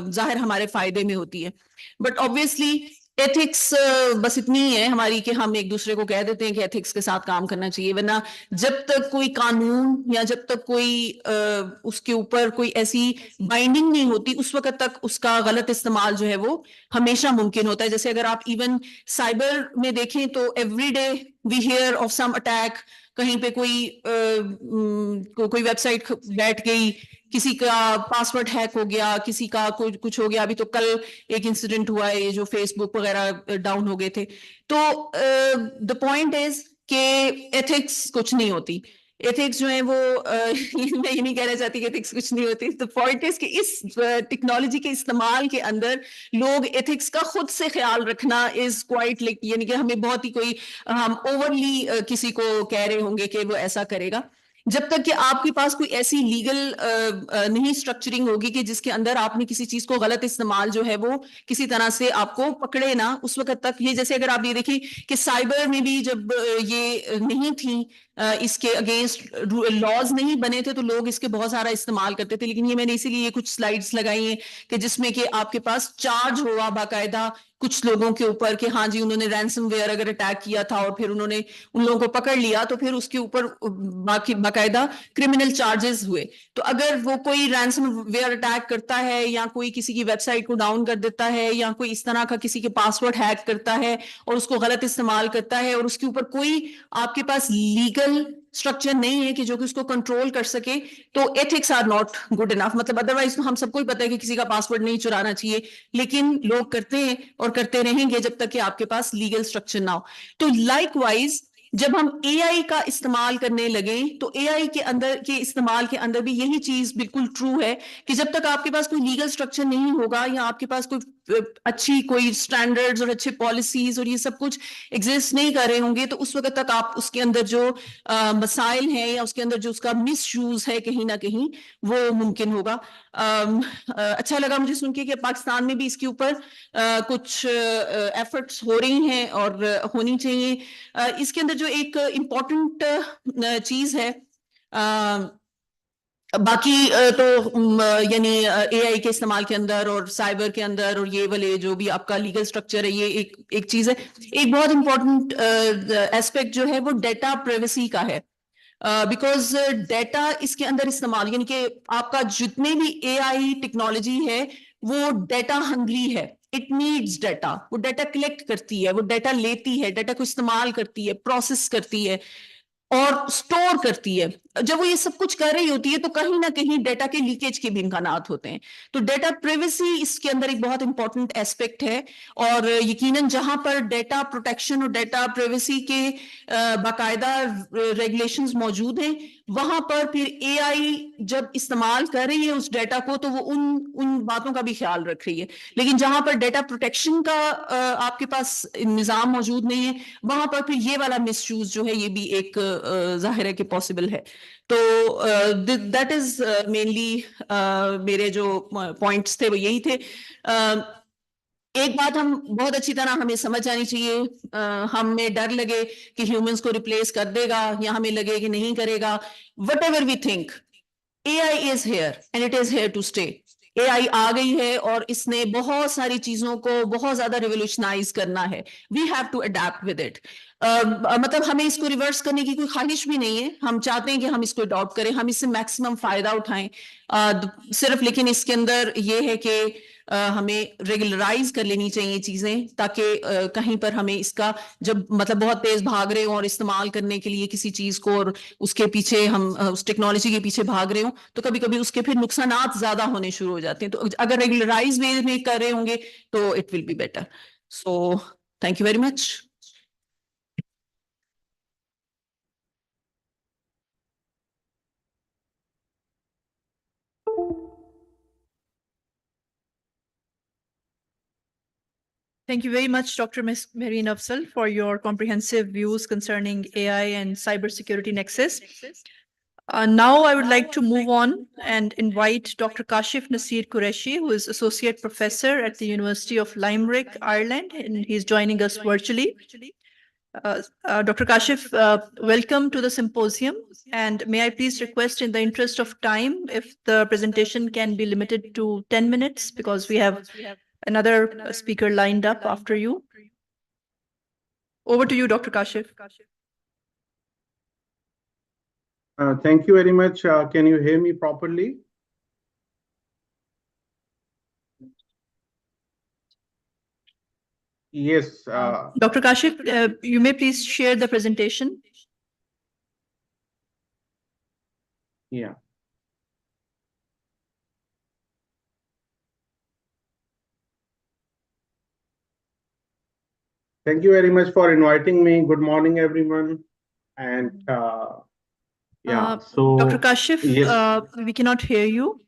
F: जाहिर हमारे फायदे में होती है। बट ऑब्वियसली एथिक्स बस इतनी ही है हमारी कि हम एक दूसरे को कह देते हैं कि एथिक्स के साथ काम करना चाहिए, वरना जब तक कोई कानून या जब तक कोई उसके ऊपर कोई ऐसी बाइंडिंग नहीं होती उस वक्त तक उसका गलत इस्तेमाल जो है वो हमेशा मुमकिन होता है। जैसे अगर आप इवन साइबर में देखें तो every day we hear of some attack, कहीं पे कोई वेबसाइट बैठ गई, किसी का पासवर्ड हैक हो गया, किसी का कुछ हो गया। अभी तो कल एक इंसिडेंट हुआ है, ये जो फेसबुक वगैरह डाउन हो गए थे। तो द पॉइंट इज कि एथिक्स कुछ नहीं होती, एथिक्स जो है वो मैं ये नहीं कहना चाहती कि एथिक्स कुछ नहीं होती। द पॉइंट इज कि इस टेक्नोलॉजी के इस्तेमाल के अंदर लोग एथिक्स का खुद से ख्याल रखना इज क्वाइट लाइक, यानी कि हमें बहुत ही कोई हम ओवरली किसी को कह रहे होंगे कि वो ऐसा करेगा। जब तक कि आपके पास कोई ऐसी लीगल नहीं स्ट्रक्चरिंग होगी कि जिसके अंदर आपने किसी चीज को गलत इस्तेमाल जो है वो किसी तरह से आपको पकड़े ना, उस वक्त तक ये, जैसे अगर आप ये देखिए कि साइबर में भी जब ये नहीं थी, इसके अगेंस्ट लॉज नहीं बने थे तो लोग इसके बहुत सारा इस्तेमाल करते थे। लेकिन ये मैंने इसीलिए कुछ स्लाइड्स लगाई हैं कि जिसमें कि आपके पास चार्ज हुआ बाकायदा कुछ लोगों के ऊपर कि हाँ जी उन्होंने रैंसमवेयर अगर अटैक किया था और फिर उन्होंने उन लोगों को पकड़ लिया तो फिर उसके ऊपर बाकायदा क्रिमिनल चार्जेस हुए। तो अगर वो कोई रैंसमवेयर अटैक करता है या कोई किसी की वेबसाइट को डाउन कर देता है या कोई इस तरह का किसी के पासवर्ड हैक करता है और उसको गलत इस्तेमाल करता है और उसके ऊपर कोई आपके पास लीगल स्ट्रक्चर नहीं है कि जो कि उसको कंट्रोल कर सके, तो ethics are not good enough. मतलब अदरवाइज तो हम सबको ही पता है कि किसी का पासवर्ड नहीं चुराना चाहिए, लेकिन लोग करते हैं और करते रहेंगे जब तक कि आपके पास लीगल स्ट्रक्चर ना हो। तो लाइकवाइज जब हम AI का इस्तेमाल करने लगे तो AI के अंदर के इस्तेमाल के अंदर भी यही चीज बिल्कुल ट्रू है कि जब तक आपके पास कोई लीगल स्ट्रक्चर नहीं होगा या आपके पास कोई अच्छी कोई स्टैंडर्ड्स और अच्छे पॉलिसीज और ये सब कुछ एग्जिस्ट नहीं कर रहे होंगे, तो उस वक्त तक आप उसके अंदर जो मसाइल हैं या उसके अंदर जो उसका मिस यूज है कहीं ना कहीं वो मुमकिन होगा। अच्छा लगा मुझे सुन के कि पाकिस्तान में भी इसके ऊपर कुछ एफर्ट्स हो रही हैं और होनी चाहिए। इसके अंदर जो एक इम्पॉर्टेंट चीज है, बाकी तो यानी एआई के इस्तेमाल के अंदर और साइबर के अंदर और ये वाले जो भी आपका लीगल स्ट्रक्चर है, ये एक चीज है। एक बहुत इंपॉर्टेंट एस्पेक्ट जो है वो डेटा प्राइवेसी का है, बिकॉज डेटा इसके अंदर इस्तेमाल यानी कि आपका जितने भी एआई टेक्नोलॉजी है वो डेटा हंग्री है। इट नीड्स डेटा, वो डेटा कलेक्ट करती है, वो डेटा लेती है, डेटा को इस्तेमाल करती है, प्रोसेस करती है और स्टोर करती है। जब वो ये सब कुछ कर रही होती है तो कहीं ना कहीं डेटा के लीकेज के भी इम्कानात होते हैं। तो डेटा प्राइवेसी इसके अंदर एक बहुत इंपॉर्टेंट एस्पेक्ट है, और यकीनन जहां पर डेटा प्रोटेक्शन और डेटा प्राइवेसी के बाकायदा रेगुलेशंस मौजूद हैं, वहां पर फिर एआई जब इस्तेमाल कर रही है उस डेटा को तो वो उन बातों का भी ख्याल रख रही है। लेकिन जहां पर डेटा प्रोटेक्शन का आपके पास निजाम मौजूद नहीं है, वहां पर फिर ये वाला मिसयूज जो है ये भी एक जाहिर है कि पॉसिबल है। तो दैट इज मेनली मेरे जो पॉइंट्स थे वो यही थे। एक बात हम बहुत अच्छी तरह हमें समझ आनी चाहिए, हमें डर लगे कि ह्यूमंस को रिप्लेस कर देगा या हमें लगे कि नहीं करेगा, whatever we think, AI is here and it is here to stay. AI आ गई है और इसने बहुत सारी चीजों को बहुत ज्यादा रिवोल्यूशनाइज करना है। We have to adapt with it. मतलब हमें इसको रिवर्स करने की कोई ख्वाहिश भी नहीं है, हम चाहते हैं कि हम इसको अडॉप्ट करें, हम इससे मैक्सिमम फायदा उठाएं। सिर्फ लेकिन इसके अंदर ये है कि हमें रेगुलराइज कर लेनी चाहिए चीजें, ताकि कहीं पर हमें इसका जब मतलब बहुत तेज भाग रहे हो और इस्तेमाल करने के लिए किसी चीज को और उसके पीछे हम उस टेक्नोलॉजी के पीछे भाग रहे हो तो कभी कभी उसके फिर नुकसानात ज्यादा होने शुरू हो जाते हैं। तो अगर रेगुलराइज वे में कर रहे होंगे तो it will be better. So thank you very much.
B: Thank you very much, Dr. Marine Afzal, for your comprehensive views concerning AI and cybersecurity nexus. Now I would like to move on and invite Dr. Kashif Nasir Qureshi, who is Associate Professor at the University of Limerick, Ireland, and he's joining us virtually. Dr. Kashif, welcome to the symposium. And may I please request, in the interest of time, if the presentation can be limited to 10 minutes, because we have another speaker lined up after you. Over to you, Dr. Kashif.
L: Thank you very much. Can you hear me properly? Yes.
B: Dr. Kashif, you may please share the presentation.
L: Yeah. Thank you very much for inviting me. Good morning, everyone. And yeah, so
B: Dr. Kashif,
L: yes.
B: We cannot hear you.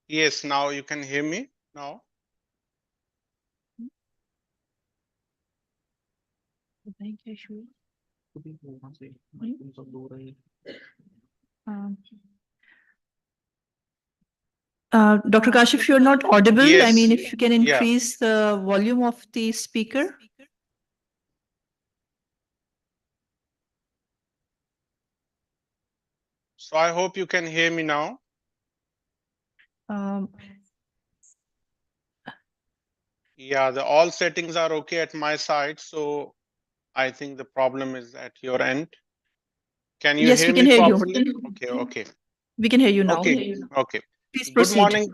M: Yes, now you can hear me now.
B: Dr. Kashif, you're not audible.
M: Yes.
B: I mean, if you can
M: Yeah.
B: increase the volume of the speaker.
M: So I hope you can hear me now. Yeah, all settings are okay at my side. So I think the problem is at your end. Can you
B: Yes,
M: hear
B: we can
M: me
B: hear
M: properly?
B: you.
M: Okay, okay.
B: We can hear you now.
M: Okay, okay.
B: Please
M: Good
B: proceed.
M: morning.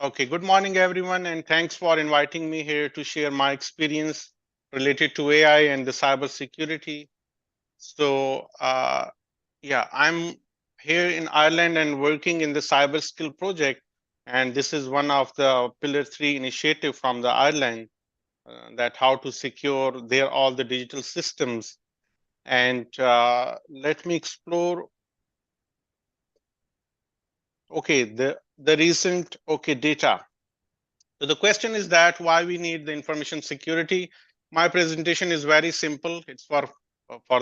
M: Okay, good morning, everyone, and thanks for inviting me here to share my experience related to AI and the cybersecurity. So, yeah, I'm here in Ireland and working in the cyber skill project, and this is one of the Pillar 3 initiative from the Ireland. that how to secure their all the digital systems. And let me explore. Okay, the recent data. So the question is that why we need the information security. My presentation is very simple. It's for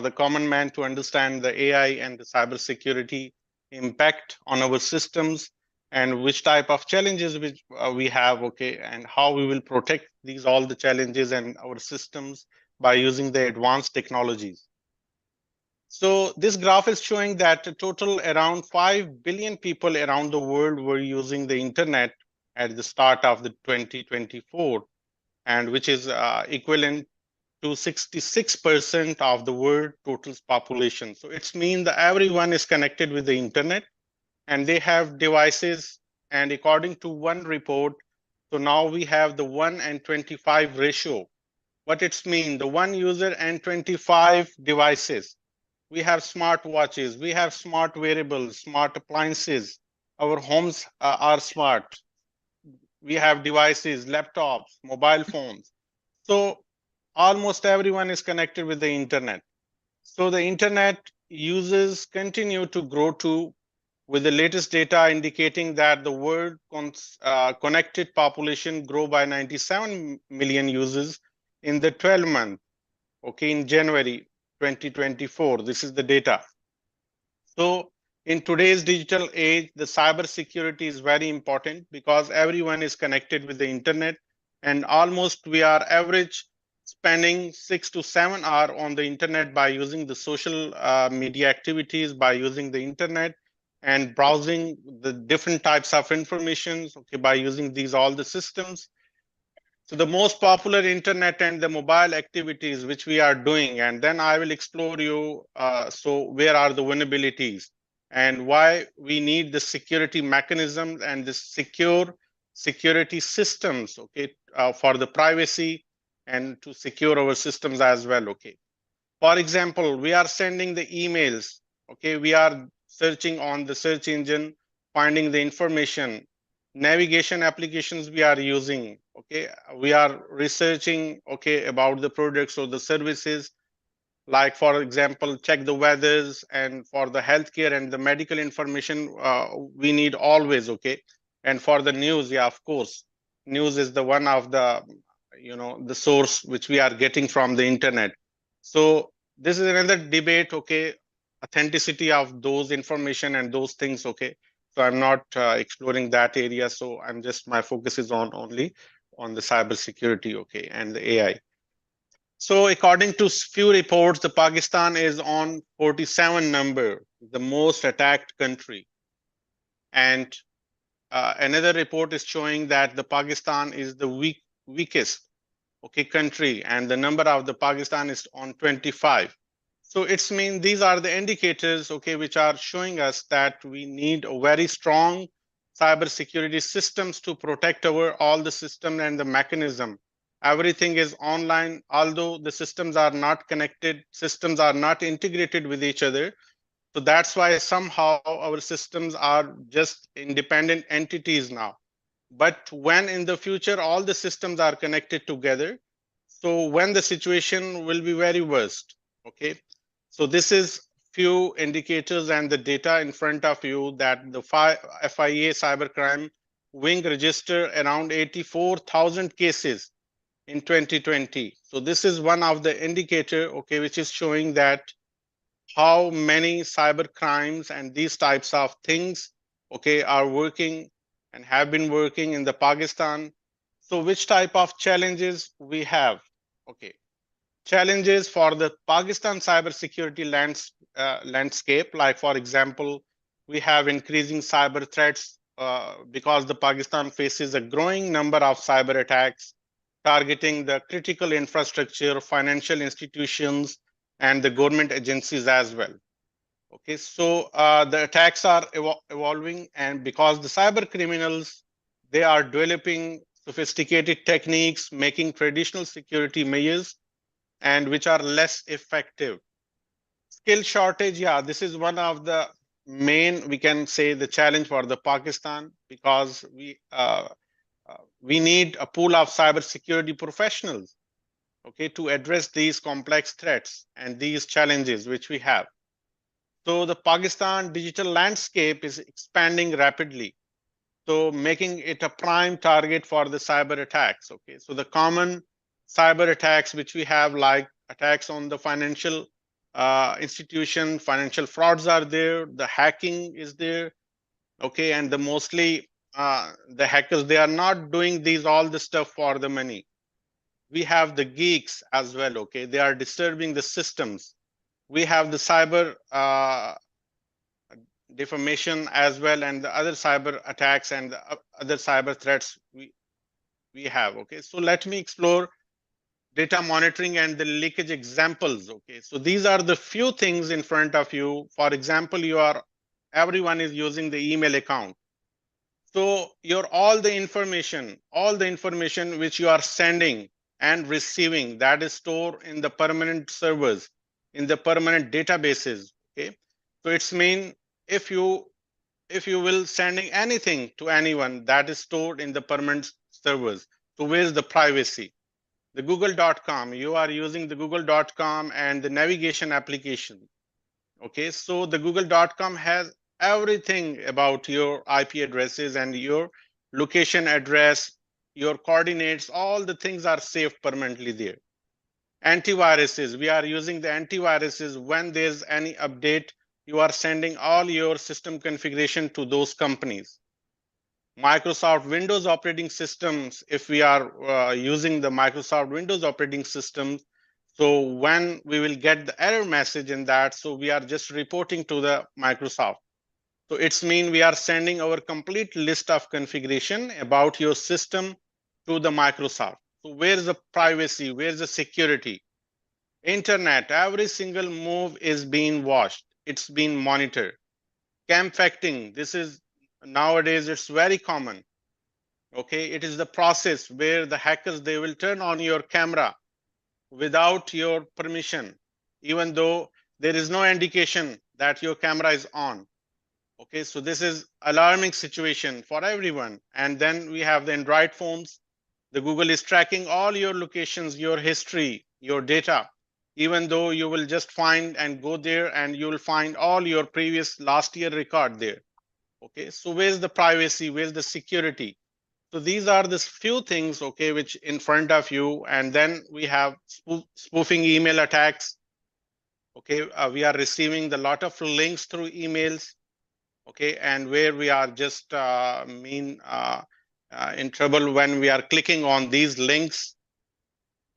M: the common man to understand the AI and the cybersecurity impact on our systems and which type of challenges which we have, and how we will protect these all the challenges and our systems by using the advanced technologies. So this graph is showing that a total around 5 billion people around the world were using the internet at the start of the 2024, and which is equivalent to 66% of the world total population. So it's mean that everyone is connected with the internet and they have devices. And according to one report, so now we have the 1 and 25 ratio. What it's mean, the one user and 25 devices. We have smart watches, we have smart wearables, smart appliances. Our homes are smart. We have devices, laptops, mobile phones. So almost everyone is connected with the internet. So the internet users continue to grow too, with the latest data indicating that the world connected population grow by 97 million users in the 12 month, in January 2024. This is the data. So in today's digital age, the cyber security is very important because everyone is connected with the internet, and almost we are average spending 6 to 7 hours on the internet by using the social media activities, by using the internet and browsing the different types of informations, by using these all the systems. So the most popular internet and the mobile activities which we are doing, and then I will explore you. So where are the vulnerabilities and why we need the security mechanisms and the security systems, for the privacy and to secure our systems as well. For example, we are sending the emails. We are searching on the search engine, finding the information. Navigation applications we are using. We are researching about the products or the services, like for example check the weathers, and for the healthcare and the medical information we need always. And for the news, yeah, of course, news is the one of the the source which we are getting from the internet. So this is another debate, authenticity of those information and those things. So I'm not exploring that area, so I'm just, my focus is on only on the cyber security, and the AI. So according to few reports, the Pakistan is on 47 number, the most attacked country. And another report is showing that the Pakistan is the weakest country, and the number of the Pakistan is on 25. So it's mean these are the indicators, which are showing us that we need a very strong cyber security systems to protect our all the system and the mechanism. Everything is online, although the systems are not connected, systems are not integrated with each other. So that's why somehow our systems are just independent entities now. But when in the future all the systems are connected together, so when the situation will be very worst. So this is few indicators and the data in front of you that the FIA cybercrime wing registered around 84,000 cases in 2020. So this is one of the indicator, which is showing that how many cyber crimes and these types of things, are working and have been working in the Pakistan. So which type of challenges we have? Challenges for the Pakistan cybersecurity landscape, like for example, we have increasing cyber threats because the Pakistan faces a growing number of cyber attacks targeting the critical infrastructure, financial institutions, and the government agencies as well. So the attacks are evolving, and because the cyber criminals, they are developing sophisticated techniques, making traditional security measures and which are less effective. Skill shortage, yeah, this is one of the main, we can say, the challenge for the Pakistan, because we need a pool of cybersecurity professionals, okay, to address these complex threats and these challenges which we have. So the Pakistan digital landscape is expanding rapidly, so making it a prime target for the cyber attacks. Okay, so the common cyber attacks which we have, like attacks on the financial institution, financial frauds are there, the hacking is there. Okay, and the mostly the hackers, they are not doing these all the stuff for the money. We have the geeks as well. Okay, they are disturbing the systems. We have the cyber defamation as well, and the other cyber attacks and the other cyber threats we have. Okay, so let me explore data monitoring and the leakage examples. Okay, so these are the few things in front of you. For example, everyone is using the email account. So your all the information which you are sending and receiving, that is stored in the permanent servers, in the permanent databases. Okay, so it's mean if you will sending anything to anyone, that is stored in the permanent servers. So where's the privacy? The google.com, you are using the google.com and the navigation application. Okay, so the google.com has everything about your IP addresses and your location address, your coordinates, all the things are saved permanently there. Antiviruses, we are using the antiviruses. When there's any update, you are sending all your system configuration to those companies. Microsoft Windows operating systems, if we are using the Microsoft Windows operating system, so when we will get the error message in that, so we are just reporting to the Microsoft. So it's mean we are sending our complete list of configuration about your system to the Microsoft. So where's the privacy? Where's the security? Internet, every single move is being watched. It's being monitored. Campfecting, this is nowadays it's very common. Okay, it is the process where the hackers, they will turn on your camera without your permission, even though there is no indication that your camera is on. Okay, so this is alarming situation for everyone. And then we have the Android phones. The Google is tracking all your locations, your history, your data, even though you will just find and go there and you will find all your previous last year record there. Okay, so where's the privacy? Where's the security? So these are the few things, okay, which in front of you. And then we have spoofing email attacks. Okay, we are receiving the lot of links through emails. Okay, and where we are just in trouble when we are clicking on these links.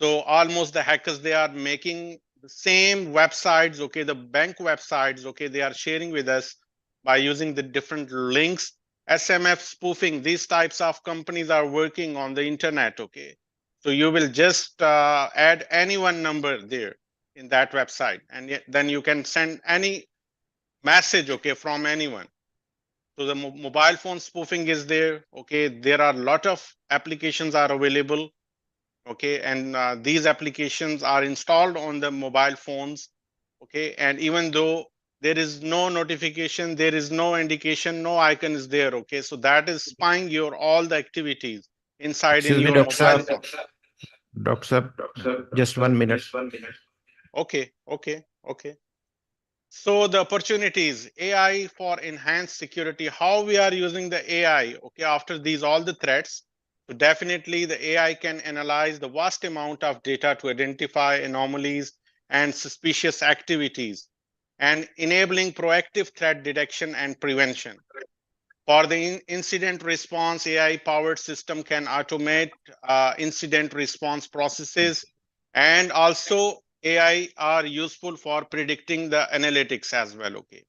M: So almost the hackers, they are making the same websites, okay, the bank websites, okay, they are sharing with us by using the different links. SMF spoofing, these types of companies are working on the internet, okay. So you will just add any one number there in that website, and then you can send any message, okay, from anyone. So the mobile phone spoofing is there, okay. There are a lot of applications are available, okay, and these applications are installed on the mobile phones, okay, and even though there is no notification, there is no indication, no icon is there, okay, so that is spying your all the activities inside in
N: Excuse me,
M: your
N: Dr.
M: mobile
N: Sir.
M: phone.
N: Dr. Sir, just 1 minute.
M: Okay. So the opportunities, AI for enhanced security, how we are using the AI, okay, after these all the threats. So definitely the AI can analyze the vast amount of data to identify anomalies and suspicious activities, and enabling proactive threat detection and prevention. For the incident response, AI-powered system can automate incident response processes, and also AI are useful for predicting the analytics as well, okay.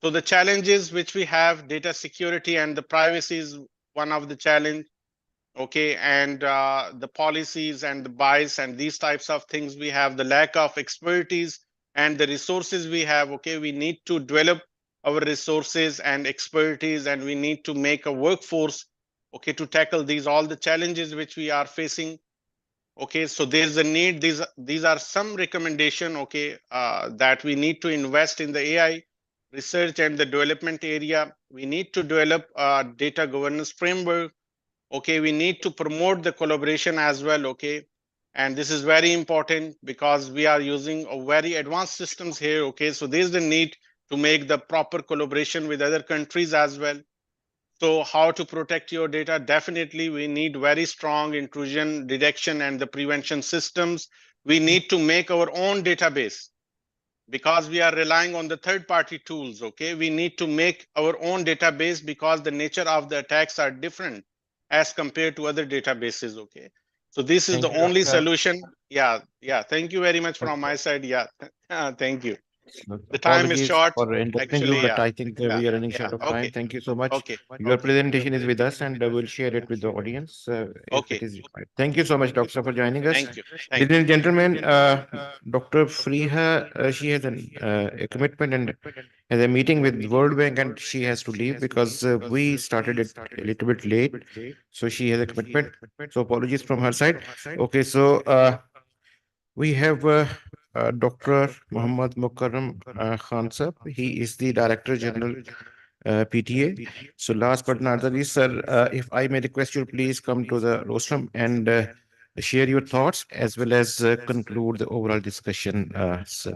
M: So the challenges which we have, data security and the privacy is one of the challenge, okay, and the policies and the bias and these types of things, we have the lack of expertise and the resources we have, okay. We need to develop our resources and expertise, and we need to make a workforce, okay, to tackle these all the challenges which we are facing. Okay, so there's a need, these are some recommendation, okay, that we need to invest in the AI research and the development area. We need to develop a data governance framework, Okay, we need to promote the collaboration as well. Okay, and this is very important because we are using a very advanced systems here. Okay, so there's the need to make the proper collaboration with other countries as well. So how to protect your data? Definitely, we need very strong intrusion detection and the prevention systems. We need to make our own database because we are relying on the third-party tools. Okay, we need to make our own database because the nature of the attacks are different as compared to other databases. Okay, so this is the
N: Thank you,
M: only
N: Doctor.
M: solution. Yeah, yeah. Thank you very much from my side. Yeah, thank you. The time is
N: Apologies
M: short,
N: for interrupting you,
M: actually.
N: but
M: Yeah,
N: I think
M: yeah,
N: we are running
M: yeah.
N: short of time.
M: Okay,
N: Thank you so much.
M: okay,
N: Your
M: okay,
N: presentation is with us, and we'll share it with the audience if it
M: okay.
N: is required. Thank you so much, Doctor, for joining us.
M: Thank you, thank
N: Ladies
M: you.
N: and gentlemen, Dr. Freeha, she has a commitment and has a meeting with World Bank, and she has to leave because we started it a little bit late. So she has a commitment. So apologies from her side. Okay, so we have Dr. Muhammad Mukarram Khan sir. He is the Director General PTA. So last but not the least, sir, if I may request you, please come to the rostrum and share your thoughts as well as conclude the overall discussion, sir.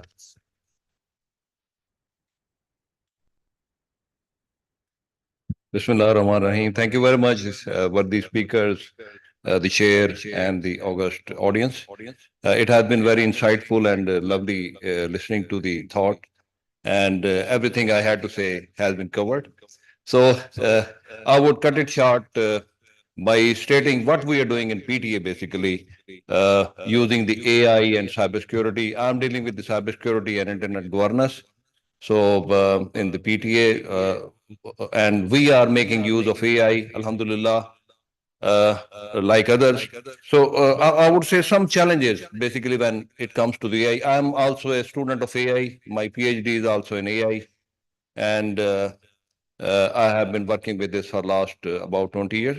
O: Bismillah ar-Rahman ar-Rahim. Thank you very much, worthy speakers, the chair, and the august audience. It has been very insightful and lovely listening to the thought, and everything I had to say has been covered. So I would cut it short by stating what we are doing in PTA basically using the AI and cybersecurity. I'm dealing with the cybersecurity and internet governance. So in the PTA, and we are making use of AI, Alhamdulillah, like others. So I would say some challenges basically when it comes to the AI. I'm also a student of AI. My PhD is also in AI, and I have been working with this for last about 20 years.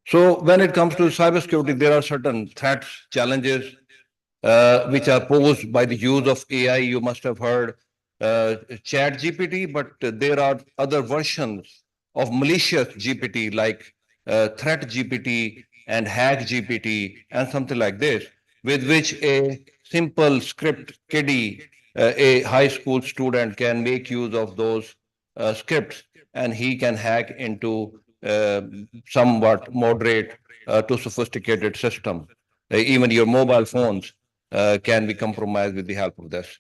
O: So when it comes to cybersecurity, there are certain threats, challenges, which are posed by the use of AI. You must have heard Chat GPT, but there are other versions of malicious GPT like Threat GPT and Hack GPT and something like this, with which a simple script kiddie, a high school student can make use of those scripts, and he can hack into somewhat moderate to sophisticated system. Even your mobile phones can be compromised with the help of this.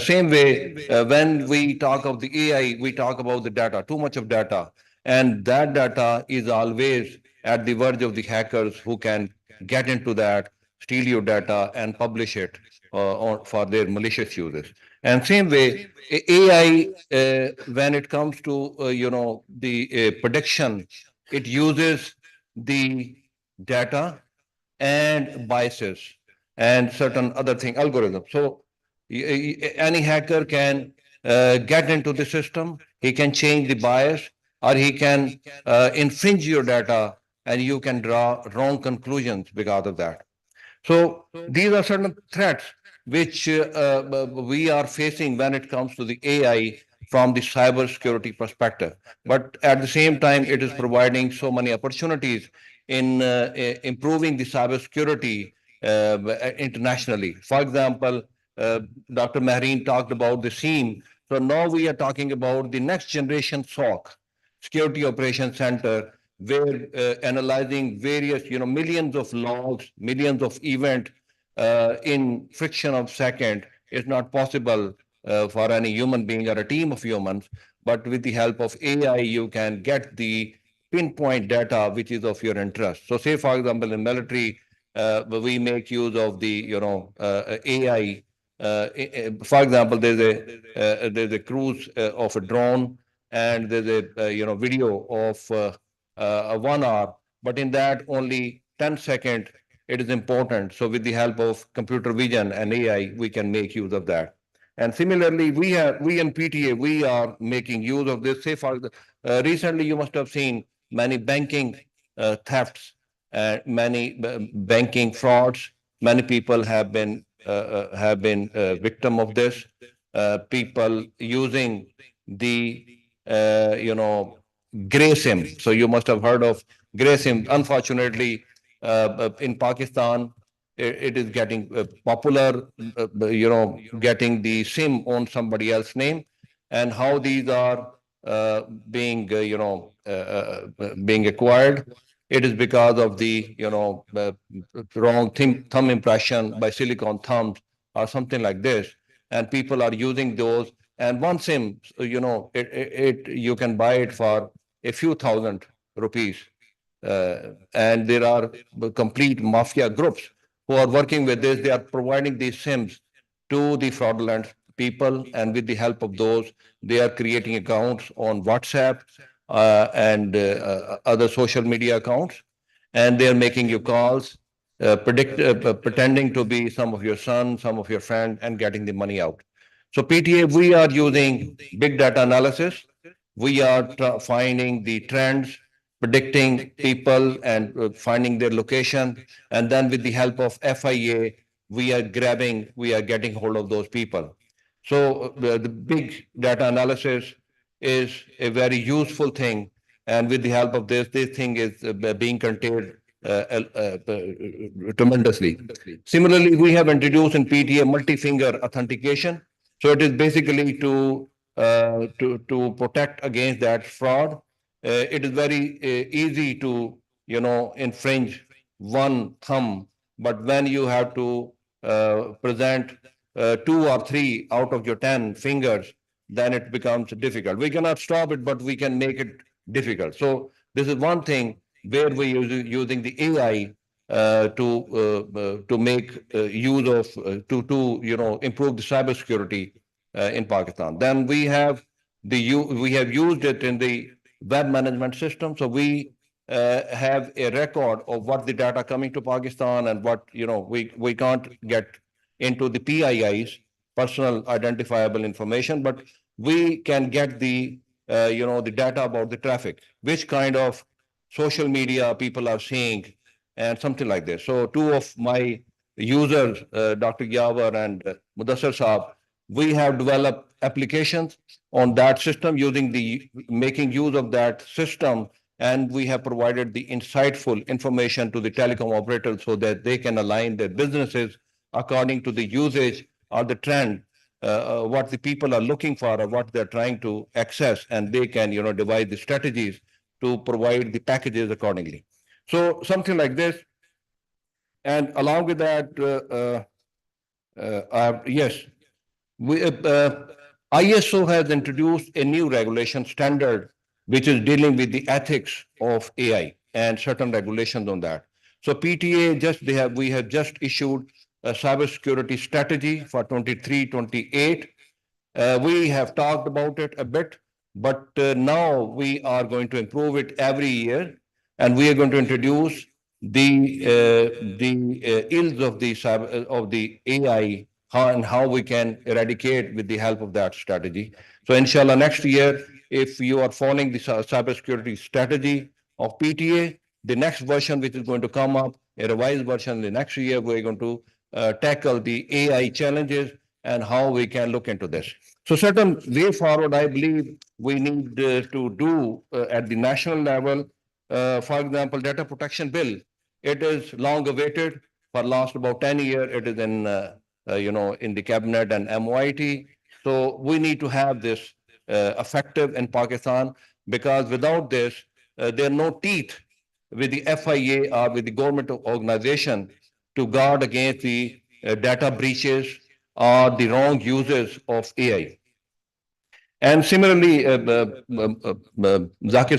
O: Same way, when we talk of the AI, we talk about the data, too much of data. And that data is always at the verge of the hackers who can get into that, steal your data, and publish it for their malicious uses. And same way, AI, when it comes to the prediction, it uses the data and biases and certain other thing algorithms. So any hacker can get into the system. He can change the bias, or he can infringe your data, and you can draw wrong conclusions because of that. So these are certain threats which we are facing when it comes to the AI from the cyber security perspective. But at the same time, it is providing so many opportunities in improving the cyber security internationally. For example, Dr. Mehreen talked about the SEAM. So now we are talking about the next generation SOC, Security Operations Center, where analyzing various, millions of logs, millions of event in fraction of second is not possible for any human being or a team of humans. But with the help of AI, you can get the pinpoint data which is of your interest. So, say for example, in military, we make use of the AI. For example, there's a cruise of a drone, and there's a video of 1 hour, but in that only 10 seconds it is important. So with the help of computer vision and AI, we can make use of that. And similarly, we in PTA, we are making use of this. Say for recently, you must have seen many banking thefts, many banking frauds. Many people have been victim of this. People using the gray SIM. So you must have heard of gray SIM. Unfortunately, in Pakistan, it is getting popular, getting the SIM on somebody else's name, and how these are being, being acquired. It is because of the, wrong thumb impression by silicon thumbs or something like this, and people are using those. And one SIM, you can buy it for a few thousand rupees, and there are complete mafia groups who are working with this. They are providing these SIMs to the fraudulent people, and with the help of those, they are creating accounts on WhatsApp and other social media accounts, and they are making you calls, pretending to be some of your son, some of your friend, and getting the money out. So PTA, we are using big data analysis. We are finding the trends, predicting people, and finding their location. And then with the help of FIA, we are getting hold of those people. So the big data analysis is a very useful thing. And with the help of this thing is being contained tremendously. Similarly, we have introduced in PTA multi-finger authentication. So it is basically to protect against that fraud. It is very easy to infringe one thumb, but when you have to present two or three out of your 10 fingers, then it becomes difficult. We cannot stop it, but we can make it difficult. So this is one thing where we are using the AI to make use of to improve the cybersecurity in Pakistan. Then we have used it in the web management system. So we have a record of what the data coming to Pakistan, and what we can't get into the PIIs, personal identifiable information, but we can get the the data about the traffic, which kind of social media people are seeing, and something like this. So two of my users, Dr. Yawar and Mudassar Saab, we have developed applications on that system making use of that system, and we have provided the insightful information to the telecom operators so that they can align their businesses according to the usage or the trend, what the people are looking for or what they're trying to access, and they can devise the strategies to provide the packages accordingly. So something like this. And along with that, yes, ISO has introduced a new regulation standard which is dealing with the ethics of AI and certain regulations on that. So PTA we have just issued a cybersecurity strategy for 23-28. We have talked about it a bit, but now we are going to improve it every year, and we are going to introduce the ills of the AI, how we can eradicate with the help of that strategy. So inshallah, next year, if you are following the cybersecurity strategy of PTA, the next version which is going to come up, a revised version the next year, we're going to tackle the AI challenges and how we can look into this. So certain way forward, I believe we need to do at the national level. For example, data protection bill. It is long awaited for last about 10 years. It is in in the cabinet and MOIT. So we need to have this effective in Pakistan, because without this, there are no teeth with the FIA or with the government organization to guard against the data breaches or the wrong uses of AI. And similarly, Zakir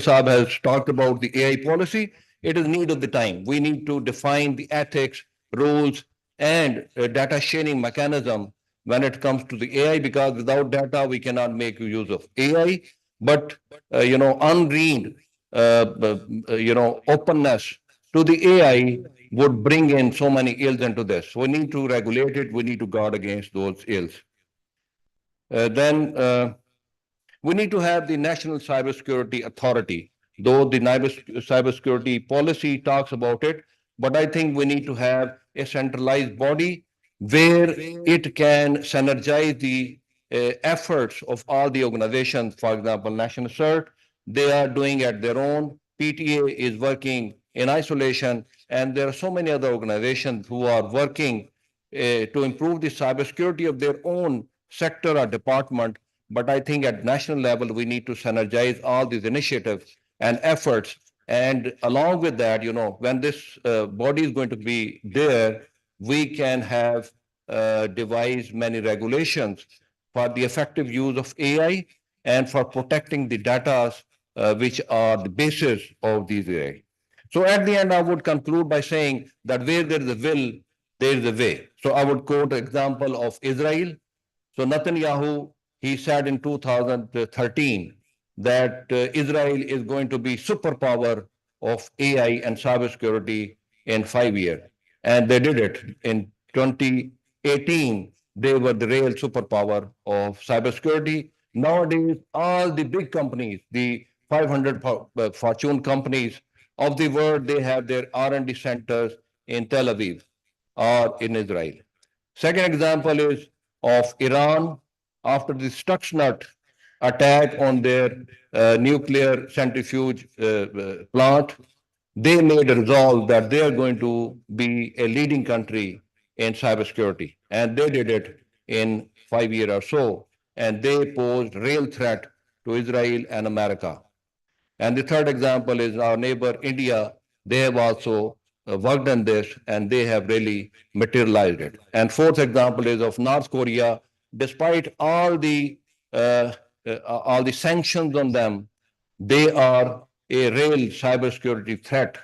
O: Saab has talked about the AI policy. It is need of the time. We need to define the ethics, rules, and data sharing mechanism when it comes to the AI, because without data, we cannot make use of AI. But, unread, openness to the AI would bring in so many ills into this. We need to regulate it. We need to guard against those ills. Then we need to have the National Cybersecurity Authority, though the cybersecurity policy talks about it, but I think we need to have a centralized body where it can synergize the efforts of all the organizations. For example, National CERT, they are doing at their own. PTA is working in isolation, and there are so many other organizations who are working to improve the cybersecurity of their own sector or department. But I think at national level, we need to synergize all these initiatives and efforts. And along with that, when this body is going to be there, we can have devised many regulations for the effective use of AI and for protecting the data which are the basis of these AI. So at the end, I would conclude by saying that where there is a will, there is a way. So I would quote the example of Israel. So Netanyahu, he said in 2013 that Israel is going to be superpower of AI and cybersecurity in 5 years. And they did it. In 2018, they were the real superpower of cybersecurity. Nowadays, all the big companies, the 500 Fortune companies of the world, they have their R&D centers in Tel Aviv or in Israel. Second example is of Iran after the Stuxnet attack on their nuclear centrifuge plant. They made a resolve that they are going to be a leading country in cybersecurity, and they did it in 5 years or so, and they posed real threat to Israel and America. And the third example is our neighbor India. They have also worked on this and they have really materialized it. And fourth example is of North Korea. Despite all the sanctions on them, they are a real cybersecurity threat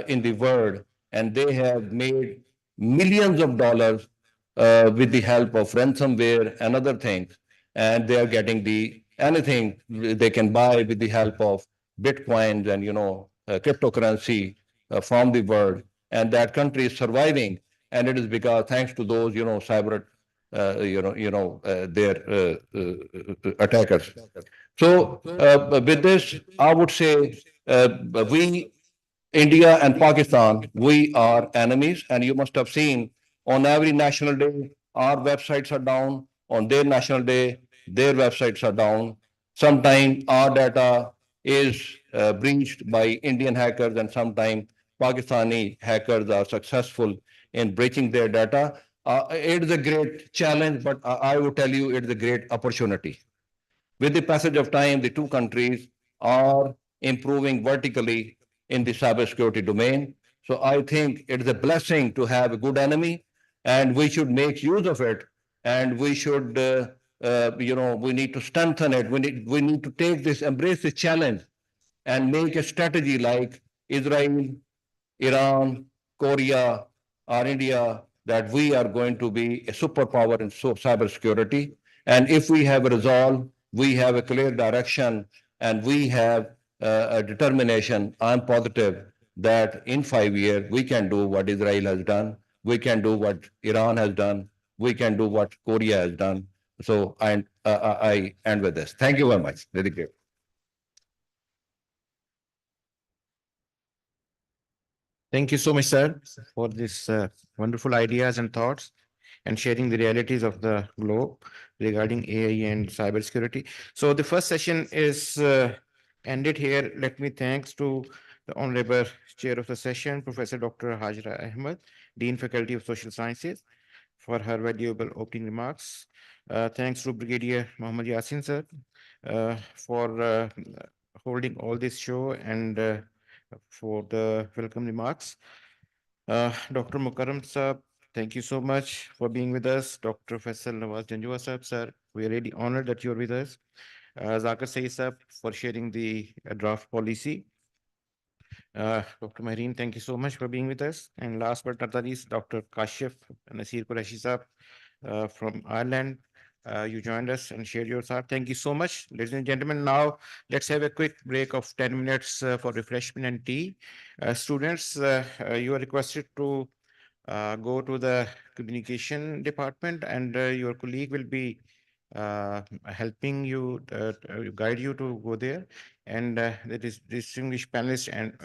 O: in the world, and they have made millions of dollars with the help of ransomware and other things, and they are getting the anything they can buy with the help of bitcoins and cryptocurrency from the world, and that country is surviving, and it is because thanks to those cyber their attackers. So with this, I would say we India and Pakistan, we are enemies, and you must have seen on every national day, our websites are down. On their national day, their websites are down. Sometimes our data is breached by Indian hackers, and sometimes Pakistani hackers are successful in breaching their data. It is a great challenge, but I would tell you it is a great opportunity. With the passage of time, the two countries are improving vertically in the cybersecurity domain. So I think it is a blessing to have a good enemy, and we should make use of it. And we should, we need to strengthen it. We need to take this, embrace this challenge, and make a strategy like Israel, Iran, Korea, or India, that we are going to be a superpower in cybersecurity. And if we have a resolve, we have a clear direction, and we have a determination, I'm positive that in 5 years we can do what Israel has done, we can do what Iran has done, we can do what Korea has done. So I end with this. Thank you very much. Very great.
N: Thank you so much, sir, for this wonderful ideas and thoughts and sharing the realities of the globe regarding AI and cybersecurity. So the first session is ended here. Let me thanks to the Honorable Chair of the session, Professor Dr. Hajra Ahmed, Dean Faculty of Social Sciences, for her valuable opening remarks. Thanks to Brigadier Mohammad Yasin, sir, for holding all this show and for the welcome remarks. Dr. Mukarram Saab, thank you so much for being with us. Dr. Faisal Nawaz Janjua Saab, sir, we are really honored that you're with us. Zakir Saeed Saab for sharing the draft policy. Dr. Mahreen, thank you so much for being with us. And last but not the least, Dr. Kashif Nasir Qureshi Saab from Ireland. You joined us and shared your thought. Thank you so much, ladies and gentlemen. Now, let's have a quick break of 10 minutes for refreshment and tea. Students, you are requested to go to the communication department, and your colleague will be helping you, guide you to go there. And there is distinguished panelists and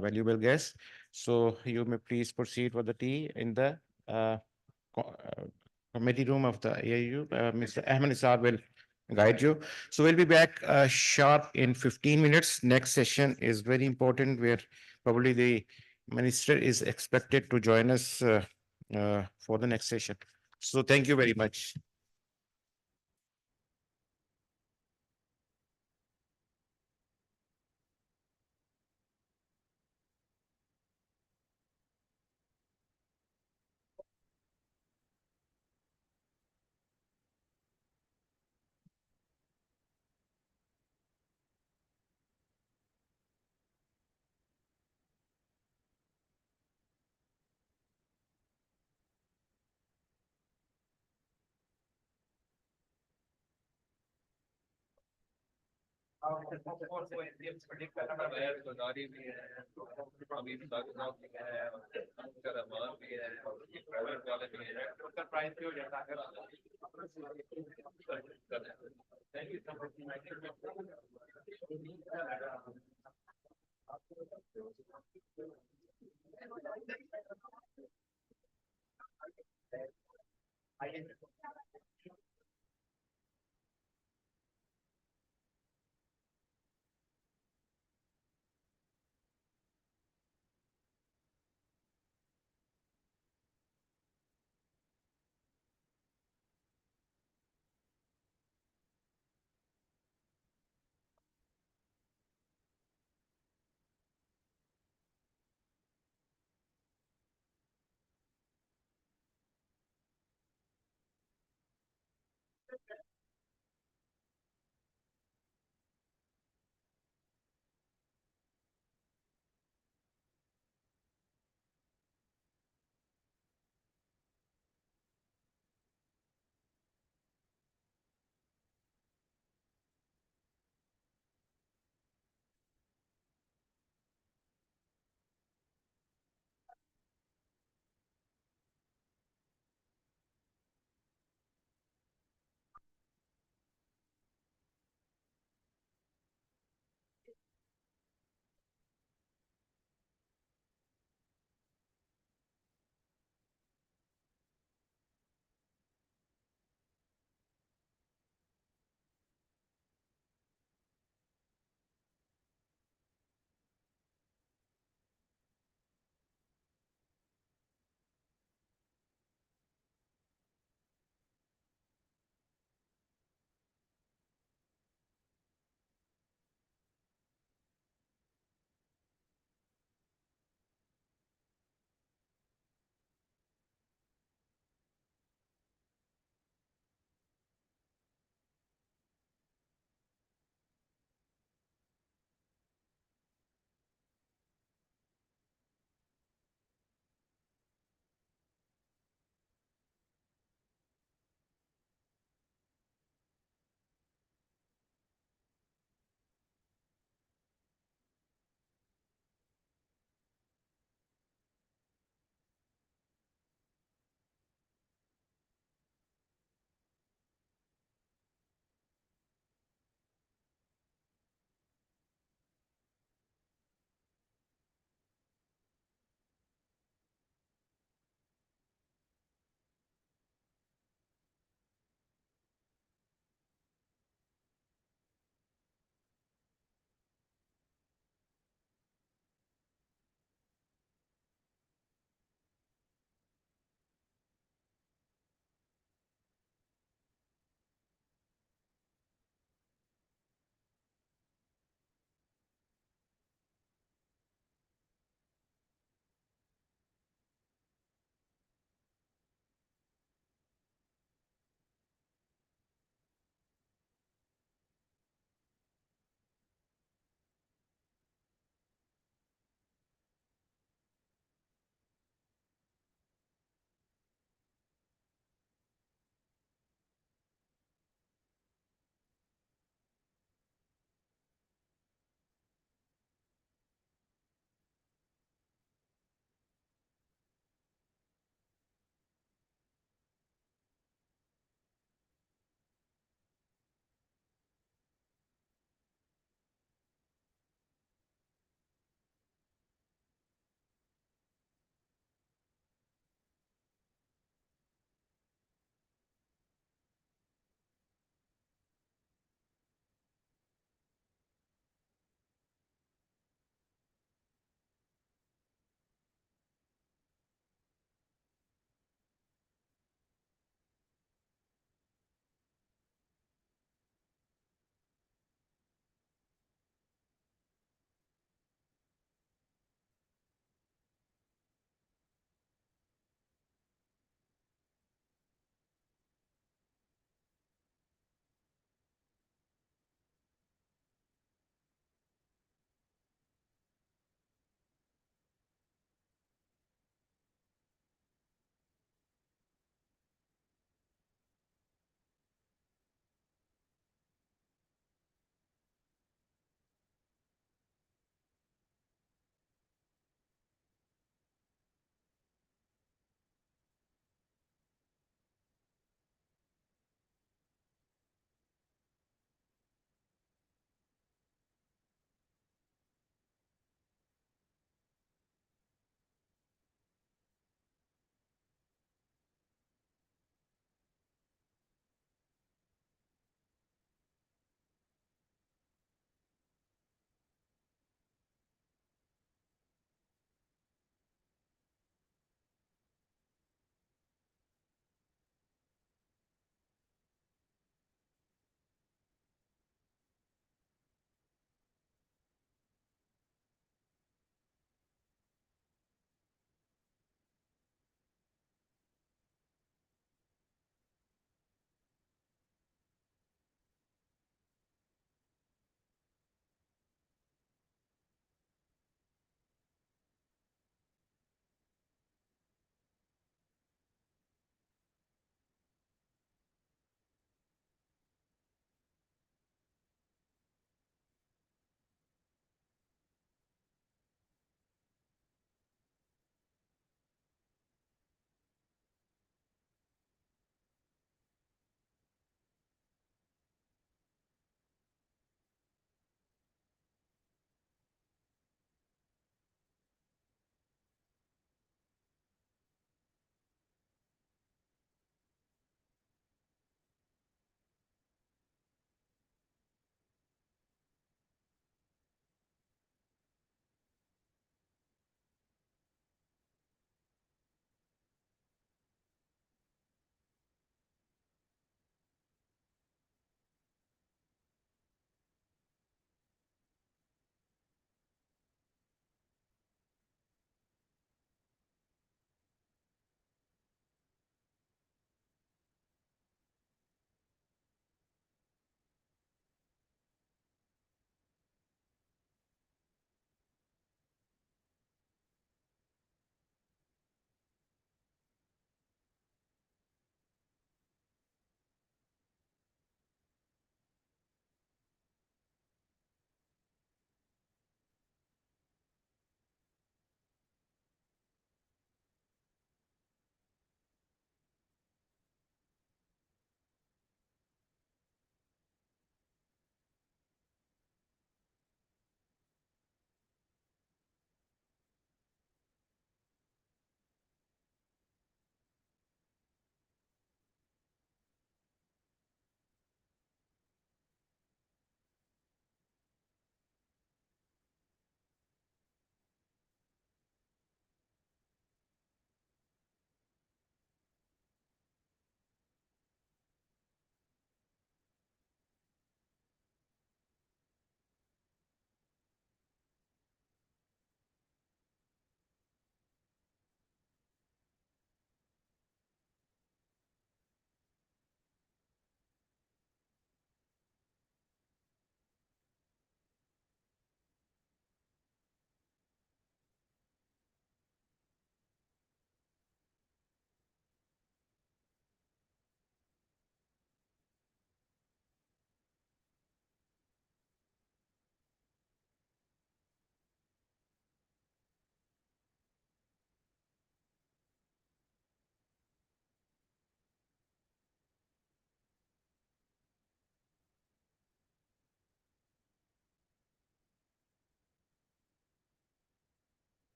N: valuable guests. So you may please proceed for the tea in the committee room of the AIU. Mr. Ahmed Nisar will guide you. So we'll be back sharp in 15 minutes. Next session is very important, where probably the minister is expected to join us for the next session. So thank you very much.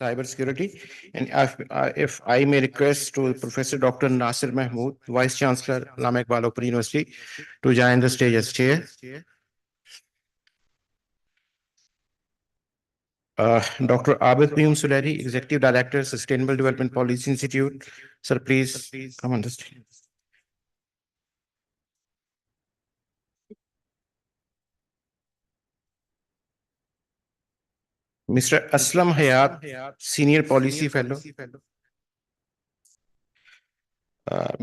N: cybersecurity. And if I may request to Professor Dr. Nasir Mahmood, Vice Chancellor, Allama Iqbal Open University, to join the stage as chair. Dr. Abid Prem Suleri, Executive Director, Sustainable Development Policy Institute. Sir, please come on the stage. Mr. Aslam Hayat, Senior Policy Fellow.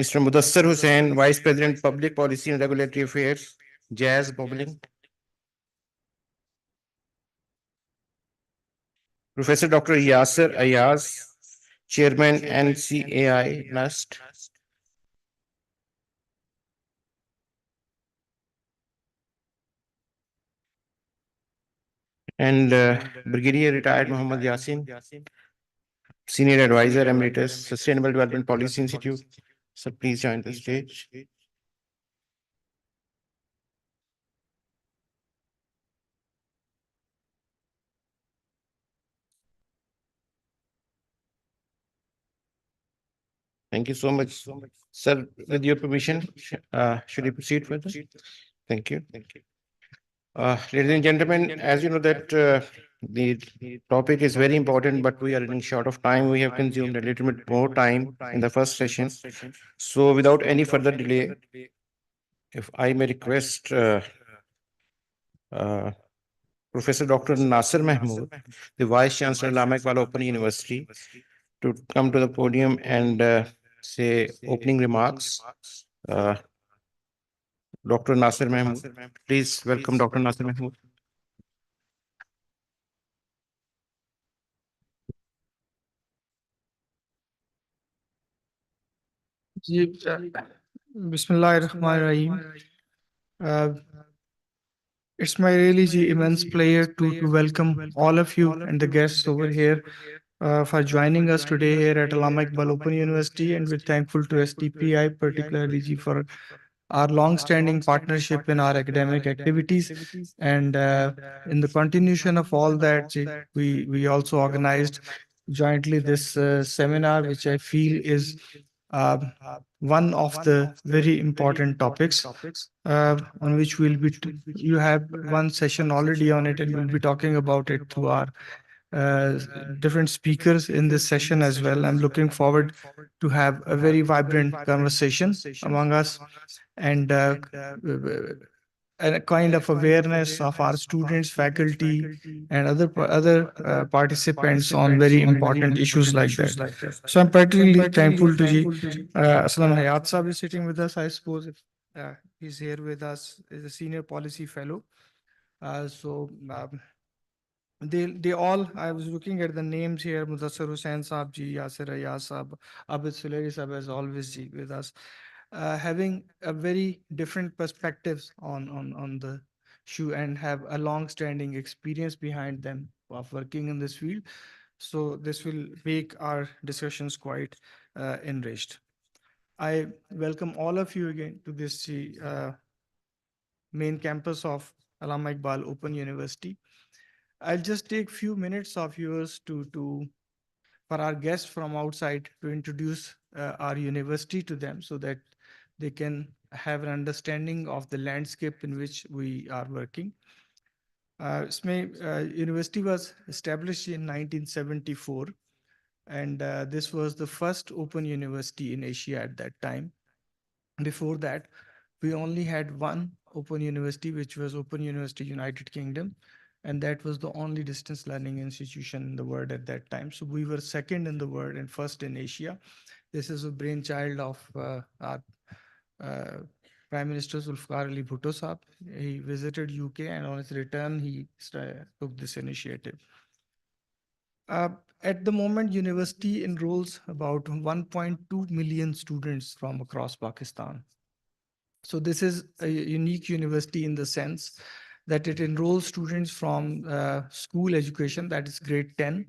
N: Mr. Mudassar Hussain, Vice President, Public Policy and Regulatory Affairs, Jazz Bubbling. Professor Dr. Yasser Ayaz, Chairman, NCAI, NUST. And Brigadier Retired Muhammad Yasin, Senior Advisor Emeritus, Sustainable Development Policy Institute. So please join the stage. Thank you so much. Sir, with your permission, should we proceed further? Thank you. Ladies and gentlemen, as you know that the topic is very important, but we are running short of time. We have consumed a little bit more time in the first session. So without any further delay, if I may request Professor Dr. Nasir Mahmood, the Vice Chancellor, Allama Iqbal Open University, to come to the podium and say opening remarks. Dr. Nasir Mahmood, please welcome Dr. Nasir Mahmood.
P: Bismillahirrahmanirrahim. It's my really immense pleasure to welcome all of you and the guests over here for joining us today here at Allama Iqbal Open University, and we're thankful to STPI, particularly for our long-standing partnership in our academic activities. And in the continuation of all that, we also organized jointly this seminar, which I feel is one of the very important topics on which you have one session already on it, and we'll be talking about it through our different speakers in this session as well. I'm looking forward to have a very vibrant conversation among us, and a kind of awareness of our students, faculty, and other participants on very important issues like that. So I'm particularly thankful to Ji. Aslam Hayat Sahab is sitting with us, I suppose. If, he's here with us as a senior policy fellow. They all, I was looking at the names here: Mudassar Hussain Saab Ji, Yasser Ayaz Saab, Abid Suleri Saab, as always Ji with us, having a very different perspectives on the issue and have a long-standing experience behind them of working in this field. So this will make our discussions quite enriched. I welcome all of you again to this main campus of Allama Iqbal Open University. I'll just take few minutes of yours for our guests from outside to introduce our university to them, so that they can have an understanding of the landscape in which we are working. University was established in 1974, and this was the first open university in Asia at that time. Before that, we only had one open university, which was Open University United Kingdom, and that was the only distance learning institution in the world at that time. So we were second in the world and first in Asia. This is a brainchild of our Prime Minister Zulfikar Ali Bhutto Saab. He visited UK, and on his return, he took this initiative. At the moment, university enrolls about 1.2 million students from across Pakistan. So this is a unique university in the sense that it enrolls students from school education, that is grade 10,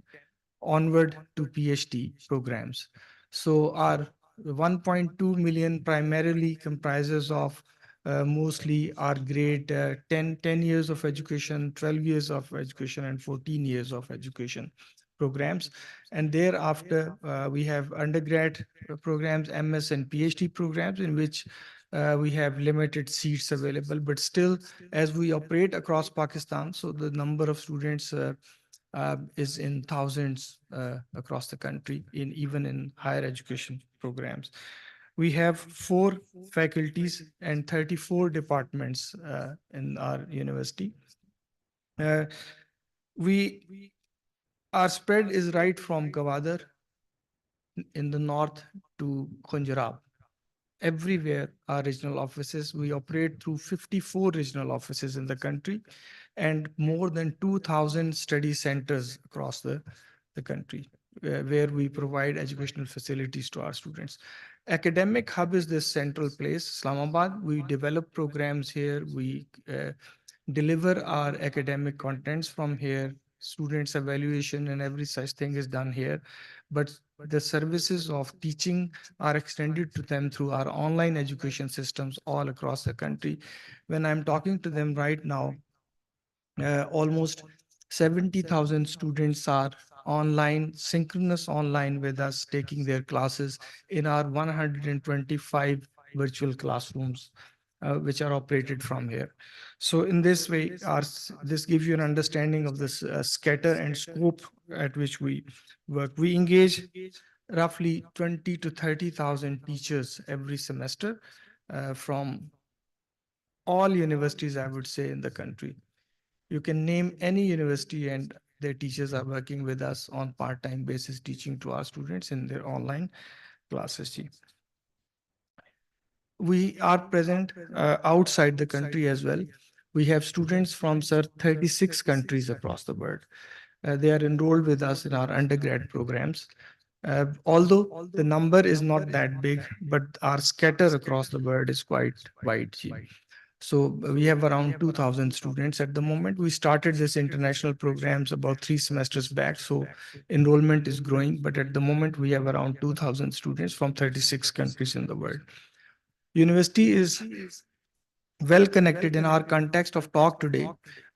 P: onward to PhD programs. So our 1.2 million primarily comprises of mostly our grade 10 years of education, 12 years of education, and 14 years of education programs. And thereafter, we have undergrad programs, MS and PhD programs, in which we have limited seats available. But still, as we operate across Pakistan, so the number of students is in thousands across the country, even in higher education programs. We have 4 faculties and 34 departments in our university. Our spread is right from Gwadar in the north to Khunjarab. Everywhere our regional offices, we operate through 54 regional offices in the country and more than 2,000 study centers across the country where we provide educational facilities to our students. Academic hub is this central place, Islamabad. We develop programs here. We deliver our academic contents from here. Students' evaluation and every such thing is done here. But the services of teaching are extended to them through our online education systems all across the country. When I'm talking to them right now, almost 70,000 students are online, synchronous online with us, taking their classes in our 125 virtual classrooms, which are operated from here. So in this way, this gives you an understanding of this scatter and scope at which we work. We engage roughly 20 to 30,000 teachers every semester from all universities, I would say, in the country. You can name any university and their teachers are working with us on part-time basis, teaching to our students in their online classes. We are present outside the country as well. We have students from 36 countries across the world. They are enrolled with us in our undergrad programs. Although the number is not that big, but our scatter across the world is quite wide. So we have around 2,000 students at the moment. We started this international programs about 3 semesters back. So enrollment is growing, but at the moment we have around 2,000 students from 36 countries in the world. University is well connected in our context of talk today.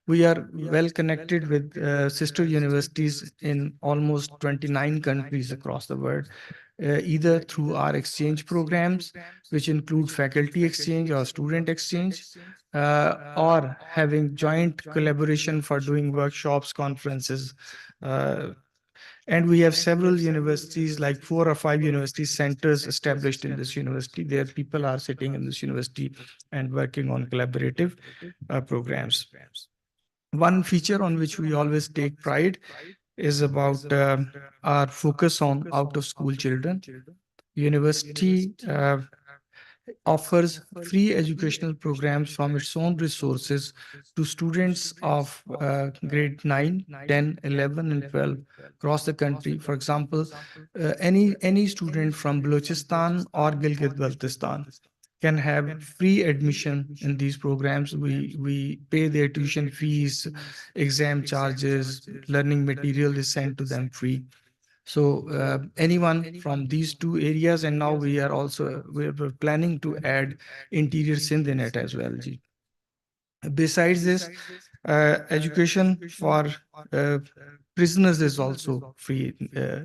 P: We are well connected with sister universities in almost 29 countries across the world, either through our exchange programs, which include faculty exchange or student exchange, or having joint collaboration for doing workshops, conferences. And we have several universities, like 4 or 5 university centers established in this university. There people are sitting in this university and working on collaborative programs. One feature on which we always take pride is about our focus on out-of-school children. University offers free educational programs from its own resources to students of grade 9, 10, 11, and 12 across the country. For example, any student from Balochistan or Gilgit-Baltistan can have free admission in these programs. We pay their tuition fees, exam charges, learning material is sent to them free. So anyone from these 2 areas, and now we're planning to add interior Sindh in it as well. Ji. Besides this, education for prisoners is also free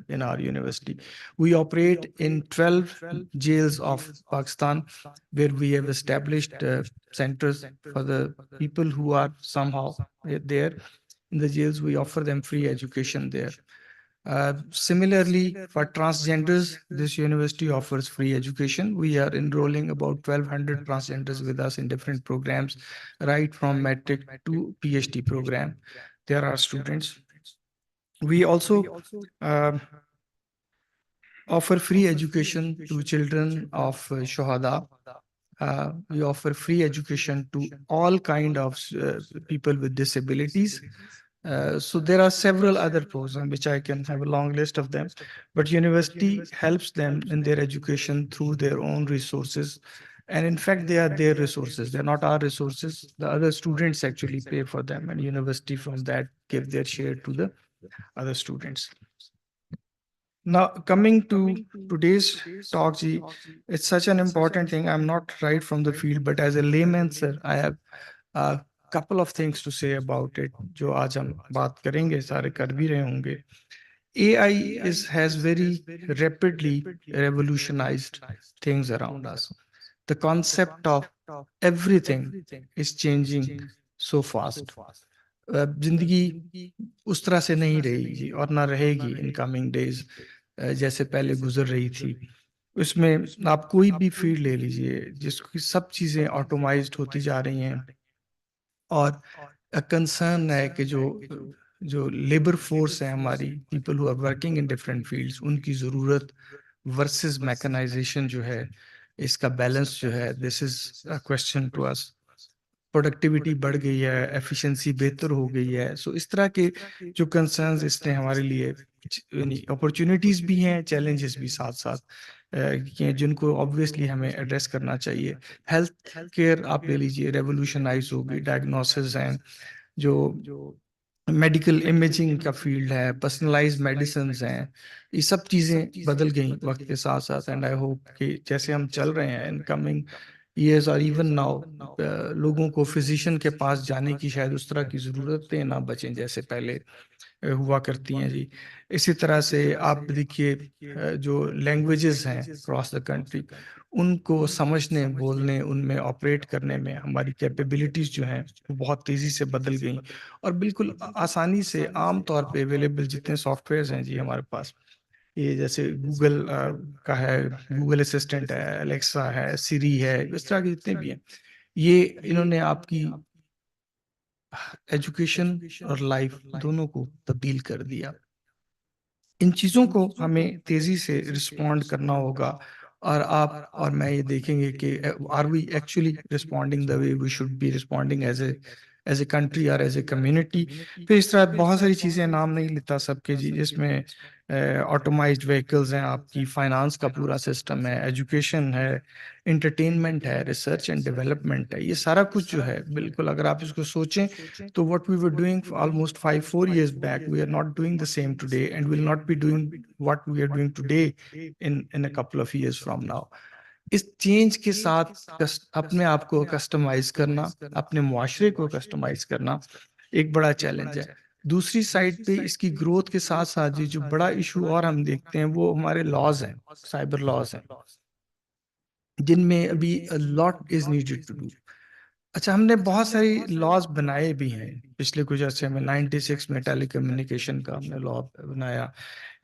P: in our university. We operate in 12 jails of Pakistan, where we have established centers for the people who are somehow there in the jails. We offer them free education there. Similarly, for transgenders, this university offers free education. We are enrolling about 1,200 transgenders with us in different programs, right from metric to PhD program. There are students. We also offer free education to children of Shohada. We offer free education to all kind of people with disabilities. So there are several other programs which I can have a long list of them, but university helps them in their education through their own resources. And in fact, they are their resources. They're not our resources. The other students actually pay for them, and university from that give their share to the other students. Now, coming to today's talk, Ji, it's such an important thing. I'm not right from the field, but as a layman, sir, I have a couple of things to say about it, जो आज हम बात करेंगे, सारे कर भी रहे होंगे. AI has very rapidly revolutionized things around us. The concept of everything is changing so fast. जिंदगी उस तरह से नहीं रहेगी और ना रहेगी इन कमिंग डेज जैसे पहले गुजर रही थी। उसमें आप कोई भी फील्ड ले लीजिए जिसकी सब चीजें ऑटोमाइज्ड होती जा रही हैं, और कंसर्न है कि जो लेबर फोर्स है हमारी, people who are working in different fields, उनकी ज़रूरत वर्सेस मैकेनाइजेशन जो है, इसका बैलेंस जो है, this is a question to us. Productivity बढ़ गई है, एफिशिएंसी बेहतर हो गई है। सो इस तरह के जो कंसर्न्स इसने हमारे लिए अपॉर्चुनिटीज भी हैं, चैलेंजेस भी साथ साथ जिनको ऑब्वियसली हमें एड्रेस करना चाहिए। हेल्थ केयर आप ले लीजिए, रेवोल्यूशनाइज होगी, डायग्नोसिस हैं, जो मेडिकल इमेजिंग का फील्ड है, पर्सनलाइज्ड मेडिसिन हैं, ये सब चीज़ें बदल गई वक्त के साथ साथ। एंड आई होप कि जैसे हम चल रहे हैं इन कमिंग ईयर्स और इवन नाउ, लोगों को फिजिशियन के पास जाने की शायद उस तरह की ज़रूरतें ना बचें जैसे पहले हुआ करती हैं जी। इसी तरह से आप देखिए जो लैंग्वेजेस हैं अक्रॉस द कंट्री, उनको समझने, बोलने, उनमें ऑपरेट करने में हमारी कैपेबिलिटीज जो हैं वो बहुत तेज़ी से बदल गई, और बिल्कुल आसानी से आम तौर पे अवेलेबल जितने सॉफ्टवेयर्स हैं जी हमारे पास, ये जैसे गूगल का है, गूगल असिस्टेंट है, अलेक्सा है, सिरी है, इस तरह के जितने भी हैं, ये इन्होंने आपकी एजुकेशन और लाइफ दोनों को तब्दील कर दिया। इन चीज़ों को हमें तेज़ी से रिस्पॉन्ड करना होगा, और आप और मैं ये देखेंगे कि are we actually responding the way we should be responding as a country और एज ए कम्युनिटी। फिर इस तरह बहुत सारी चीज़ें, नाम नहीं लेता सबके जी, जिसमें ऑटोमाइज्ड व्हीकल्स हैं, आपकी फाइनेंस का पूरा सिस्टम है, एजुकेशन है, एंटरटेनमेंट है, रिसर्च एंड डेवलपमेंट है, ये सारा कुछ जो है बिल्कुल अगर आप इसको सोचें तो what we were doing almost 5-4 years back, we are not doing the same today and will not be doing what we are doing today in a couple of years from now. इस change के साथ अपने आप को customise करना, अपने मुआशरे को कस्टमाइज करना एक बड़ा चैलेंज है। दूसरी साइड पे इसकी ग्रोथ के साथ साथ जो बड़ा इशू और हम देखते हैं वो हमारे लॉज हैं, साइबर लॉज हैं, जिनमें अभी lot is needed to do. अच्छा, हमने बहुत सारी लॉज बनाए भी हैं पिछले कुछ अर्से में। 96 में टेली कम्युनिकेशन का हमने लॉ बनाया।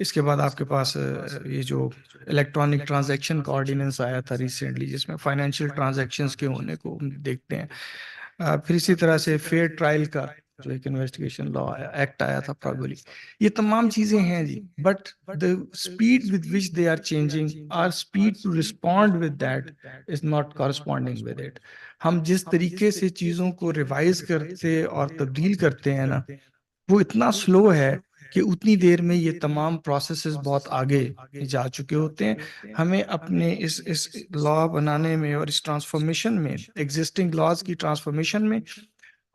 P: इसके बाद आपके पास ये जो इलेक्ट्रॉनिक ट्रांजैक्शन का ऑर्डिनेंस आया था रिसेंटली, जिसमें फाइनेंशियल ट्रांजैक्शंस के होने को हम देखते हैं। फिर इसी तरह से फेयर ट्रायल का जो एक इन्वेस्टिगेशन लॉ एक्ट आया था प्रॉबली। ये तमाम चीजें हैं जी, but the speed with which they are changing, our speed to respond with that is not corresponding with it. हम जिस तरीके से चीजों को रिवाइज करते और तब्दील करते हैं ना, वो इतना स्लो है कि उतनी देर में ये तमाम प्रोसेसेस बहुत आगे जा चुके होते हैं। हमें अपने इस लॉ बनाने में और इस ट्रांसफॉर्मेशन में, एग्जिस्टिंग लॉज की ट्रांसफॉर्मेशन में,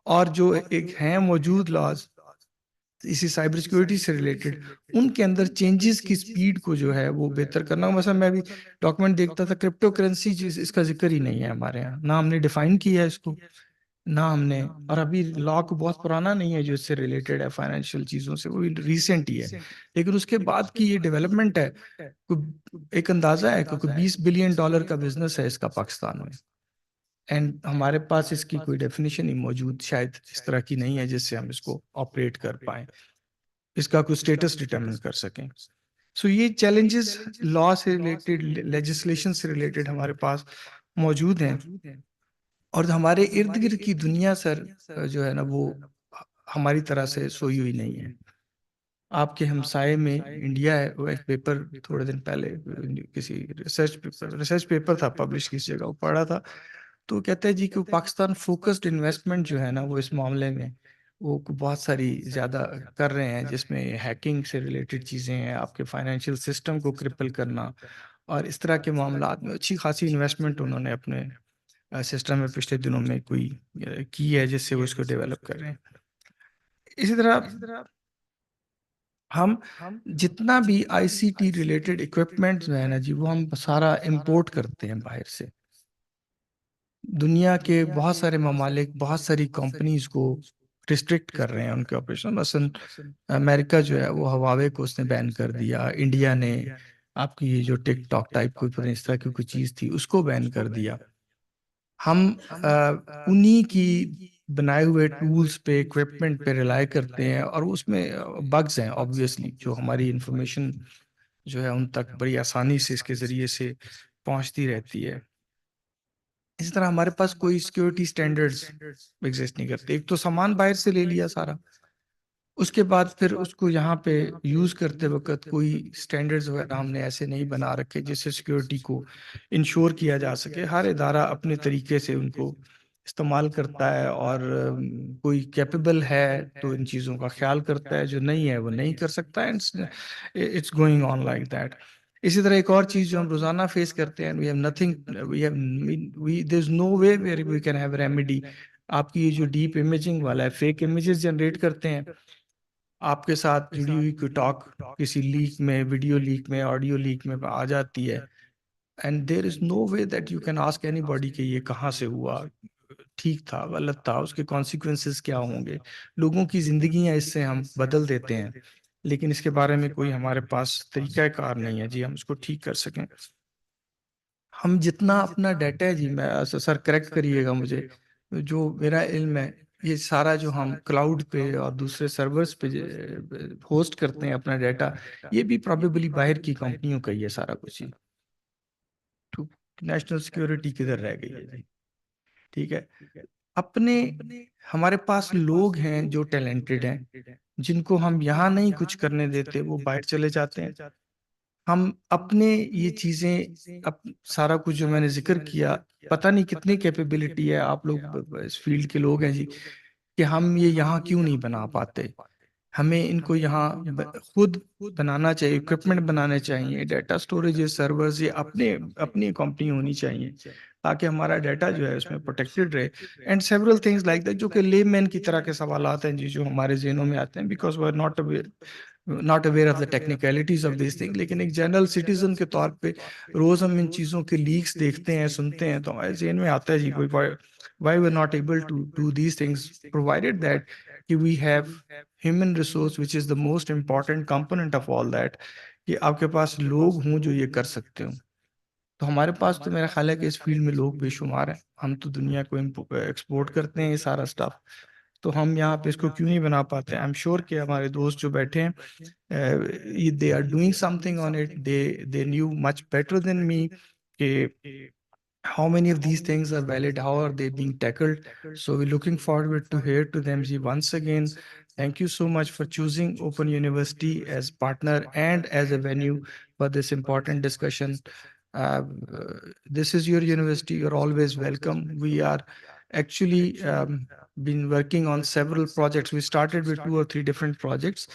P: और जो एक हैं मौजूद लॉज इसी साइबर सिक्योरिटी से रिलेटेड, उनके अंदर चेंजेस की स्पीड को जो है वो बेहतर करना। मतलब मैं भी डॉक्यूमेंट देखता था, क्रिप्टो करेंसी इसका जिक्र ही नहीं है हमारे यहाँ, ना हमने डिफाइन किया है इसको, ना हमने, और अभी लॉ को बहुत पुराना नहीं है जो इससे रिलेटेड है फाइनेंशियल चीजों से, वो रिसेंट ही है। लेकिन उसके बाद की ये डेवलपमेंट है, एक अंदाजा है कि $20 बिलियन का बिजनेस है इसका पाकिस्तान में, एंड हमारे पास इसकी कोई डेफिनेशन ही मौजूद शायद इस तरह की नहीं है जिससे हम इसको ऑपरेट कर पाए, इसका कोई स्टेटस डिटरमिन कर सकें। सो ये चैलेंजेस लॉ से रिलेटेड, लेजिस्लेशन से रिलेटेड हमारे पास मौजूद हैं, और हमारे इर्द गिर्द की दुनिया सर जो है ना वो हमारी तरह से सोई हुई नहीं है। आपके हमसाए में इंडिया है, वो एक पेपर थोड़े दिन पहले किसी रिसर्च पेपर था पब्लिश किसी जगह, वो पढ़ा था, तो कहते हैं जी कि पाकिस्तान फोकस्ड इन्वेस्टमेंट जो है ना वो इस मामले में वो बहुत सारी ज़्यादा कर रहे हैं, जिसमें हैकिंग से रिलेटेड चीज़ें हैं, आपके फाइनेंशियल सिस्टम को क्रिपल करना, और इस तरह के मामलात में अच्छी खासी इन्वेस्टमेंट उन्होंने अपने सिस्टम में पिछले दिनों में कोई की है, जिससे वो इसको डेवलप कर रहे हैं। इसी तरह हम जितना भी आईसीटी रिलेटेड इक्विपमेंट्स है ना जी, वो हम सारा इंपोर्ट करते हैं बाहर से। दुनिया के बहुत सारे ममालिक बहुत सारी कंपनीज को रिस्ट्रिक्ट कर रहे हैं उनके ऑपरेशन। मसलन अमेरिका जो है वो हवावे को उसने बैन कर दिया, इंडिया ने आपकी ये जो टिकटॉक टाइप कोई पता नहीं इस तरह की कोई चीज थी उसको बैन कर दिया। हम उन्हीं की बनाए हुए टूल्स पे, इक्विपमेंट पे रिलाय करते हैं, और उसमें बग्स हैं ऑब्वियसली, जो हमारी इंफॉर्मेशन जो है उन तक बड़ी आसानी से इसके जरिए से पहुंचती रहती है। इसी तरह हमारे पास कोई सिक्योरिटी स्टैंडर्ड्स एग्जिस्ट नहीं करते। एक तो सामान बाहर से ले लिया सारा, उसके बाद फिर उसको यहाँ पे यूज करते वक्त कोई स्टैंडर्ड्स वगैरह हमने ऐसे नहीं बना रखे जिससे सिक्योरिटी को इंश्योर किया जा सके। हर इदारा अपने तरीके से उनको इस्तेमाल करता है, और कोई कैपेबल है तो इन चीज़ों का ख्याल करता है, जो नहीं है वो नहीं कर सकता। It's going on like that. इसी तरह एक और चीज़ जो हम रोजाना फेस करते हैं, we have nothing, we have we there is no way where we can have remedy. आपकी ये जो डीप इमेजिंग वाला है, फेक इमेजेस जनरेट करते हैं, आपके साथ जुड़ी हुई कोई टॉक किसी लीक में, वीडियो लीक में, ऑडियो लीक में आ जाती है, and there is no way that you can ask anybody कि ये कहाँ से हुआ, ठीक था, गलत था, उसके कॉन्सिक्वेंसेस क्या होंगे। लोगों की जिंदगियां इससे हम बदल देते हैं, लेकिन इसके बारे में कोई हमारे पास तरीकाकार नहीं है जी हम इसको ठीक कर सकें। हम जितना अपना डाटा है जी, मैं सर करेक्ट करिएगा मुझे, जो मेरा इल्म है, ये सारा जो हम क्लाउड पे और दूसरे सर्वर्स पे होस्ट करते हैं अपना डाटा, ये भी प्रोबेबली बाहर की कंपनियों का ही है सारा कुछ ही। तो नेशनल सिक्योरिटी किधर रह गई है जी? ठीक है, अपने हमारे पास लोग हैं जो टैलेंटेड हैं, जिनको हम यहाँ नहीं कुछ करने देते, वो बाहर चले जाते हैं। हम अपने ये चीजें, अब सारा कुछ जो मैंने जिक्र किया, पता नहीं कितनी कैपेबिलिटी है, आप लोग इस फील्ड के लोग हैं जी, कि हम ये यहाँ क्यों नहीं बना पाते। हमें इनको यहाँ खुद बनाना चाहिए, इक्विपमेंट बनाने चाहिए, डाटा स्टोरेज, सर्वर्स ये अपने अपनी कंपनी होनी चाहिए, ताकि हमारा डाटा जो है उसमें प्रोटेक्टेड रहे। And several things like that, जो कि लेमैन की तरह के सवाल आते हैं जी, जो हमारे जहनों में आते हैं, because we are not aware of the technicalities of this thing. लेकिन एक जनरल सिटीजन के तौर पे रोज हम इन चीज़ों के लीक्स देखते हैं, सुनते हैं, तो हमारे जहन में आता है जी कोई why we're not able to do these things, provided that we have human resource which is the most important component of all that, कि आपके पास लोग हों जो ये कर सकते हो। तो हमारे पास तो मेरा ख्याल है कि इस फील्ड में लोग बेशुमार हैं, हम तो दुनिया को एक्सपोर्ट करते हैं ये सारा स्टफ, तो हम यहाँ पे इसको क्यों नहीं बना पाते। आई एम श्योर कि हमारे दोस्त जो बैठे हैं, they are doing something on it, they knew much better than me कि how many of these things are valid, how are they being tackled. So we're looking forward to hear to them ji. Once again, thank you so much for choosing Open University as partner and as a venue for this important discussion. uh, this is your university, you're always welcome. We are actually been working on several projects. We started with 2 or 3 different projects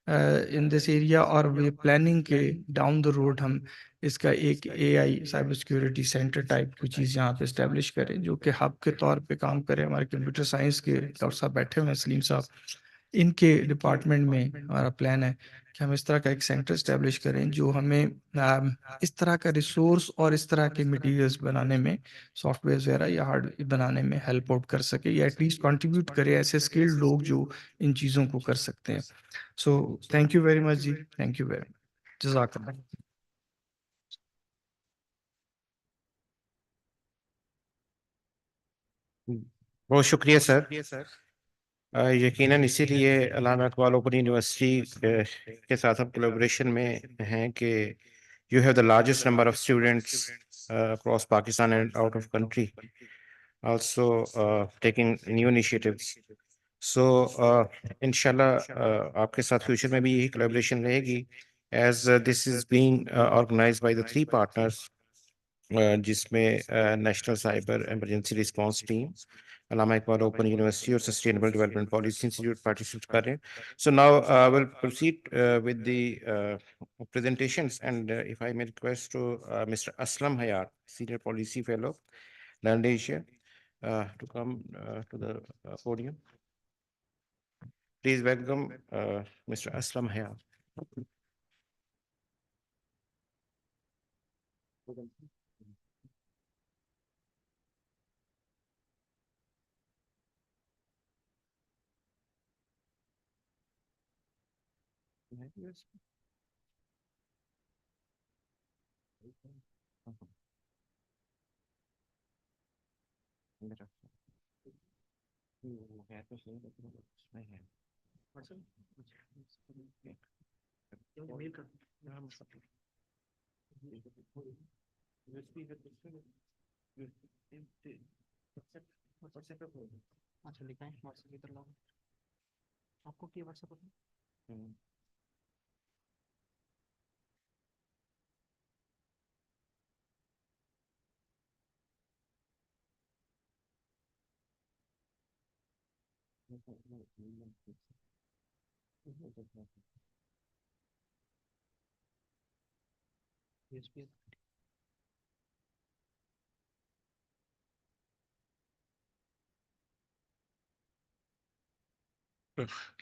P: in this area, और we planning के down the road हम इसका एक AI cyber security centre type की चीज़ यहाँ पे establish करें, जो कि हब के तौर पे काम करे। हमारे कंप्यूटर साइंस के डॉक्टर साहब बैठे हुए हैं, सलीम साहब, इनके डिपार्टमेंट में हमारा प्लान है कि हम इस तरह का एक सेंटर इस्टेब्लिश करें जो हमें इस तरह का रिसोर्स और इस तरह के मटेरियल्स बनाने में, सॉफ्टवेयर वगैरह या हार्डवेयर बनाने में हेल्प आउट कर सके, या एटलीस्ट कंट्रीब्यूट करे ऐसे स्किल्ड लोग जो इन चीज़ों को कर सकते हैं। So thank you very much जी, थैंक यू वेरी मच, जज़ाकल्लाह।
N: बहुत शुक्रिया सर। यकीनन इसीलिए अल्लामा इकबाल ओपन यूनिवर्सिटी के साथ हम कोलैबोरेशन में हैं कि you have the largest number of students across Pakistan and out of country, also taking new initiatives. So inshallah आपके साथ फ्यूचर में भी यही collaboration रहेगी, as this is being organized by the 3 partners, जिसमें national cyber emergency response team, Allama Iqbal open university और sustainable development policy institute participate कर रहे हैं। So now will proceed with the presentations, and if I may request to Mr. Aslam Hayat, Senior Policy Fellow, Learned Asia, to come to the podium. Please welcome Mr. Aslam Hayat.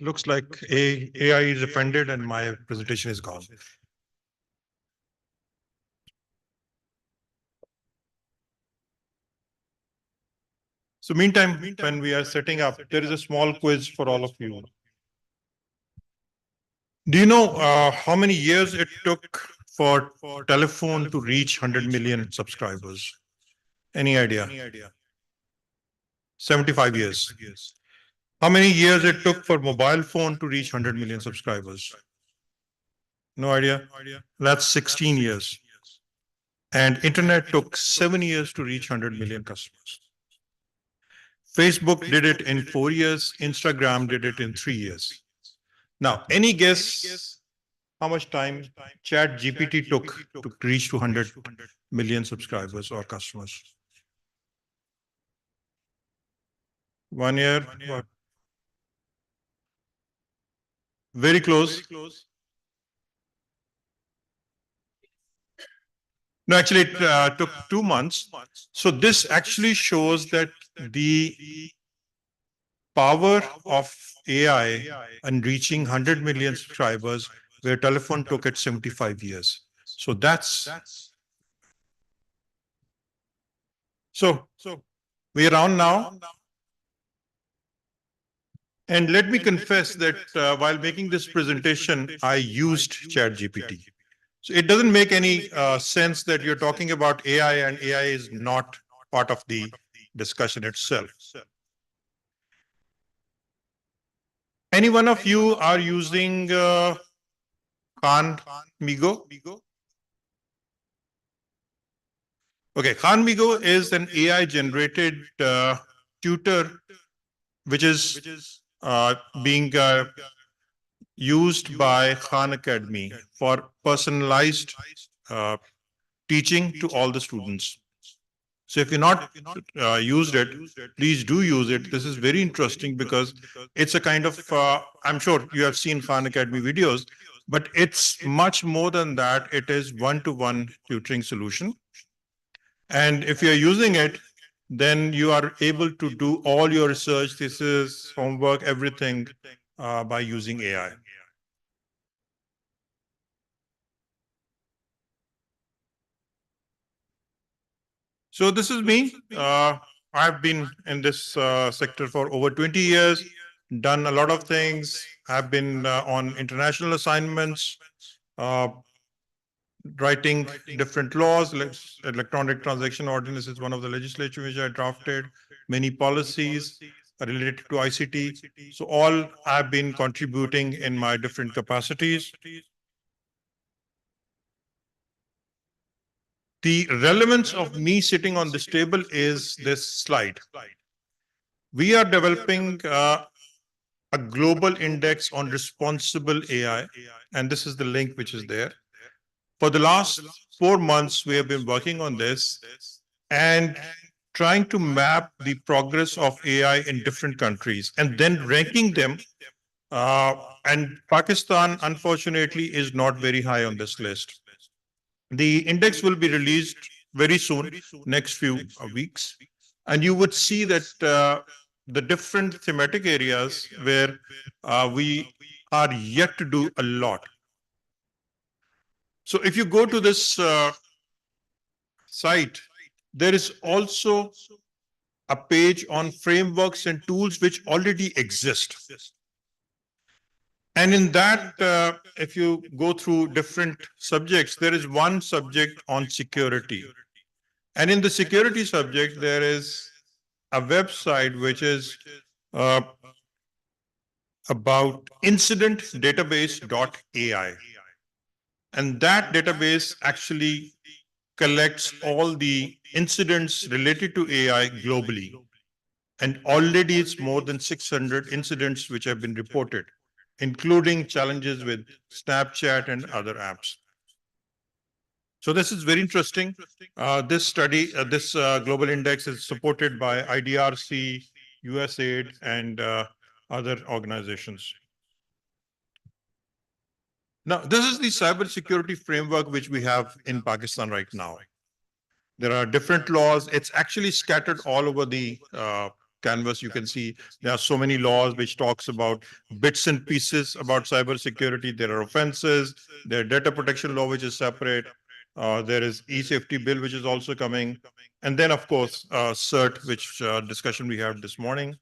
Q: Looks like AI is offended and my presentation is gone. So meantime, when we are setting up, there is a small quiz for all of you. Do you know how many years it took for telephone to reach 100 million subscribers? Any idea? 75 years. How many years it took for mobile phone to reach 100 million subscribers? No idea? That's 16 years. And internet took 7 years to reach 100 million customers. Facebook did it in 4 years. Instagram did it in 3 years. Now, any guess how much time Chat GPT took to reach 200 million subscribers or customers? 1 year? What? Very close. No, actually, it took 2 months. So this actually shows that the power of AI and reaching 100 million subscribers, where telephone took it 75 years. So that's so we're on now. And let me confess that while making this presentation, I used ChatGPT. So it doesn't make any sense that you're talking about AI and AI is not part of the discussion itself. Any one of you are using Khan Migo? Okay, Khan Migo is an AI generated tutor which is being used by Khan Academy for personalized teaching to all the students. So if you're not used it, please do use it. This is very interesting because it's a kind of, I'm sure you have seen Khan Academy videos, but it's much more than that. It is one-to-one tutoring solution. And if you're using it, then you are able to do all your research, thesis, homework, everything by using AI. So this is me. I've been in this sector for over 20 years, done a lot of things. I've been on international assignments, writing different laws. Electronic Transaction Ordinance is one of the legislation which I drafted, many policies related to ICT. So all I've been contributing in my different capacities. The relevance of me sitting on this table is this slide. We are developing a global index on responsible AI, and this is the link which is there. For the last 4 months, we have been working on this and trying to map the progress of AI in different countries and then ranking them. And Pakistan, unfortunately, is not very high on this list. The index will be released very soon, next few weeks. And you would see that the different thematic areas where we are yet to do a lot. So if you go to this site, there is also a page on frameworks and tools which already exist. And in that, if you go through different subjects, there is one subject on security. And in the security subject, there is a website which is uh, about incidentdatabase.ai. And that database actually collects all the incidents related to AI globally. And already it's more than 600 incidents which have been reported, including challenges with Snapchat and other apps. So this is very interesting. This study, this global index is supported by IDRC, USAID, and other organizations. Now, this is the cybersecurity framework which we have in Pakistan right now. There are different laws. It's actually scattered all over the canvas. You can see there are so many laws which talks about bits and pieces about cybersecurity. There are offenses. There are data protection law, which is separate. There is e-safety bill, which is also coming. And then, of course, CERT, which discussion we had this morning.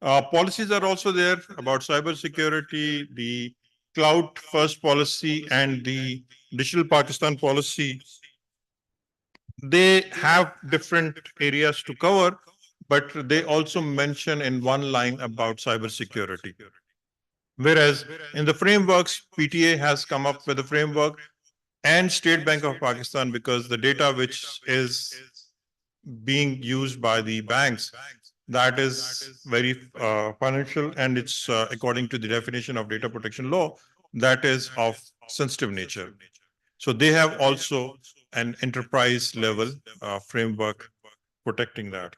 Q: Policies are also there about cybersecurity, the cloud first policy and the digital Pakistan policy. They have different areas to cover, but they also mention in one line about cybersecurity. Whereas in the frameworks, PTA has come up with a framework and State Bank of Pakistan, because the data which is being used by the banks, that is very financial, and it's according to the definition of data protection law, that is of sensitive nature. So they have also an enterprise level framework protecting that.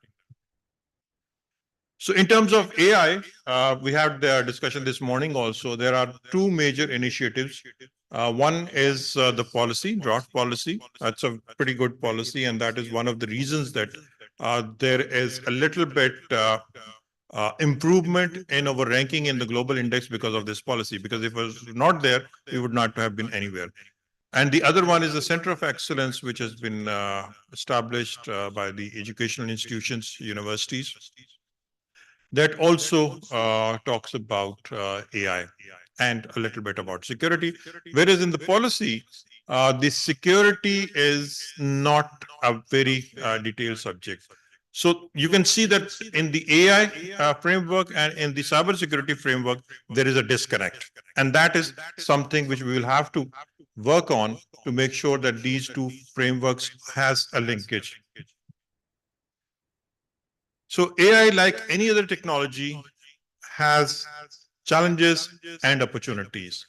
Q: So in terms of AI, we had the discussion this morning also. There are two major initiatives. One is the policy, draft policy. That's a pretty good policy, and that is one of the reasons that there is a little bit improvement in our ranking in the global index because of this policy. Because if it was not there, we would not have been anywhere. And the other one is the Center of Excellence, which has been established by the educational institutions, universities. That also talks about AI and a little bit about security. Whereas in the policy, the security is not a very detailed subject. So you can see that in the AI framework and in the cybersecurity framework, there is a disconnect. And that is something which we will have to work on to make sure that these two frameworks has a linkage. So AI, like any other technology, has challenges and opportunities.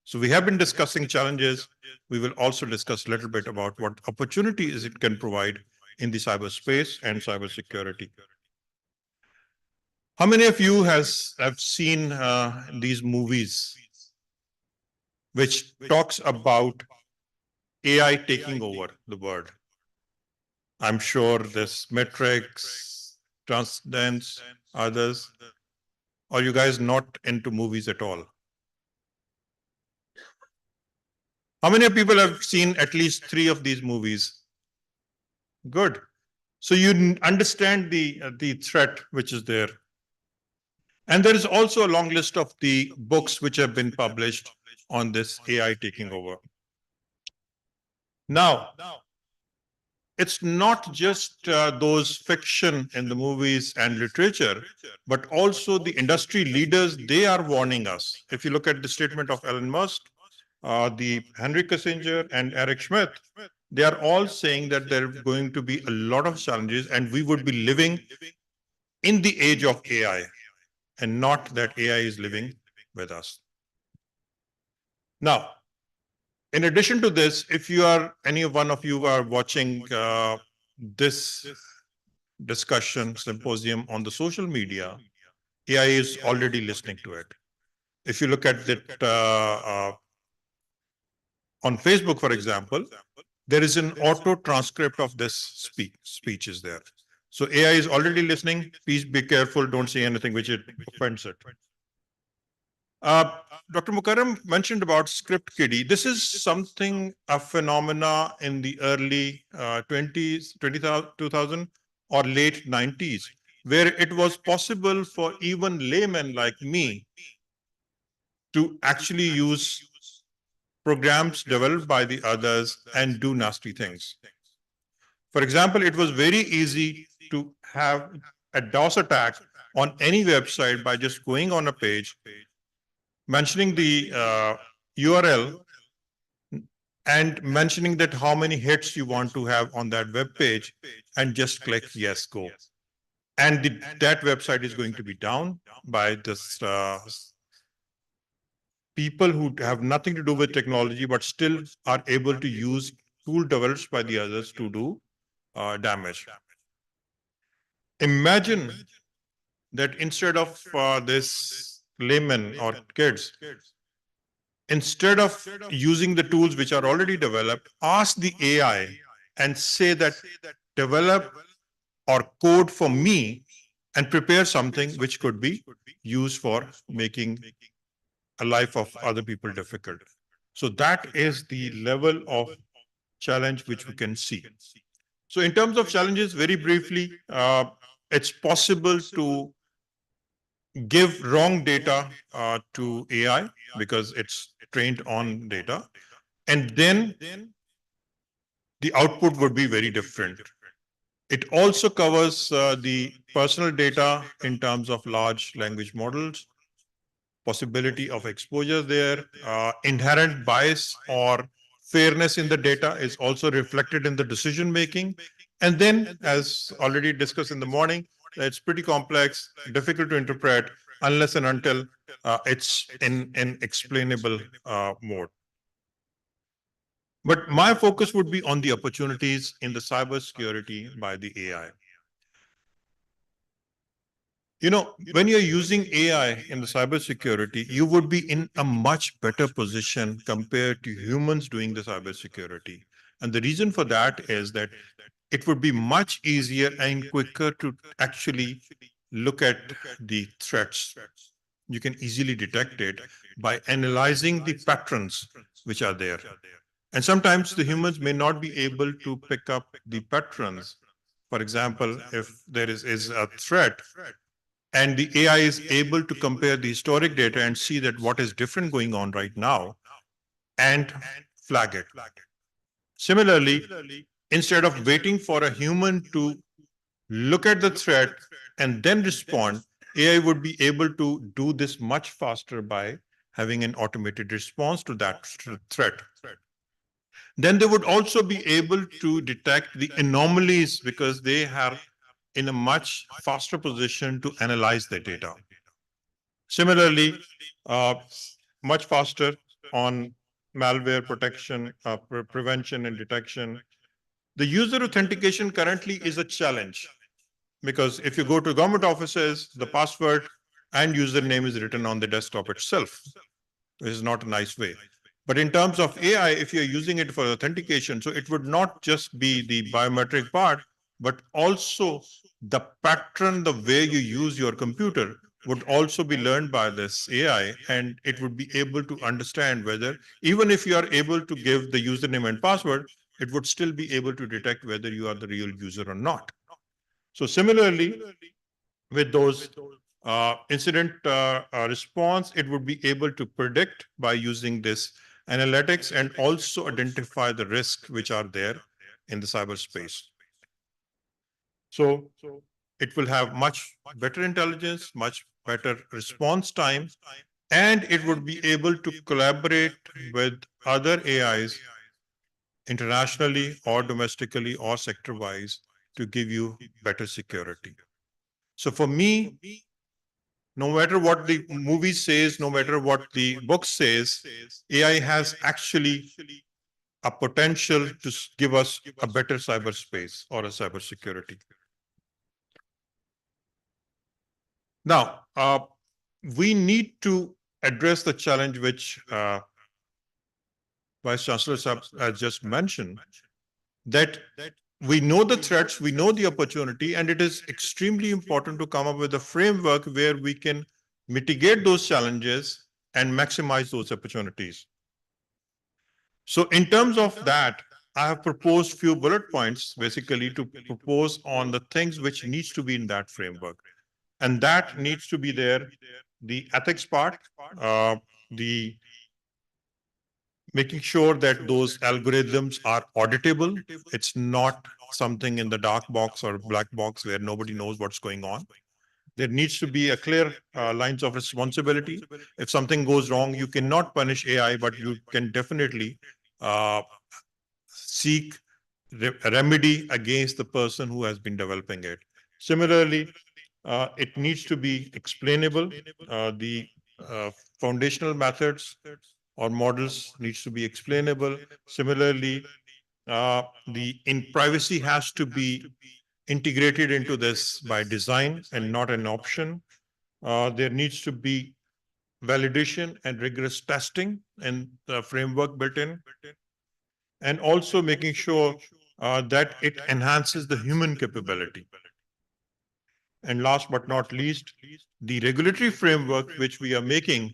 Q: So we have been discussing challenges. We will also discuss a little bit about what opportunities it can provide in the cyberspace and cybersecurity. How many of you have seen these movies which talks about AI taking over the world? I'm sure this Matrix, Transcendence, others. Are you guys not into movies at all? How many people have seen at least 3 of these movies? Good. So you understand the threat which is there. And there is also a long list of the books which have been published on this AI taking over. Now, it's not just those fiction in the movies and literature, but also the industry leaders, they are warning us. If you look at the statement of Elon Musk, the Henry Kissinger and Eric Schmidt, they are all saying that there are going to be a lot of challenges and we would be living in the age of AI and not that AI is living with us. Now, in addition to this, if you are, any one of you are watching this discussion symposium on the social media, AI is already listening to it. If you look at it on Facebook, for example, there is an auto transcript of this speech is there. So AI is already listening. Please be careful. Don't say anything which it offends it. Dr. Mukarram mentioned about script kiddie. This is something, a phenomena in the early 2000 or late 90s, where it was possible for even laymen like me to actually use programs developed by the others and do nasty things. For example, it was very easy to have a DOS attack on any website by just going on a page, mentioning the URL, and mentioning that how many hits you want to have on that web page, and just click yes, go. And that website is going to be down by this people who have nothing to do with technology, but still are able to use tool developed by the others to do damage. Imagine that instead of this layman or kids, instead of using the tools which are already developed, ask the AI and say that develop or code for me and prepare something which could be used for making a life of other people difficult. So that is the level of challenge which we can see. So in terms of challenges, very briefly, it's possible to give wrong data to AI because it's trained on data. And then the output would be very different. It also covers the personal data in terms of large language models, possibility of exposure there, inherent bias or fairness in the data is also reflected in the decision making. And then, as already discussed in the morning, it's pretty complex, difficult to interpret unless and until it's in an explainable mode. But my focus would be on the opportunities in the cybersecurity by the AI. You know, when you're using AI in the cybersecurity, you would be in a much better position compared to humans doing the cybersecurity. And the reason for that is that it would be much easier and quicker to actually look at the threats. You can easily detect it by analyzing the patterns which are there. And sometimes the humans may not be able to pick up the patterns. For example, if there is a threat, and the AI is able to compare the historic data and see that what is different going on right now and flag it. Similarly, instead of waiting for a human to look at the threat and then respond, AI would be able to do this much faster by having an automated response to that threat. Then they would also be able to detect the anomalies because they are in a much faster position to analyze the data. Similarly, much faster on malware protection, prevention and detection. The user authentication currently is a challenge because if you go to government offices, the password and username is written on the desktop itself. This is not a nice way. But in terms of AI, if you're using it for authentication, so it would not just be the biometric part, but also the pattern, the way you use your computer would also be learned by this AI, and it would be able to understand whether, even if you are able to give the username and password, it would still be able to detect whether you are the real user or not. So similarly, with those incident response, it would be able to predict by using this analytics and also identify the risks which are there in the cyberspace. So it will have much better intelligence, much better response time, and it would be able to collaborate with other AIs internationally or domestically or sector-wise to give you better security. So for me, no matter what the movie says, no matter what the book says, AI has actually a potential to give us a better cyberspace or a cybersecurity. Now, we need to address the challenge which Vice Chancellor has just mentioned, that we know the threats, we know the opportunity, and it is extremely important to come up with a framework where we can mitigate those challenges and maximize those opportunities. So in terms of that, I have proposed few bullet points basically to propose on the things which needs to be in that framework. And that needs to be there, the ethics part, the making sure that those algorithms are auditable. It's not something in the dark box or black box where nobody knows what's going on. There needs to be a clear lines of responsibility. If something goes wrong, you cannot punish AI, but you can definitely seek a remedy against the person who has been developing it. Similarly, it needs to be explainable. The foundational methods or models needs to be explainable. Similarly, the privacy has to be integrated into this by design and not an option. There needs to be validation and rigorous testing and the framework built in, and also making sure that it enhances the human capability. And last but not least, the regulatory framework which we are making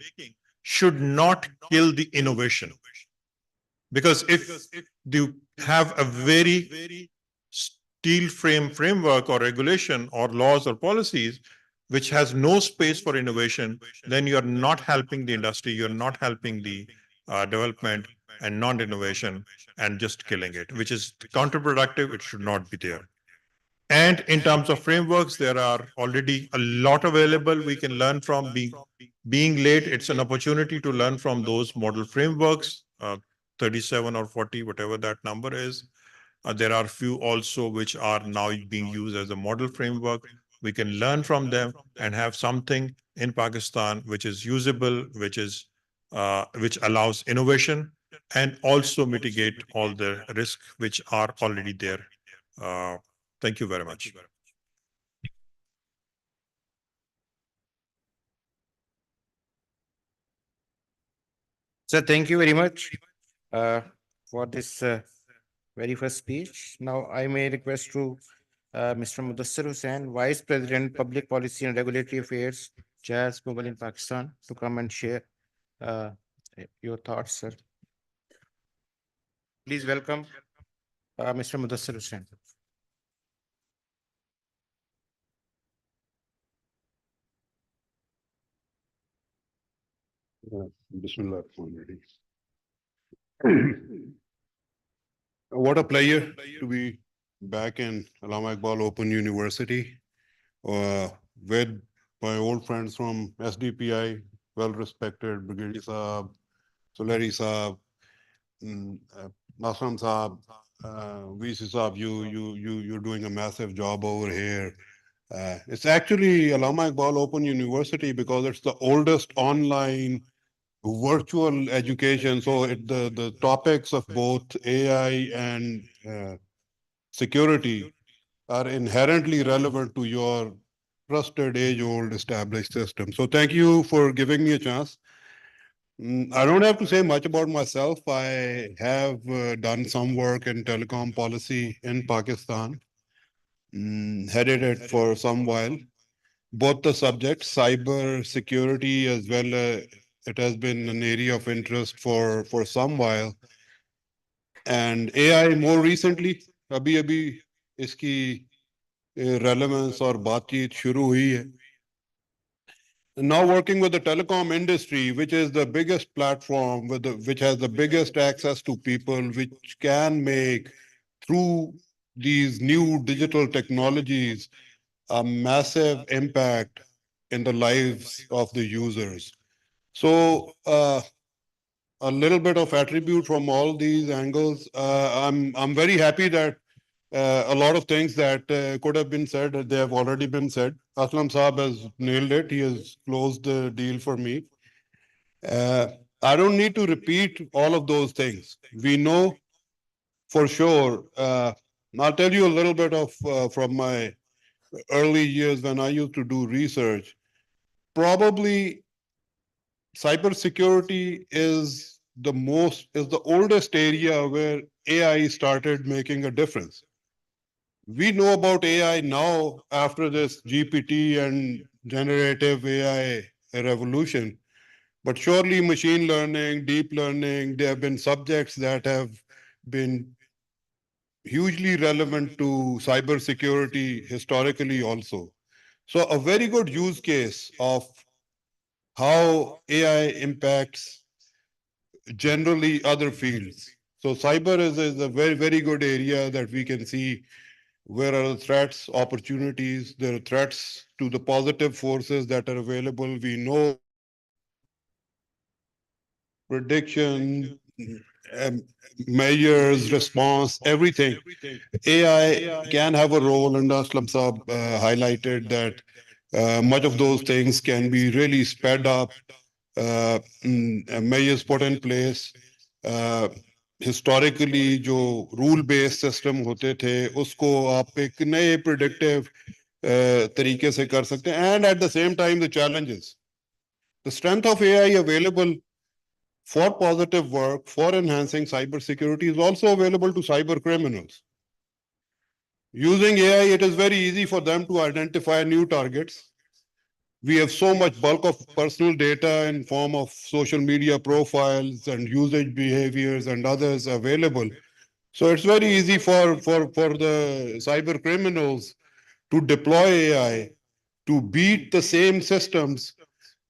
Q: should not kill the innovation. Because if you have a very steel framework or regulation or laws or policies which has no space for innovation, then you're not helping the industry, you're not helping the development and non-innovation, and just killing it, which is counterproductive. It should not be there. And in terms of frameworks, there are already a lot available. We can learn from being late. It's an opportunity to learn from those model frameworks, 37 or 40, whatever that number is. There are few also which are now being used as a model framework. We can learn from them and have something in Pakistan which is usable, which allows innovation and also mitigate all the risks which are already there. Thank you very much.
N: Sir, thank you very much for this very first speech. Now I may request to Mr. Mudassir Hussain, Vice President, Public Policy and Regulatory Affairs, Jazz Mobile in Pakistan, to come and share your thoughts, sir. Please welcome Mr. Mudassir Hussain.
R: Bismillah. What a pleasure to be back in Allama Iqbal Open University with my old friends from SDPI, well-respected Brigadier Saab, Soleri Saab, Nasram Saab, VC Saab. You're doing a massive job over here. It's actually Allama Iqbal Open University because it's the oldest online virtual education. So the topics of both AI and security are inherently relevant to your trusted age-old established system. So thank you for giving me a chance. I don't have to say much about myself. I have done some work in telecom policy in Pakistan, headed it for some while. Both the subjects, cyber security as well, it has been an area of interest for some while. And AI more recently, abhi iski relevance or baatcheet shuru hui hai. Now working with the telecom industry, which is the biggest platform, which has the biggest access to people, which can make through these new digital technologies a massive impact in the lives of the users. So a little bit of attribute from all these angles. I'm very happy that a lot of things that could have been said, they have already been said. Aslam Saab has nailed it. He has closed the deal for me. I don't need to repeat all of those things. We know for sure. I'll tell you a little bit of from my early years when I used to do research. Probably cybersecurity is the oldest area where AI started making a difference. We know about AI now after this GPT and generative AI revolution, but surely machine learning, deep learning, there have been subjects that have been hugely relevant to cybersecurity historically also. So a very good use case of how AI impacts generally other fields. So cyber is a very, very good area that we can see where are the threats, opportunities, there are threats to the positive forces that are available. We know prediction, um, measures, response, everything. AI can have a role, and Aslam Saab highlighted that much of those things can be really sped up, measures put in place. Historically, जो rule based system होते थे उसको आप एक नए predictive तरीके से कर सकते हैं, and at the same time the challenges, the strength of AI available for positive work, for enhancing cybersecurity is also available to cyber criminals. Using AI, it is very easy for them to identify new targets. We have so much bulk of personal data in form of social media profiles and usage behaviors and others available. So it's very easy for the cyber criminals to deploy AI to beat the same systems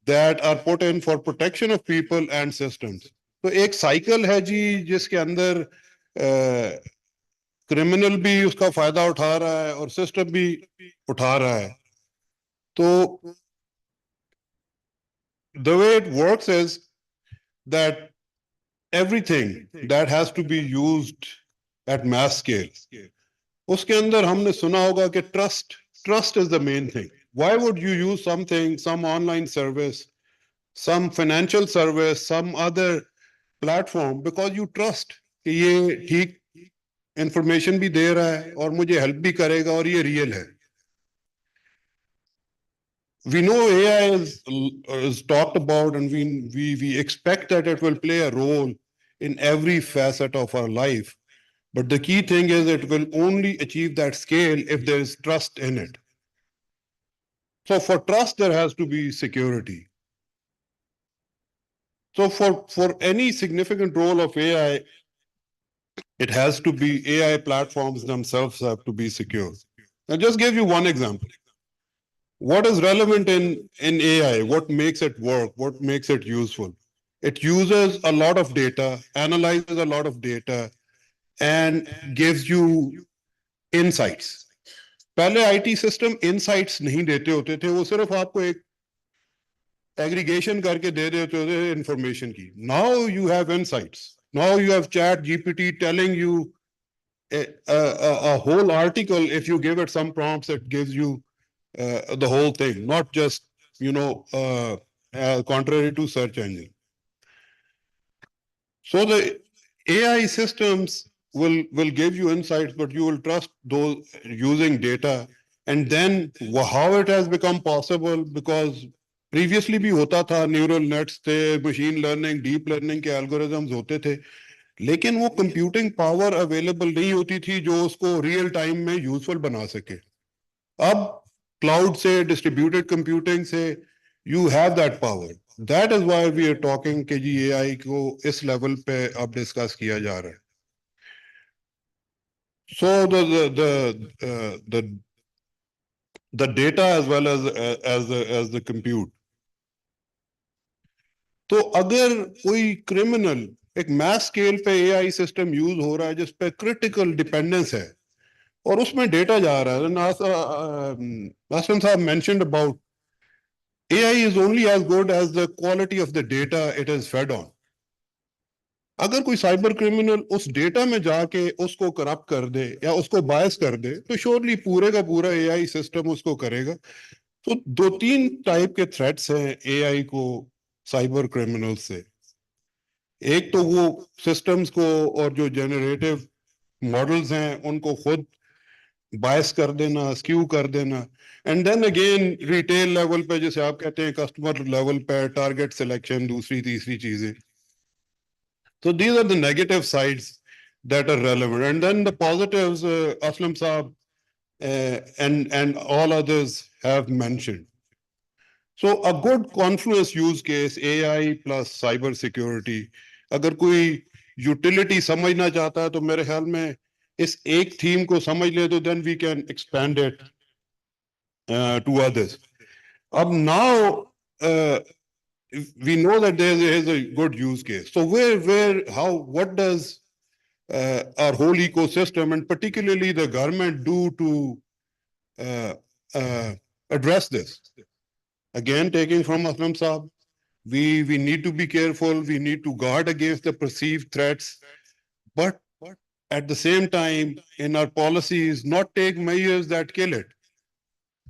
R: that are put in for protection of people and systems. तो एक cycle है जी जिसके अंदर criminal भी उसका फायदा उठा रहा है और सिस्टम भी उठा रहा है. तो the way it works is that everything that has to be used at mass scale, उसके अंदर हमने सुना होगा कि trust is the main thing. Why would you use something, some online service, some financial service, some other platform, because you trust कि ये ठीक information भी दे रहा है और मुझे help भी करेगा और ये real है. We know AI is talked about, and we expect that it will play a role in every facet of our life. But the key thing is it will only achieve that scale if there is trust in it. So for trust, there has to be security. So for any significant role of AI, it has to be AI platforms themselves have to be secure. I'll just give you one example. What is relevant in AI? What makes it work? What makes it useful? It uses a lot of data, analyzes a lot of data, and gives you insights. पहले IT system insights नहीं देते होते थे, वो सिर्फ आपको एक aggregation करके दे देते थे इंफॉर्मेशन की. Now you have insights. Now you have chat GPT telling you a whole article. If you give it some prompts, it gives you the whole thing, not just contrary to search engine. So the AI systems will give you insights, but you will trust those using data. And then how it has become possible, because previously भी होता था, neural nets थे, machine learning, deep learning के algorithms होते थे, लेकिन वो computing power available नहीं होती थी जो उसको real time में useful बना सके. अब cloud से, distributed computing से, you have that power. That is why we are talking कि जी AI को इस level पे अब discuss किया जा रहा है. So the data as well as the compute. तो अगर कोई क्रिमिनल एक मैस स्केल पे एआई सिस्टम यूज हो रहा है जिस पे क्रिटिकल डिपेंडेंस है और उसमें डेटा जा रहा है, Aslam साहब mentioned about AI is only as good as the quality of the data it is fed on. अगर कोई साइबर क्रिमिनल उस डेटा में जाके उसको करप्ट कर दे या उसको बायस कर दे तो श्योरली पूरे का पूरा एआई सिस्टम उसको करेगा. तो दो तीन टाइप के थ्रेट्स हैं एआई को साइबर क्रिमिनल से. एक तो वो सिस्टम्स को और जो जनरेटिव मॉडल्स हैं उनको खुद बायस कर देना, स्क्यू कर देना. And then again retail level पे जैसे आप कहते हैं कस्टमर लेवल पे टारगेट सिलेक्शन, दूसरी तीसरी चीजें. So these are the negative sides that are relevant. And then the positives, Aslam Saab and all others have mentioned. So a good confluence use case, AI plus cyber security. अगर कोई utility समझना चाहता है तो मेरे ख्याल में इस एक theme को समझ ले तो then we can expand it to others. अब now we know that there is a good use case. So what does our whole ecosystem and particularly the government do to address this? Again, taking from Aslam Saab, we need to be careful. We need to guard against the perceived threats, but at the same time, in our policies, not take measures that kill it.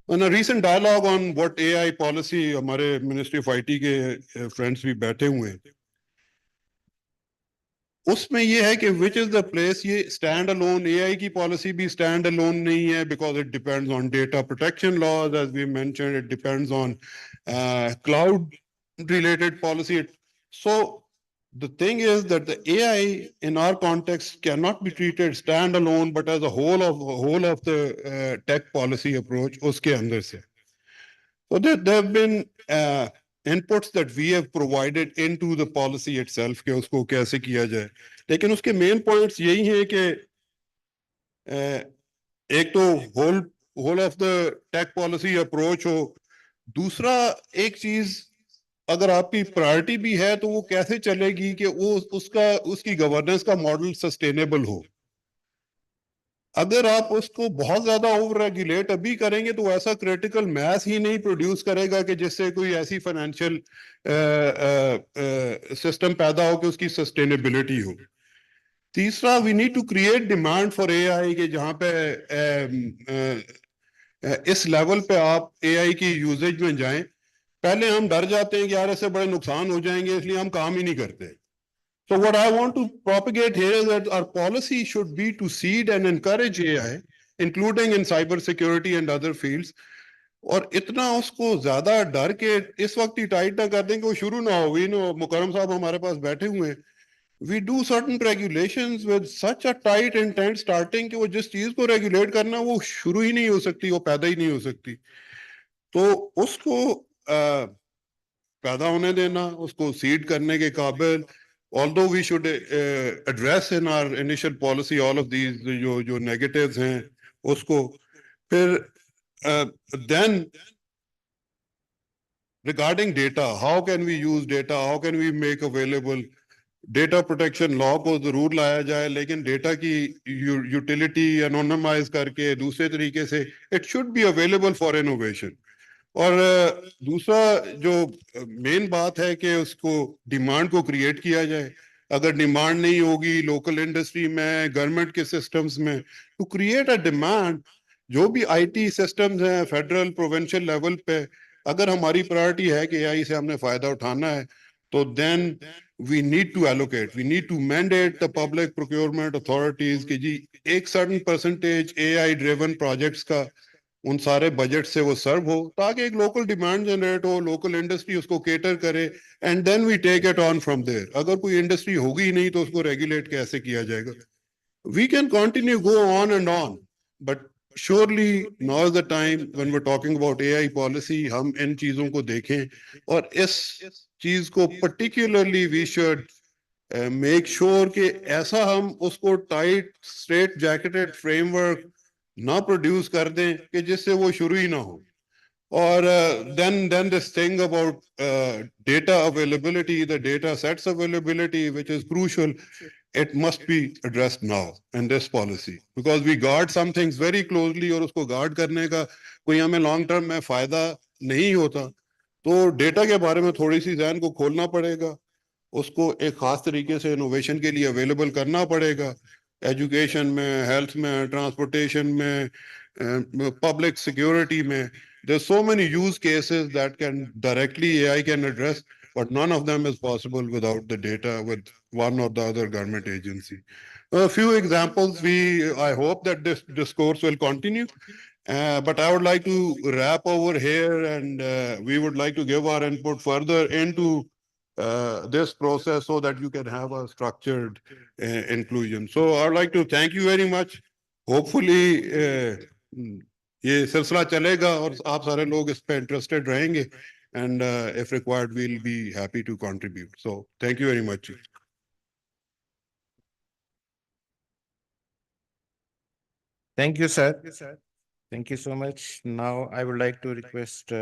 R: On a recent dialogue on what AI policy, हमारे Ministry of IT के friends भी बैठे हुए हैं, उसमें ये है कि which is the place, ये stand alone AI की policy भी stand alone नहीं है because it depends on data protection laws, as we mentioned, it depends on cloud related policy. So the thing is that the AI in our context cannot be treated standalone, but as a whole of the tech policy approach उसके अंदर से. So there have been inputs that we have provided into the policy itself कि उसको कैसे किया जाए. लेकिन उसके main points यही हैं कि एक तो whole of the tech policy approach हो. दूसरा एक चीज अगर आपकी प्रायोरिटी भी है तो वो कैसे चलेगी कि वो उसकी गवर्नेंस का मॉडल सस्टेनेबल हो. अगर आप उसको बहुत ज्यादा ओवर रेगुलेट अभी करेंगे तो ऐसा क्रिटिकल मैस ही नहीं प्रोड्यूस करेगा कि जिससे कोई ऐसी फाइनेंशियल सिस्टम पैदा हो कि उसकी सस्टेनेबिलिटी हो. तीसरा, we need to create demand for AI के जहां पे इस लेवल पे आप एआई की यूजेज में जाएं. पहले हम डर जाते हैं कि यार ऐसे बड़े नुकसान हो जाएंगे, इसलिए हम काम ही नहीं करते. So what I want to propagate here is that our policy should be to seed and encourage AI, including in cyber security and other fields. और इतना उसको ज्यादा डर के इस वक्त ही टाइट ना कर दें कि वो शुरू ना हो. मुकरम साहब हमारे पास बैठे हुए हैं. We do certain regulations with such a tight intent starting कि वो जिस चीज को रेगुलेट करना वो शुरू ही नहीं हो सकती, वो पैदा ही नहीं हो सकती. तो उसको पैदा होने देना, उसको सीड करने के काबिल. Although we should address in our initial policy all of these जो negatives हैं उसको फिर then regarding data, how can we use data, how can we make available data protection law को जरूर लाया जाए, लेकिन data की utility anonymize करके दूसरे तरीके से it should be available for innovation. और दूसरा जो मेन बात है कि उसको डिमांड को क्रिएट किया जाए. अगर डिमांड नहीं होगी लोकल इंडस्ट्री में, गवर्नमेंट के सिस्टम्स में, टू क्रिएट अ डिमांड, जो भी आईटी सिस्टम्स हैं फेडरल प्रोविंशियल लेवल पे, अगर हमारी प्रायोरिटी है कि एआई से हमने फायदा उठाना है तो then we need to allocate, we need to mandate the public procurement authorities कि जी एक certain percentage AI driven projects का उन सारे बजट से वो सर्व हो, ताकि एक लोकल डिमांड जनरेट हो, लोकल इंडस्ट्री उसको केटर करे, and then we take it on from there. अगर कोई इंडस्ट्री होगी ही नहीं तो उसको रेगुलेट कैसे किया जाएगा? We can continue go on and on, but surely now is the time when we are talking about AI policy, हम इन चीजों को देखें और इस चीज को particularly we should make sure कि ऐसा हम उसको टाइट स्ट्रेट जैकेटेड फ्रेमवर्क ना प्रोड्यूस कर दें कि जिससे वो शुरू ही ना हो. और then this thing about data availability, the data sets availability, which is crucial, it must be addressed now in this policy because we guard some things very closely और उसको guard करने का कोई हमें long term में फायदा नहीं होता. तो डेटा के बारे में थोड़ी सी ज़हन को खोलना पड़ेगा, उसको एक खास तरीके से इनोवेशन के लिए अवेलेबल करना पड़ेगा. एजुकेशन में, हेल्थ में, ट्रांसपोर्टेशन में, पब्लिक सिक्योरिटी में. There's so many use cases that can directly AI can address, but none of them is possible without the data with one or the other government agency. A few examples. I hope that this discourse will continue, but I would like to wrap over here, and we would like to give our input further into this process so that you can have a structured inclusion. So I would like to thank you very much. Hopefully, ये सिलसिला चलेगा और आप सारे लोग इस पे interested रहेंगे, and if required we'll be happy to contribute. So thank you very much.
N: Thank you, sir. Thank you so much. Now I would like to request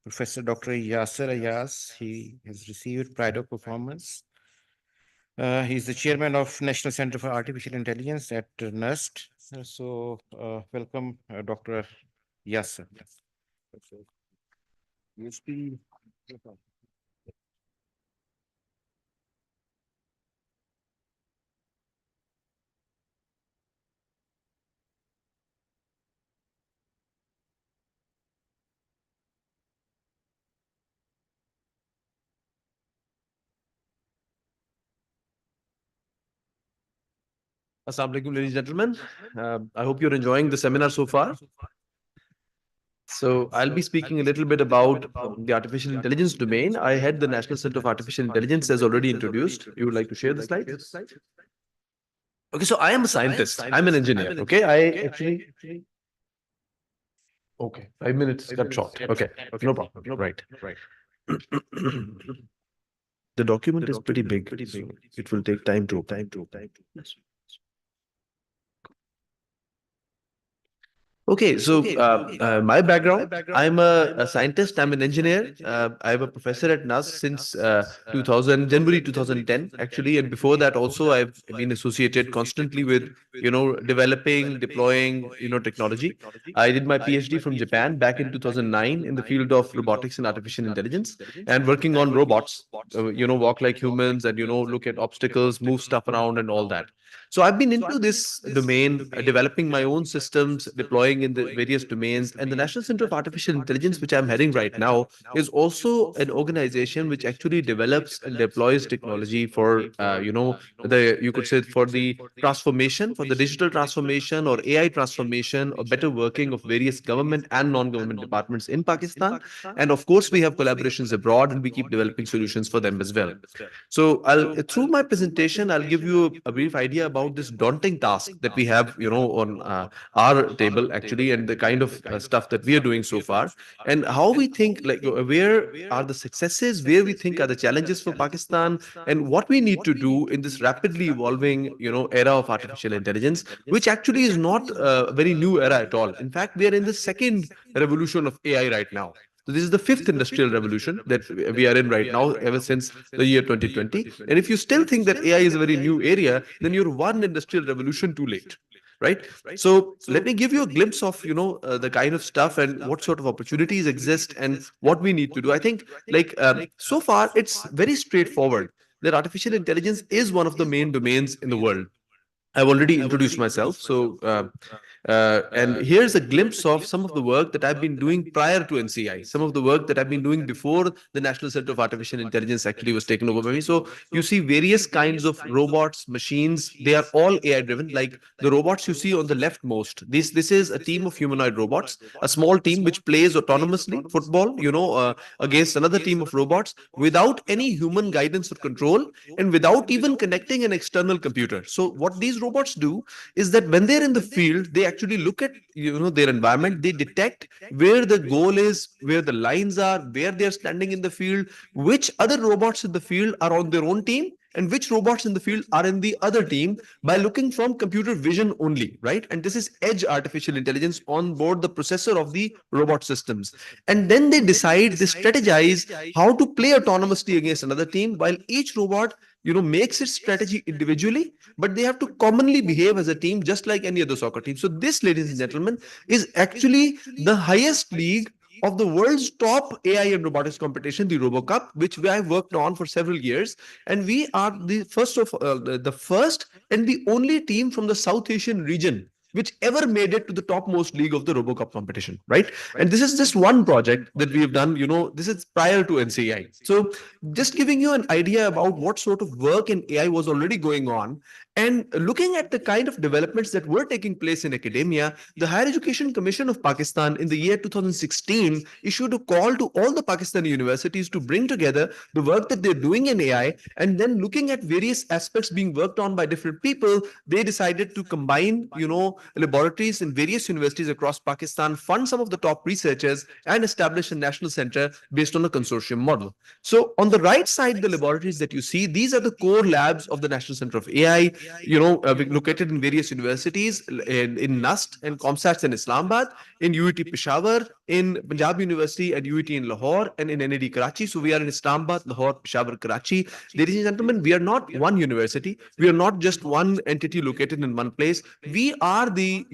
N: Professor Dr. Yasser Ayaz. He has received Pride of Performance. He's the chairman of National Center for Artificial Intelligence at NERST. Welcome, Dr. Yasser. USB.
S: Assalamu alaikum, ladies and gentlemen. I hope you're enjoying the seminar so far. So I'll be speaking a little bit about the artificial intelligence domain. I head the National Center of Artificial Intelligence as already introduced. You would like to share the slides? Okay, so I am a scientist. I'm an engineer. Okay, I actually. Okay, 5 minutes cut short. Okay, no problem. Right. The document is pretty big. So it will take time to. Okay, so my background, I'm a scientist, I'm an engineer. I'm a professor at NAS since 2000, January 2010, actually. And before that also, I've been associated constantly with, developing, deploying, technology. I did my PhD from Japan back in 2009 in the field of robotics and artificial intelligence and working on robots, walk like humans and, look at obstacles, move stuff around and all that. So I've been into this domain, developing my own systems, deploying in the various domains. And the National Center of Artificial Intelligence, which I'm heading right now, is also an organization which actually develops and deploys technology for, you could say for the transformation, for the digital transformation or AI transformation or better working of various government and non-government departments in Pakistan. And of course, we have collaborations abroad and we keep developing solutions for them as well. So through my presentation, I'll give you a brief idea about this daunting task that we have, on our table actually, and the kind of stuff that we are doing so far, and how we think, like, where are the successes, where we think are the challenges for Pakistan, and what we need to do in this rapidly evolving, era of artificial intelligence, which actually is not a very new era at all. In fact, we are in the second revolution of AI right now. So this is the fifth industrial revolution that we are in right now, ever since the year 2020. And if you still think that AI is a very new area, then you're one industrial revolution too late. Right. So let me give you a glimpse of, the kind of stuff and what sort of opportunities exist and what we need to do. I think, like, so far, it's very straightforward that artificial intelligence is one of the main domains in the world. I've already introduced myself. So, and here's a glimpse of some of the work that I've been doing prior to NCI, some of the work that I've been doing before the National Center of Artificial Intelligence actually was taken over by me. So you see various kinds of robots, machines, they are all AI driven. Like the robots you see on the leftmost, this is a team of humanoid robots, a small team which plays autonomously football, against another team of robots without any human guidance or control and without even connecting an external computer. So what these robots do is that when they're in the field, they actually look at, their environment, they detect where the goal is, where the lines are, where they're standing in the field, which other robots in the field are on their own team, and which robots in the field are in the other team by looking from computer vision only, right? And this is edge artificial intelligence on board the processor of the robot systems. And then they decide, they strategize how to play autonomously against another team, while each robot, makes its strategy individually, but they have to commonly behave as a team, just like any other soccer team. So this, ladies and gentlemen, is actually the highest league of the world's top AI and robotics competition, the RoboCup, which I have worked on for several years. And we are the first and the only team from the South Asian region which ever made it to the topmost league of the RoboCup competition, right? And this is just one project that we have done, this is prior to NCI. So just giving you an idea about what sort of work in AI was already going on, and looking at the kind of developments that were taking place in academia, the Higher Education Commission of Pakistan in the year 2016 issued a call to all the Pakistani universities to bring together the work that they're doing in AI, and then looking at various aspects being worked on by different people, they decided to combine, laboratories in various universities across Pakistan, fund some of the top researchers, and establish a national center based on a consortium model. So on the right side, the laboratories that you see, these are the core labs of the National Center of AI. located in various universities in NUST and ComStats in Islamabad, in UET Peshawar, in Punjab University and UET in Lahore, and in NAD Karachi. So we are in Islamabad, Lahore, Peshawar, Karachi. Ladies and gentlemen, we are not one university. We are not just one entity located in one place. We are the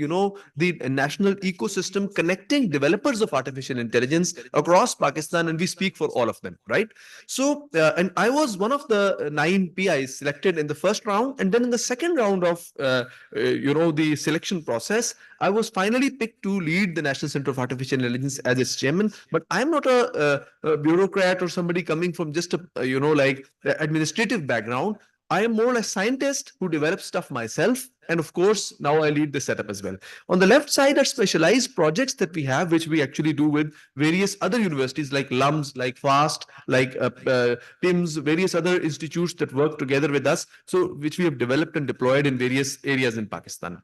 S: national ecosystem connecting developers of artificial intelligence across Pakistan, and we speak for all of them, right? So, and I was one of the 9 PIs selected in the first round, and then in the second round of the selection process, I was finally picked to lead the National Center of Artificial Intelligence as its chairman. But I'm not a bureaucrat or somebody coming from just a administrative background. I am more a scientist who develops stuff myself. And of course, now I lead the setup as well. On the left side are specialized projects that we have, which we actually do with various other universities like LUMS, like FAST, like PIMS, various other institutes that work together with us, so which we have developed and deployed in various areas in Pakistan.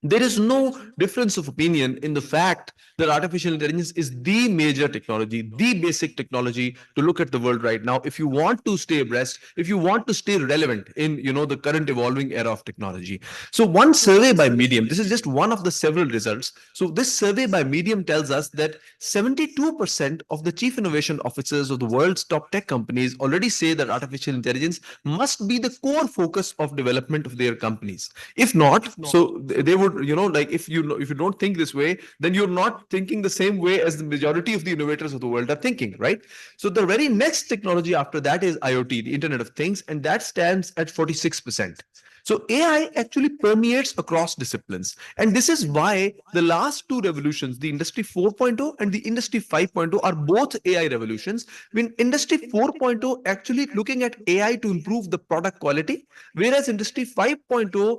S: There is no difference of opinion in the fact that artificial intelligence is the major technology, the basic technology to look at the world right now. If you want to stay abreast, if you want to stay relevant in the current evolving era of technology. So one survey by Medium, this is just one of the several results. So this survey by Medium tells us that 72% of the chief innovation officers of the world's top tech companies already say that artificial intelligence must be the core focus of development of their companies. If not, so they would, if you don't think this way, then you're not thinking the same way as the majority of the innovators of the world are thinking, right? So the very next technology after that is IoT, the Internet of Things, and that stands at 46%. So AI actually permeates across disciplines. And this is why the last two revolutions, the Industry 4.0 and the Industry 5.0, are both AI revolutions. When Industry 4.0 actually looking at AI to improve the product quality, whereas Industry 5.0,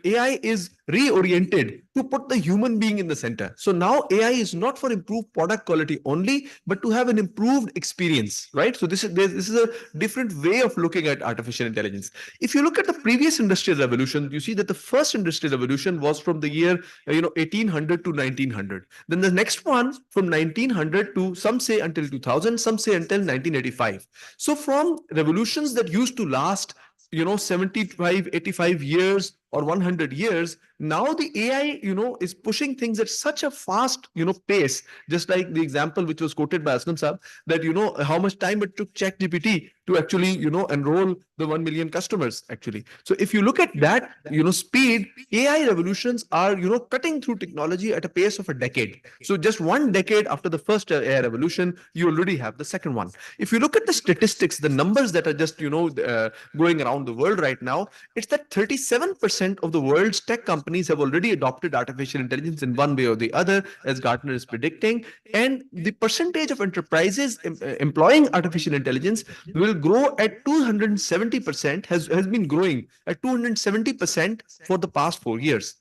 S: AI is reoriented to put the human being in the center. So now AI is not for improved product quality only, but to have an improved experience, right? So this is a different way of looking at artificial intelligence. If you look at the previous industrial revolution, you see that the first industrial revolution was from the year 1800 to 1900. Then the next one from 1900 to, some say until 2000, some say until 1985. So from revolutions that used to last 75, 85 years or 100 years, now the AI, is pushing things at such a fast, pace, just like the example which was quoted by Aslam Saab, that, how much time it took ChatGPT to actually, enroll the 1 million customers actually. So if you look at that, speed, AI revolutions are, cutting through technology at a pace of a decade. So just 1 decade after the first AI revolution, you already have the second one. If you look at the statistics, the numbers that are just, going around the world right now, it's that 37% of the world's tech companies have already adopted artificial intelligence in one way or the other, as Gartner is predicting. And the percentage of enterprises employing artificial intelligence will grow at 270%, has been growing at 270% for the past 4 years.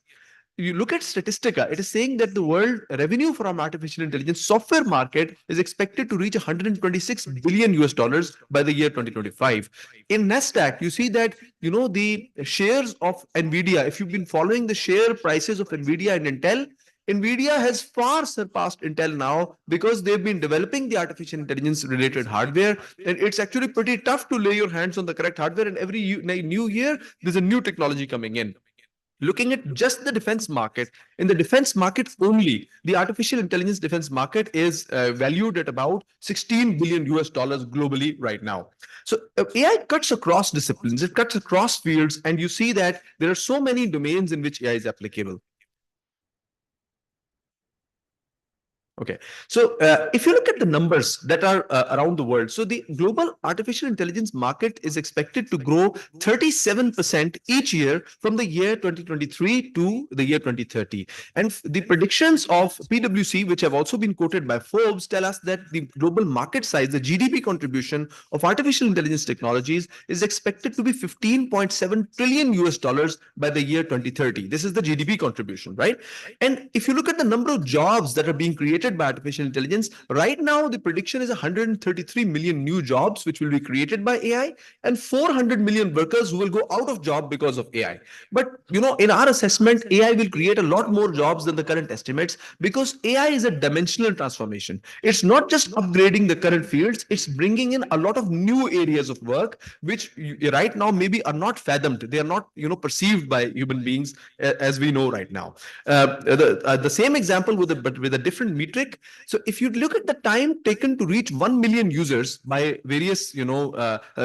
S: You look at Statistica, it is saying that the world revenue from artificial intelligence software market is expected to reach 126 billion US dollars by the year 2025. In Nasdaq, you see that, the shares of Nvidia, if you've been following the share prices of Nvidia and Intel, Nvidia has far surpassed Intel now because they've been developing the artificial intelligence related hardware, and it's actually pretty tough to lay your hands on the correct hardware, and every new year there's a new technology coming in. Looking at just the defense market, in the defense market only, the artificial intelligence defense market is valued at about 16 billion US dollars globally right now. So AI cuts across disciplines, it cuts across fields, and you see that there are so many domains in which AI is applicable. Okay, so if you look at the numbers that are around the world, so the global artificial intelligence market is expected to grow 37% each year from the year 2023 to the year 2030. And the predictions of PwC, which have also been quoted by Forbes, tell us that the global market size, the GDP contribution of artificial intelligence technologies, is expected to be 15.7 trillion US dollars by the year 2030. This is the GDP contribution, right? And if you look at the number of jobs that are being created created by artificial intelligence. Right now, the prediction is 133 million new jobs which will be created by AI, and 400 million workers who will go out of job because of AI. But in our assessment, AI will create a lot more jobs than the current estimates, because AI is a dimensional transformation. It's not just upgrading the current fields, it's bringing in a lot of new areas of work which right now maybe are not fathomed. They are not perceived by human beings as we know right now. The same example but with a different metric. So if you look at the time taken to reach 1 million users by various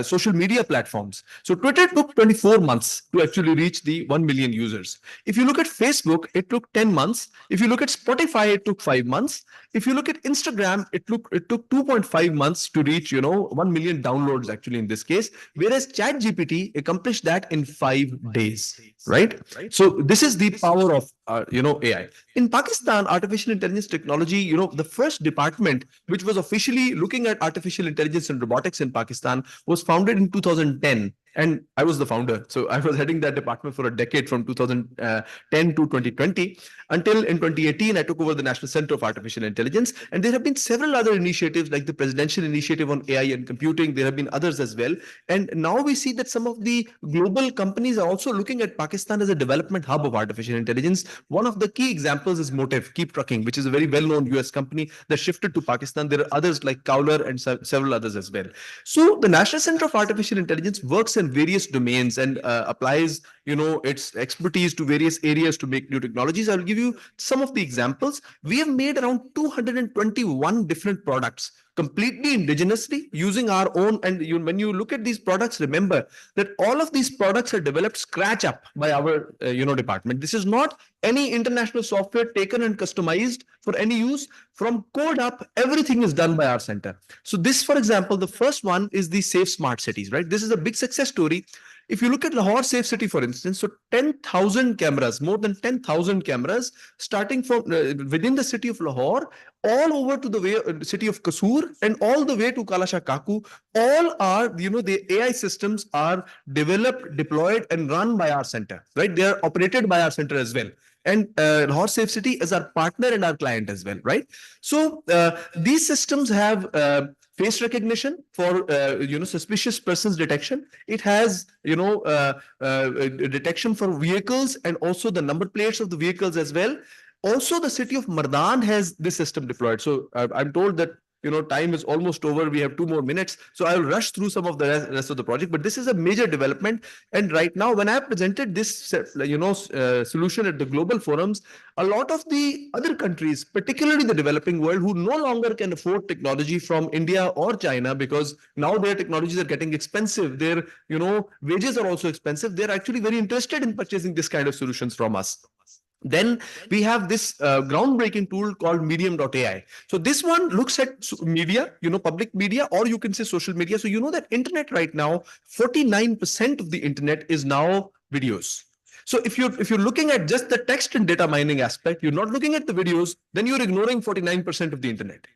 S: social media platforms, so Twitter took 24 months to actually reach the 1 million users. If you look at Facebook, it took 10 months. If you look at Spotify, it took 5 months. If you look at Instagram, it took 2.5 months to reach 1 million downloads actually in this case, whereas ChatGPT accomplished that in 5 days, right? So this is the power of AI. In Pakistan, artificial intelligence technology, the first department which was officially looking at artificial intelligence and robotics in Pakistan was founded in 2010. And I was the founder. So I was heading that department for a decade from 2010 to 2020, until in 2018, I took over the National Center of Artificial Intelligence. And there have been several other initiatives like the Presidential Initiative on AI and Computing. There have been others as well. And now we see that some of the global companies are also looking at Pakistan as a development hub of artificial intelligence. One of the key examples is Motive, Keep Trucking, which is a very well-known US company that shifted to Pakistan. There are others like Cowler and several others as well. So the National Center of Artificial Intelligence works in various domains and applies its expertise to various areas to make new technologies. I'll give you some of the examples. We have made around 221 different products completely indigenously using our own. And when you look at these products, remember that all of these products are developed scratch up by our department. This is not any international software taken and customized for any use. From code up, everything is done by our center. So this, for example, the first one is the Safe Smart Cities, right? This is a big success story. If you look at Lahore Safe City, for instance, so 10,000 cameras, more than 10,000 cameras, starting from within the city of Lahore, all over to the city of Kasur, and all the way to Kalasha Kaku, all are, the AI systems are developed, deployed, and run by our center, right? They are operated by our center as well. And Lahore Safe City is our partner and our client as well, right? So these systems have face recognition for suspicious persons detection. It has detection for vehicles and also the number plates of the vehicles as well. Also, the city of Mardan has this system deployed. So I'm told that time is almost over. We have 2 more minutes. So I'll rush through some of the rest of the project. But this is a major development. And right now, when I presented this solution at the global forums, a lot of the other countries, particularly the developing world, who no longer can afford technology from India or China, because now their technologies are getting expensive, their wages are also expensive, they're actually very interested in purchasing this kind of solutions from us. Then we have this groundbreaking tool called medium.ai. So this one looks at media, public media, or you can say social media. So that internet right now, 49% of the internet is now videos. So if you're looking at just the text and data mining aspect, you're not looking at the videos, then you're ignoring 49% of the internet.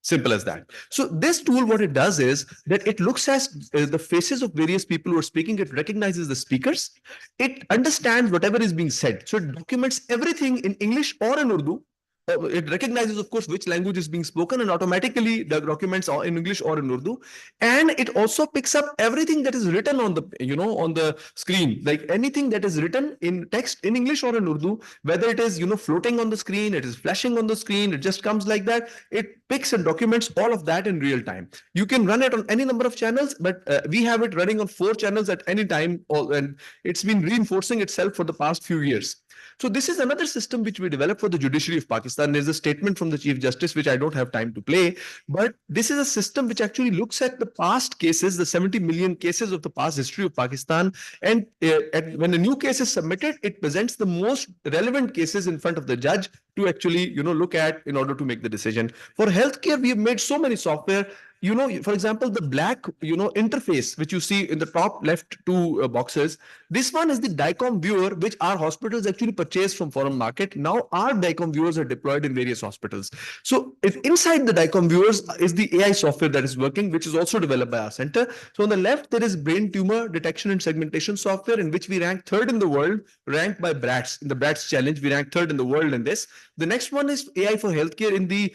S: Simple as that. So this tool, what it does is that it looks at the faces of various people who are speaking. It recognizes the speakers. It understands whatever is being said. So it documents everything in English or in Urdu. It recognizes, of course, which language is being spoken, and automatically the documents are in English or in Urdu. And it also picks up everything that is written on the, on the screen, like anything that is written in text in English or in Urdu, whether it is, floating on the screen, it is flashing on the screen, it just comes like that. It picks and documents all of that in real time. You can run it on any number of channels, but we have it running on 4 channels at any time, and it's been reinforcing itself for the past few years. So this is another system which we developed for the judiciary of Pakistan. There's a statement from the Chief Justice, which I don't have time to play, but this is a system which actually looks at the past cases, the 70 million cases of the past history of Pakistan. And when a new case is submitted, it presents the most relevant cases in front of the judge to actually, look at in order to make the decision. For healthcare, we have made so many software. for example, the black, interface, which you see in the top left two boxes, this one is the DICOM viewer, which our hospitals actually purchase from foreign market. Now our DICOM viewers are deployed in various hospitals. So if inside the DICOM viewers is the AI software that is working, which is also developed by our center. So on the left, there is brain tumor detection and segmentation software, in which we rank third in the world, ranked by BRATS. In the BRATS challenge, we rank third in the world in this. The next one is AI for healthcare in the,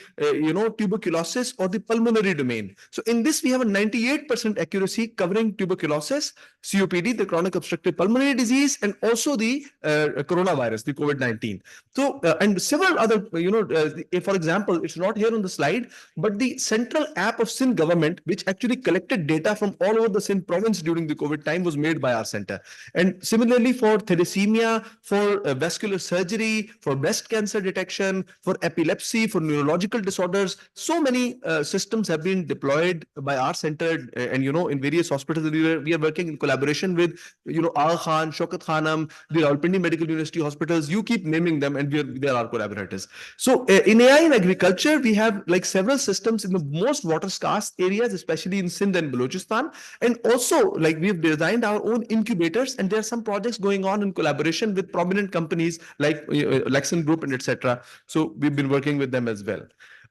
S: tuberculosis or the pulmonary domain. So in this, we have a 98% accuracy covering tuberculosis, COPD, the chronic obstructive pulmonary disease, and also the coronavirus, the COVID-19. So, and several other, for example, it's not here on the slide, but the central app of Sindh government, which actually collected data from all over the Sindh province during the COVID time, was made by our center. And similarly for thalassemia, for vascular surgery, for breast cancer detection, for epilepsy, for neurological disorders, so many systems have been deployed by our center, and in various hospitals. We are working in collaboration with Aga Khan, Shaukat Khanam, the Rawalpindi Medical University hospitals. You keep naming them, and they are our collaborators. So in AI in agriculture, we have like several systems in the most water scarce areas, especially in Sindh and Balochistan. And also, like, we've designed our own incubators, and there are some projects going on in collaboration with prominent companies like Lexan Group and etc. So we've been working with them as well.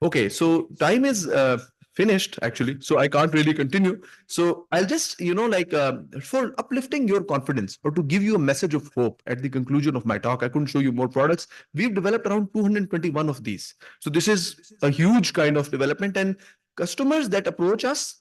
S: Okay, so time is finished actually, so I can't really continue. So I'll just, for uplifting your confidence or to give you a message of hope at the conclusion of my talk, I couldn't show you more products. We've developed around 221 of these. So this is a huge kind of development, and customers that approach us,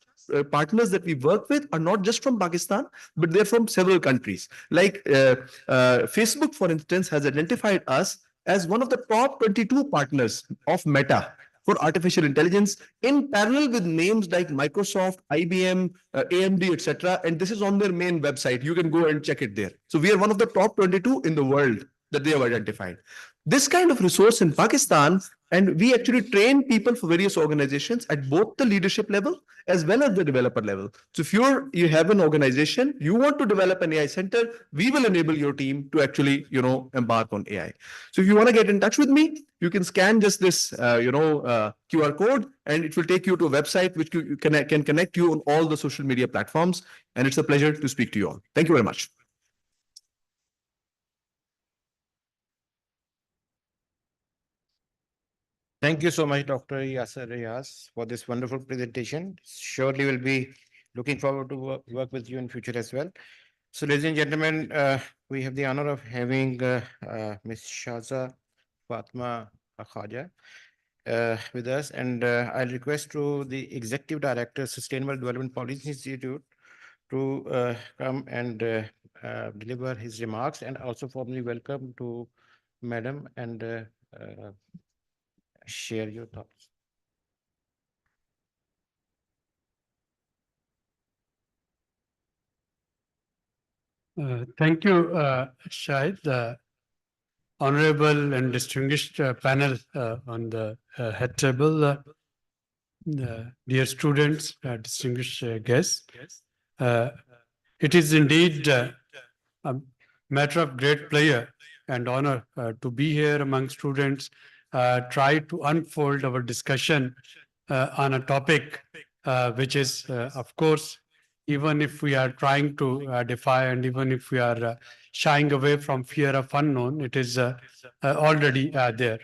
S: partners that we work with, are not just from Pakistan, but they're from several countries. Like Facebook, for instance, has identified us as one of the top 22 partners of Meta for artificial intelligence, in parallel with names like Microsoft, IBM, AMD, etc. And this is on their main website. You can go and check it there. So we are one of the top 22 in the world that they have identified. This kind of resource in Pakistan, and we actually train people for various organizations at both the leadership level as well as the developer level. So if you have an organization, you want to develop an AI center, we will enable your team to actually, embark on AI. So if you want to get in touch with me, you can scan just this, QR code, and it will take you to a website which can connect you on all the social media platforms. And it's a pleasure to speak to you all. Thank you very much.
N: Thank you so much, Dr. Yasser Riaz, for this wonderful presentation. Surely we'll be looking forward to work with you in future as well. So, ladies and gentlemen, we have the honor of having Ms. Shaza Fatma Khaja with us, and I'll request to the Executive Director, Sustainable Development Policy Institute, to come and deliver his remarks, and also formally welcome to Madam and share your thoughts.
T: Thank you, Shahid. Honorable and distinguished panel on the head table, dear students, distinguished guests. It is indeed a matter of great pleasure and honor to be here among students, try to unfold our discussion on a topic which is, of course, even if we are trying to defy, and even if we are shying away from fear of unknown, it is already there.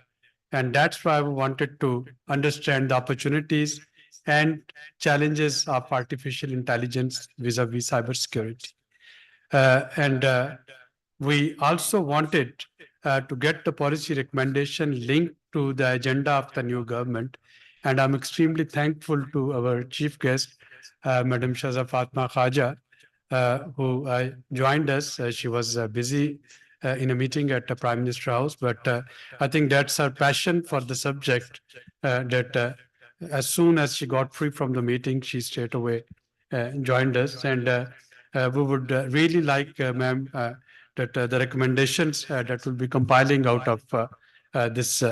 T: And that's why we wanted to understand the opportunities and challenges of artificial intelligence vis-a-vis cybersecurity. And we also wanted to get the policy recommendation linked to the agenda of the new government. And I'm extremely thankful to our chief guest, Madam Shaza Fatma Khaja, who joined us. She was busy in a meeting at the Prime Minister House, but I think that's her passion for the subject, that as soon as she got free from the meeting, she straight away joined us. And we would really like, ma'am, that the recommendations that will be compiling out of this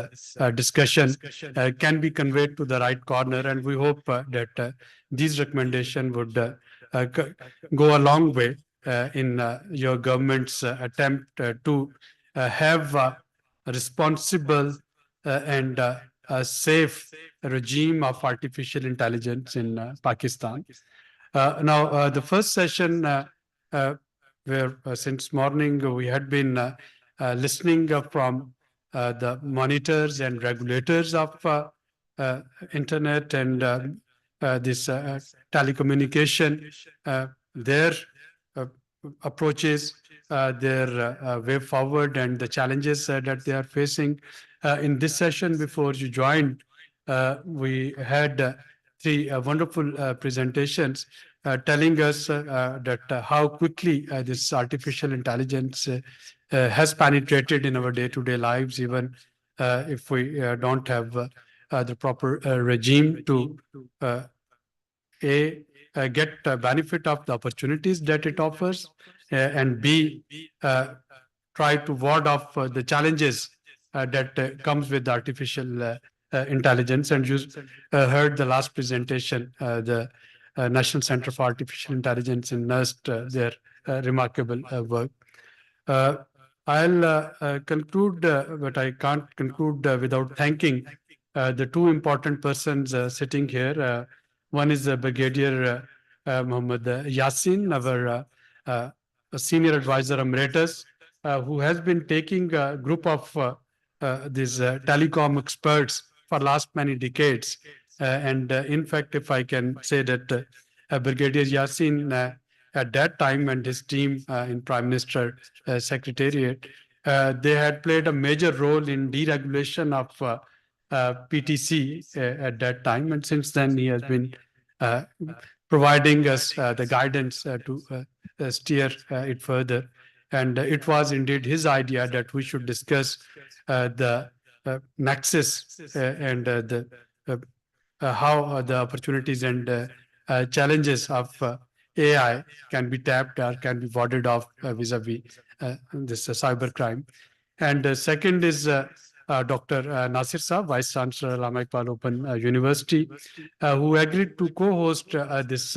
T: discussion can be conveyed to the right corner. And we hope that these recommendations would go a long way in your government's attempt to have a responsible and safe regime of artificial intelligence in Pakistan. Now, the first session where since morning we had been listening from the monitors and regulators of internet and this telecommunication, their approaches, their way forward, and the challenges that they are facing. In this session, before you joined, we had three wonderful presentations telling us that how quickly this artificial intelligence has penetrated in our day-to-day lives, even if we don't have the proper regime to get benefit of the opportunities that it offers, and B, try to ward off the challenges that comes with artificial intelligence. And you heard the last presentation, the National Center for Artificial Intelligence in NERST, their remarkable work. I'll conclude, but I can't conclude without thanking the two important persons sitting here. One is Brigadier Muhammad Yasin, our senior advisor emeritus, who has been taking a group of these telecom experts for last many decades. And in fact, if I can say that Brigadier Yasin at that time and his team in Prime Minister Secretariat, they had played a major role in deregulation of PTC at that time. And since then, he has been providing us the guidance to steer it further. And it was indeed his idea that we should discuss the nexus and how the opportunities and challenges of AI can be tapped or can be warded off vis-a-vis this cybercrime. And second is Dr. Nasir Saab, Vice Chancellor, Allama Iqbal Open University, who agreed to co-host this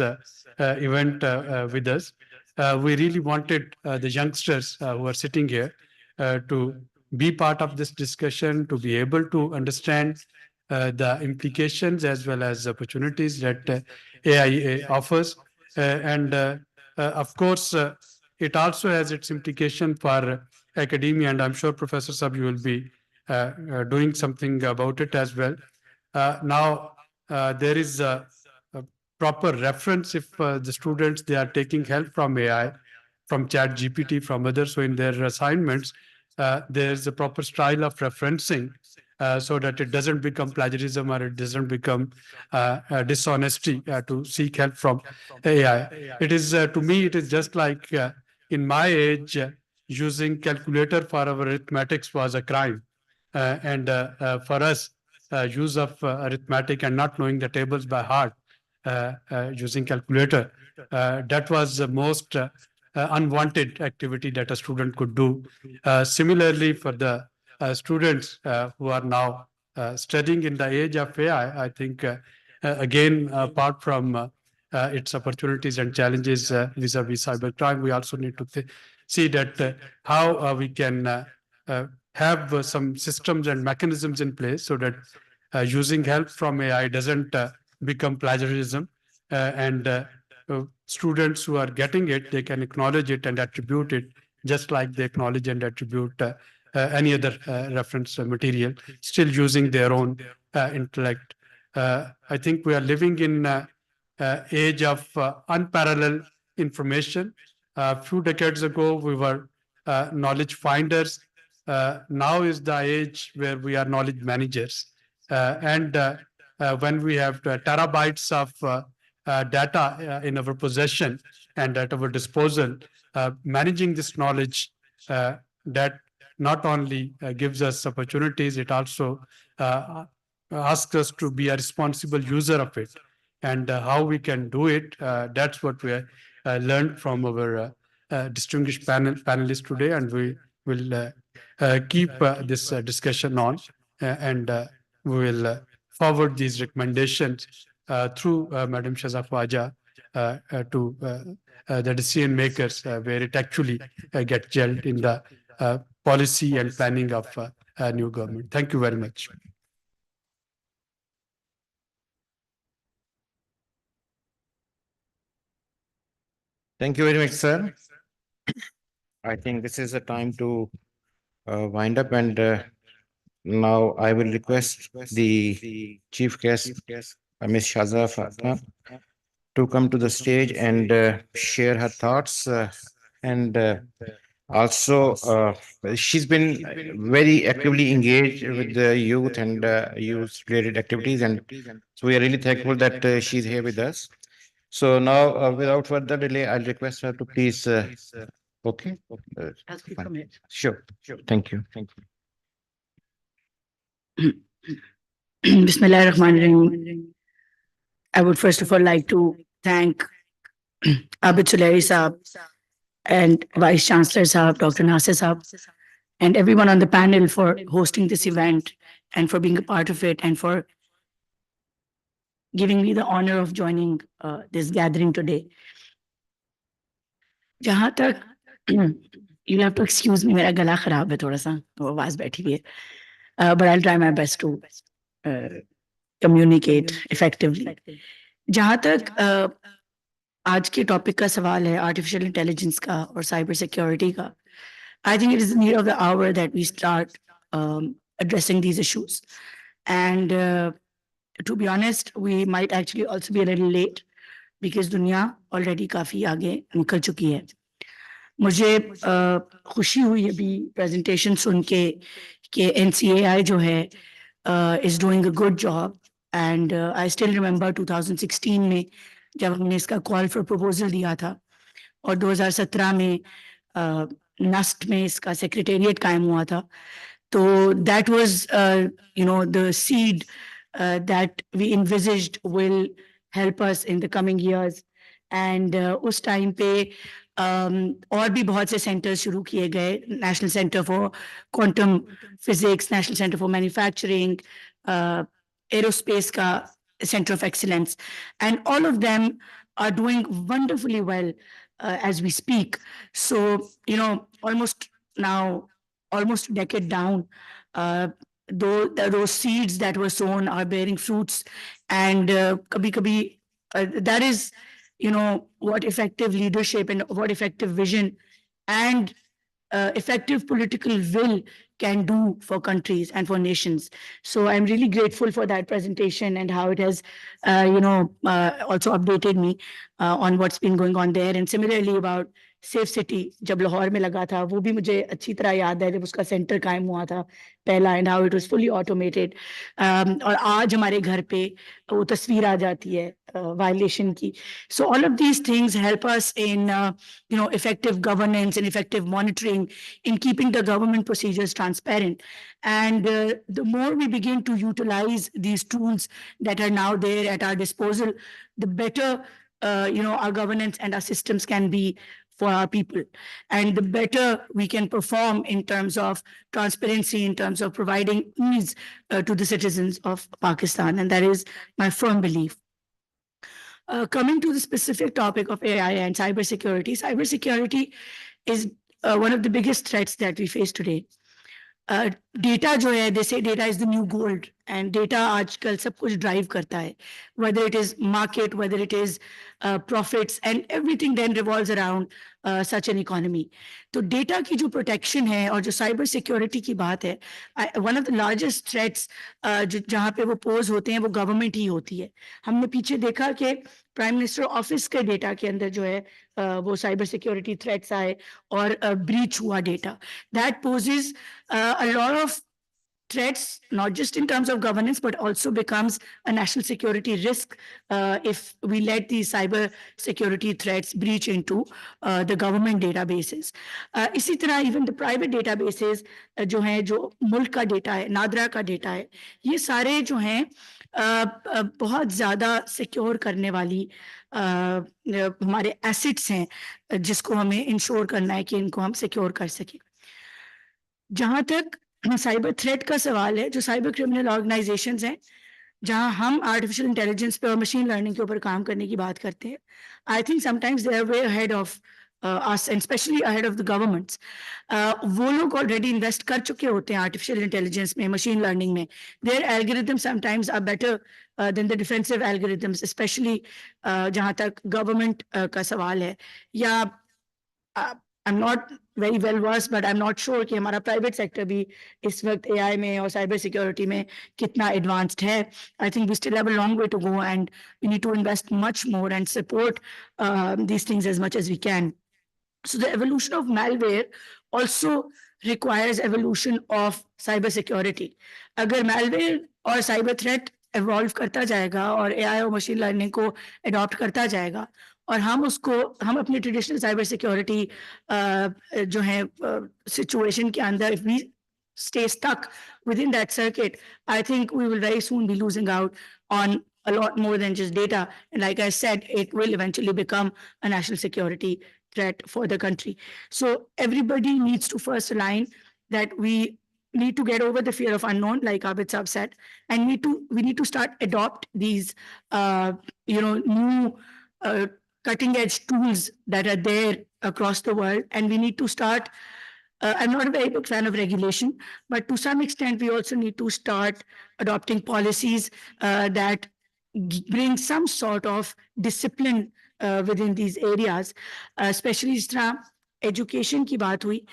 T: event with us. We really wanted the youngsters who are sitting here to be part of this discussion, to be able to understand the implications as well as opportunities that AI offers. And of course, it also has its implication for academia, and I'm sure Professor Sab, you will be doing something about it as well. Now, there is a proper reference if the students, they are taking help from AI, from Chat GPT, from others. So in their assignments, there's a proper style of referencing so that it doesn't become plagiarism or it doesn't become dishonesty to seek help from AI. It is, to me, it is just like in my age, using calculator for our arithmetics was a crime. And for us, use of arithmetic and not knowing the tables by heart using calculator, that was the most unwanted activity that a student could do. Similarly, for the students who are now studying in the age of AI, I think, again, apart from its opportunities and challenges vis-a-vis cybercrime, we also need to see that how we can have some systems and mechanisms in place so that using help from AI doesn't become plagiarism. And students who are getting it, they can acknowledge it and attribute it just like they acknowledge and attribute any other reference material, still using their own intellect. I think we are living in age of unparalleled information. A few decades ago, we were knowledge finders. Now is the age where we are knowledge managers. And when we have terabytes of data in our possession and at our disposal, managing this knowledge that not only gives us opportunities, it also asks us to be a responsible user of it. And how we can do it, that's what we learned from our distinguished panelists today, and we will keep this discussion on, and we will forward these recommendations through Madam Shaza Khwaja to the decision makers, where it actually gets gelled in the policy and planning of a new government. Thank you very much.
N: Thank you very much, sir. I think this is the time to wind up, and now I will request the chief guest, Ms. Shaza Fatma, to come to the stage and share her thoughts. And also, she's been very actively engaged with the youth and youth-related activities, and so we are really thankful that she's here with us. So now, without further delay, I'll request her to please. Okay. Fine. Sure. Thank you.
U: Bismillahirrahmanirrahim. I would first of all like to thank Abid Suleri Saab and Vice Chancellor Saab, Dr. Nasir Saab, and everyone on the panel for hosting this event and for being a part of it and for giving me the honor of joining this gathering today. जहाँ तक you'll have to excuse me, मेरा गला खराब है थोड़ा सा, वो आवाज बैठी हुई है, but I'll try my best to communicate effectively. जहाँ तक आज के टॉपिक का सवाल है आर्टिफिशियल इंटेलिजेंस का और साइबर सिक्योरिटी का, I think it is the need of the hour that we start addressing these issues. And to be honest, we might actually also be a little late because दुनिया already काफी आगे निकल चुकी है. मुझे खुशी हुई अभी प्रेजेंटेशन सुन के कि NCAI जो है is doing a good job. And I still remember 2016 में जब हमने इसका कॉल फॉर प्रपोजल दिया था और 2017 में नस्ट में इसका सेक्रेटेरिएट कायम हुआ था. तो that was the seed that we envisaged will help us in the coming years. And उस टाइम पे और भी बहुत से सेंटर्स शुरू किए गए, national centre for quantum physics, national centre for manufacturing, aerospace का center of excellence, and all of them are doing wonderfully well as we speak. So, almost a decade down, those seeds that were sown are bearing fruits, and that is, what effective leadership and what effective vision and effective political will can do for countries and for nations. So I'm really grateful for that presentation and how it has, also updated me on what's been going on there. And similarly about safe city जब लाहौर में लगा था, वो भी मुझे अच्छी तरह याद है जब उसका सेंटर कायम हुआ था पहला, and how it was fully automated. और आज हमारे घर पे वो तस्वीर आ जाती है वायलेशन की. So all of these things help us in effective governance and effective monitoring, in keeping the government procedures transparent. And the more we begin to utilize these tools that are now there at our disposal, the better our governance and our systems can be for our people, and the better we can perform in terms of transparency, in terms of providing ease to the citizens of Pakistan, and that is my firm belief. Coming to the specific topic of AI and cybersecurity, cybersecurity is one of the biggest threats that we face today. Data जो है, they say data is the new gold, and data आजकल सब कुछ drive करता है, whether it is market, whether it is profits, and everything then revolves around such an economy. तो data की जो protection है और जो cyber security की बात है, one of the largest threats जहाँ पे वो pose होते हैं वो government ही होती है. हमने पीछे देखा कि प्राइम मिनिस्टर ऑफिस के डेटा के अंदर जो है वो साइबर सिक्योरिटी थ्रेट्स आए और ब्रीच हुआ data. That poses a lot of threats, not just in terms of governance, but also becomes a national security risk if we let these cyber security threats breach into the government databases. इसी तरह even the private databases जो हैं, जो मुल्क का data है, नादरा का data है, ये सारे जो हैं बहुत ज़्यादा सिक्योर करने वाली हमारे एसेट्स हैं जिसको हमें इंश्योर करना है कि इनको हम सिक्योर कर सकें. जहाँ तक साइबर थ्रेट का सवाल है, जो साइबर क्रिमिनल ऑर्गेनाइजेशंस हैं जहाँ हम आर्टिफिशियल इंटेलिजेंस पे और मशीन लर्निंग के ऊपर काम करने की बात करते हैं, I think sometimes they are way ahead of us and especially ahead of the governments. वो लोग already invest कर चुके होते हैं artificial intelligence में, machine learning में. Their algorithms sometimes are better then the defensive algorithms, especially जहाँ तक government का सवाल है, या I'm not very well versed, but I'm not sure कि हमारा private sector भी इस वक्त AI में और cyber security में कितना advanced है. I think we still have a long way to go, and we need to invest much more and support these things as much as we can. So the evolution of malware also requires evolution of cyber security. अगर malware और cyber threat evolve करता जाएगा और AI और machine learning को adopt करता जाएगा, और हम अपनी ट्रेडिशनल साइबर सिक्योरिटी जो है सिचुएशन के अंदर, if we stay stuck within that circuit, I think we will very soon be losing out on a lot more than just data. And like I said, it will eventually become a national security threat for the country. So everybody needs to first align that we need to get over the fear of unknown, like Abid Saab said, and we need to start adopt these new cutting edge tools that are there across the world. And we need to start, I'm not a very big fan of regulation, but to some extent, we also need to start adopting policies that bring some sort of discipline within these areas, especially जिस तरह education की बात हुई.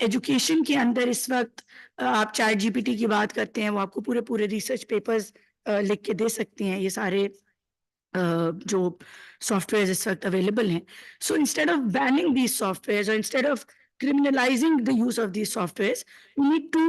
U: Education के अंदर इस वक्त आप चैट जीपीटी की बात करते हैं, वो आपको पूरे रिसर्च पेपर्स लिख के दे सकते हैं, ये सारे जो सॉफ्टवेयर इस वक्त अवेलेबल हैं. So instead of banning these software और instead of criminalizing the use of these softwares, we need to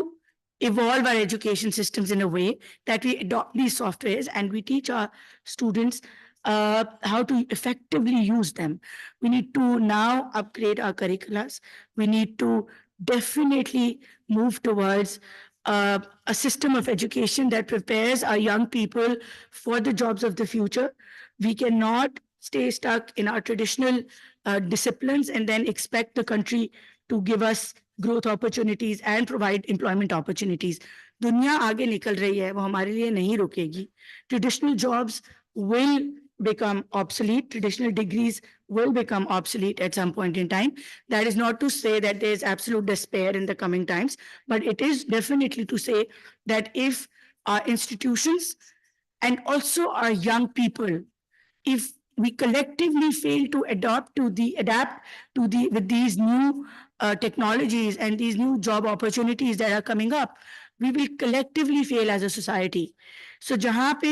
U: evolve our education systems in a way that we adopt these softwares and we teach our students how to effectively use them. We need to now upgrade our curriculums. We need to definitely move towards a system of education that prepares our young people for the jobs of the future. We cannot stay stuck in our traditional disciplines and then expect the country to give us growth opportunities and provide employment opportunities. दुनिया आगे निकल रही है, वो हमारे लिए नहीं रुकेगी. Traditional jobs will become obsolete. Traditional degrees will become obsolete at some point in time. That is not to say that there is absolute despair in the coming times, but it is definitely to say that if our institutions and also our young people, if we collectively fail to adapt to with these new technologies and these new job opportunities that are coming up, we will collectively fail as a society. So जहाँ पे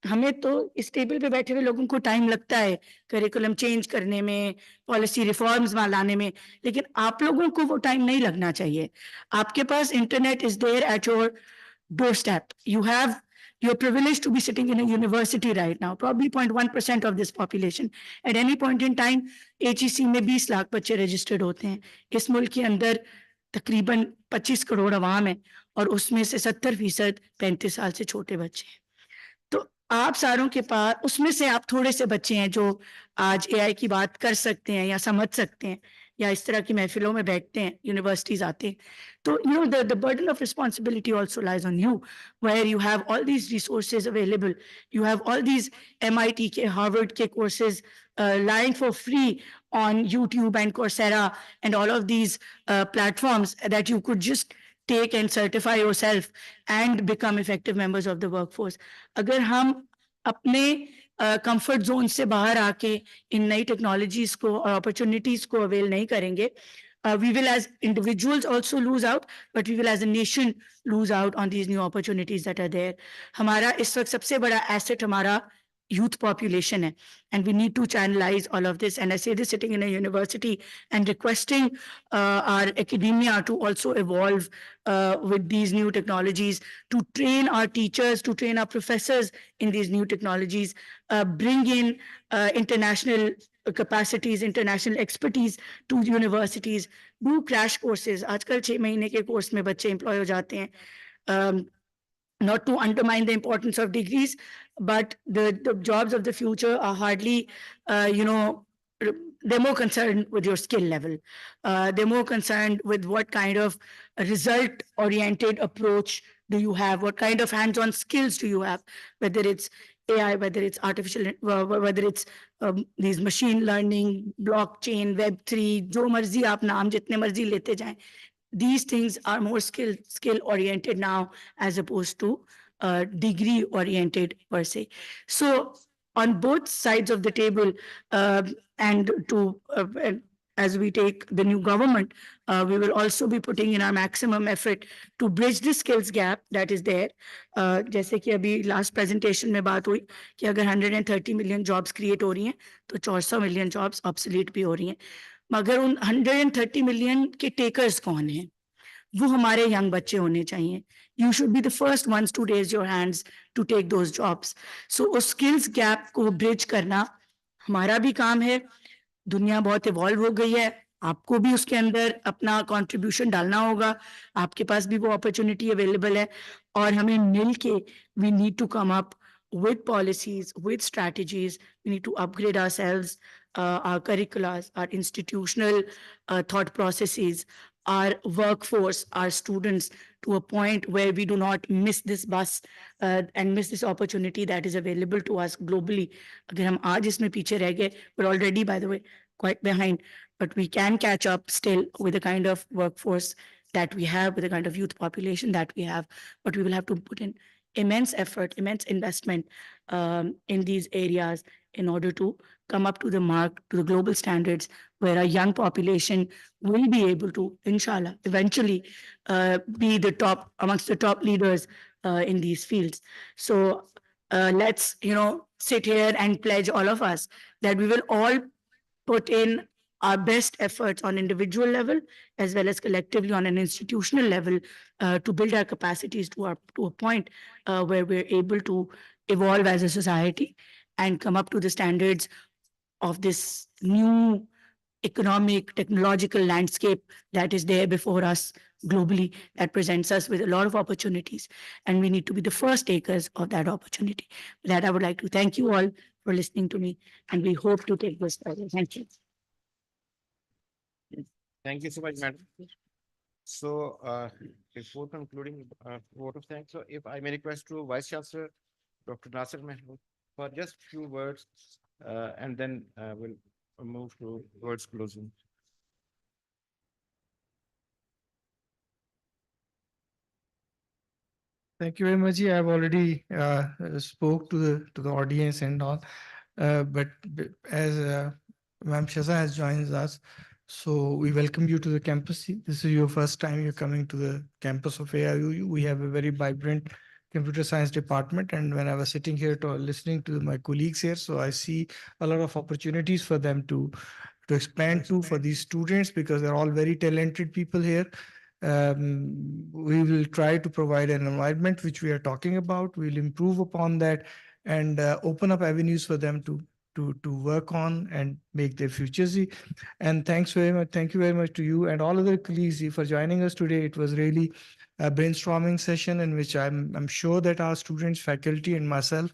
U: हमें तो इस table पे बैठे हुए लोगों को टाइम लगता है करिकुलम चेंज करने में, पॉलिसी रिफॉर्म्स लाने में, लेकिन आप लोगों को वो टाइम नहीं लगना चाहिए. आपके पास internet is there at your doorstep. You're privileged to be sitting in a university right now, probably 0.1% of this population. At any point in time, HEC में 20 लाख बच्चे registered होते हैं. इस मुल्क के अंदर तकरीबन 25 करोड़ आवाम है और उसमें से 70% 35 साल से छोटे बच्चे हैं. तो आप सारों के पास, उसमें से आप थोड़े से बच्चे हैं जो आज AI की बात कर सकते हैं या समझ सकते हैं या इस तरह की महफिलों में बैठते हैं, यूनिवर्सिटीज आते हैं. तो the burden of responsibility also lies on you, where you have all these resources available. You have all these MIT के, Harvard के courses lying for free on YouTube and Coursera and all of these platforms that you could just take and certify yourself and become effective members of the workforce. अगर हम अपने comfort zone से बाहर आके इन नई technologies को और opportunities को अवेल नहीं करेंगे, we will as individuals also lose out, but we will as a nation lose out on these new opportunities that are there. हमारा इस वक्त सबसे बड़ा asset हमारा youth population hai, and we need to channelize all of this. And I say this sitting in a university and requesting our academia to also evolve with these new technologies, to train our teachers, to train our professors in these new technologies, bring in international capacities, international expertise to universities, do crash courses. आजकल 6 महीने के course में बच्चे employ हो जाते हैं. Not to undermine the importance of degrees, but the jobs of the future are hardly, they're more concerned with your skill level. They're more concerned with what kind of result-oriented approach do you have, what kind of hands-on skills do you have, whether it's AI, whether it's artificial, whether it's these machine learning, blockchain, Web3, जो मर्जी आप नाम जितने मर्जी लेते जाएं. These things are more skill oriented now as opposed to degree oriented per se. So on both sides of the table, and as we take the new government, we will also be putting in our maximum effort to bridge the skills gap that is there. जैसे कि अभी last presentation में बात हुई कि अगर 130 million jobs create हो रही हैं तो 400 million jobs obsolete भी हो रही हैं, मगर उन 130 million के takers कौन हैं? वो हमारे young बच्चे होने चाहिए. You should be the first ones to raise your hands to take those jobs. So उस skills gap को bridge करना हमारा भी काम है. दुनिया बहुत इवॉल्व हो गई है, आपको भी उसके अंदर अपना कंट्रीब्यूशन डालना होगा, आपके पास भी वो अपॉर्चुनिटी अवेलेबल है, और हमें मिल के we need to come up with policies, with strategies. We need to upgrade ourselves, our curriculums, our institutional thought processes, our workforce, our students, to a point where we do not miss this bus and miss this opportunity that is available to us globally. अगर हम आज इसमें पीछे रह गए, we're already, by the way, quite behind, but we can catch up still with the kind of workforce that we have, with the kind of youth population that we have. But we will have to put in immense effort, immense investment in these areas in order to come up to the mark, to the global standards, where a young population will be able to, inshallah, eventually be the top, amongst the top leaders in these fields. So let's, sit here and pledge, all of us, that we will all put in our best efforts on individual level as well as collectively on an institutional level to build our capacities to a point where we're able to evolve as a society and come up to the standards of this new economic, technological landscape that is there before us globally, that presents us with a lot of opportunities, and we need to be the first takers of that opportunity. With that, I would like to thank you all for listening to me, and we hope to take this further. Thank you.
N: Thank you so much, madam. So, before concluding, vote of thanks, so if I may request to Vice Chancellor, Dr. Nasir Mahmood, for just few words, and then we'll move to words closing.
P: Thank you very much. I have already spoke to the audience and all, but as Ma'am Shaza has joined us, so we welcome you to the campus. This is your first time you're coming to the campus of AIU. We have a very vibrant computer science department, and when I was sitting here listening to my colleagues here, so I see a lot of opportunities for them to expand to for these students, because they're all very talented people here. We will try to provide an environment which we are talking about. We'll improve upon that and open up avenues for them to work on and make their futures. And thanks very much. Thank you very much to you and all other colleagues for joining us today. It was really a brainstorming session in which I'm sure that our students, faculty, and myself,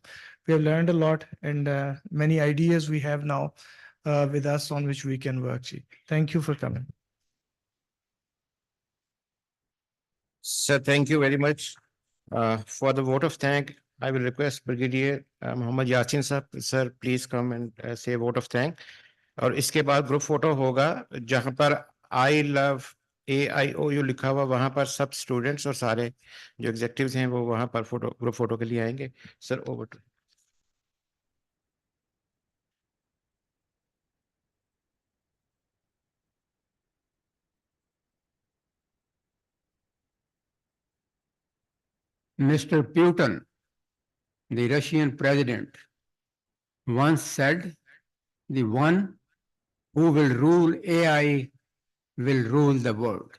P: we have learned a lot, and many ideas we have now with us on which we can work. Thank you for coming.
N: Sir, thank you very much. For the vote of thank, I will request Brigadier Mohammad Yasin sir, please come and say vote of thank. और इसके बाद group photo होगा जहां पर I love AIOU लिखा हुआ, वहां पर सब स्टूडेंट्स और सारे जो एग्जेक्टिव्स हैं वो वहां पर ग्रुप फोटो के लिए आएंगे. Sir, over to.
A: Mr. Putin, the Russian president, once said, the one who will rule AI will rule the world.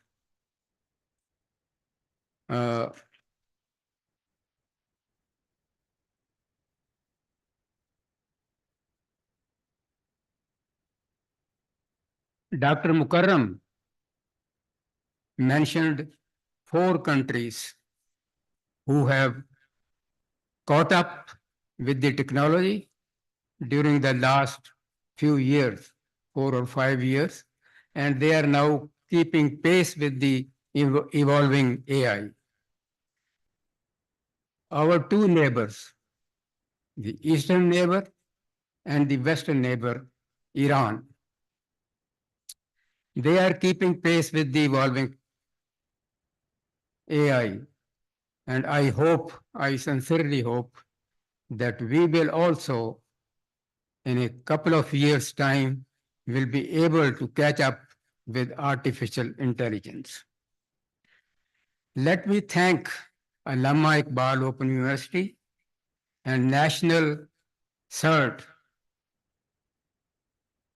A: Dr. Mukarram mentioned 4 countries who have caught up with the technology during the last few years, 4 or 5 years, and they are now keeping pace with the evolving AI. Our 2 neighbors, the eastern neighbor and the western neighbor, Iran, they are keeping pace with the evolving AI. And I sincerely hope that we will also, in a couple of years' time, will be able to catch up with artificial intelligence. Let me thank Allama Iqbal Open University and National CERT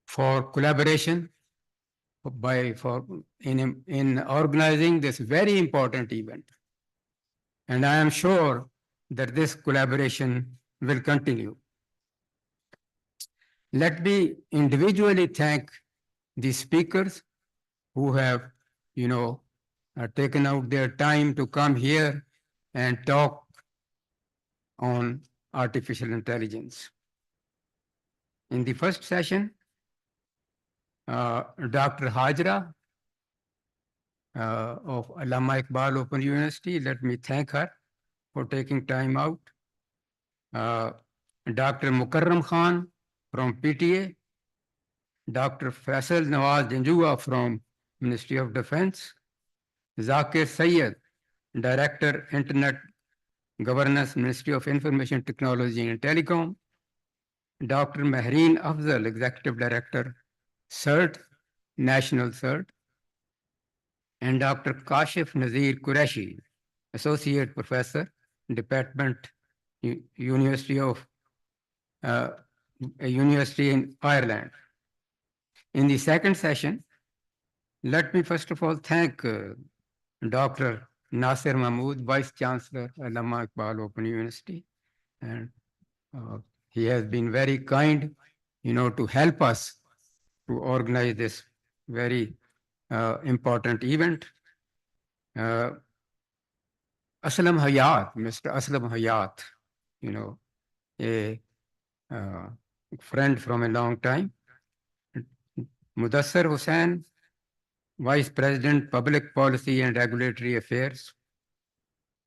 A: for collaboration in organizing this very important event. And I am sure that this collaboration will continue. Let me individually thank the speakers who have, taken out their time to come here and talk on artificial intelligence. In the first session, Dr. Hajra of Allama Iqbal Open University, let me thank her for taking time out. Dr. Mukarram Khan from PTA, Dr. Faisal Nawaz Janjua from Ministry of Defense, Zakir Sayed, Director, Internet Governance, Ministry of Information Technology and Telecom, Dr. Mehreen Afzal, Executive Director, CERT, National CERT, and Dr. Kashif Nazir Qureshi, Associate Professor, Department, University of a university in Ireland. In the second session, let me first of all thank Dr. Nasir Mahmood, Vice Chancellor, Allama Iqbal Open University, and he has been very kind, to help us to organize this very important event. Aslam Hayat, Mr. Aslam Hayat, a friend from a long time. Mudassar Hussain, Vice President, Public Policy and Regulatory Affairs.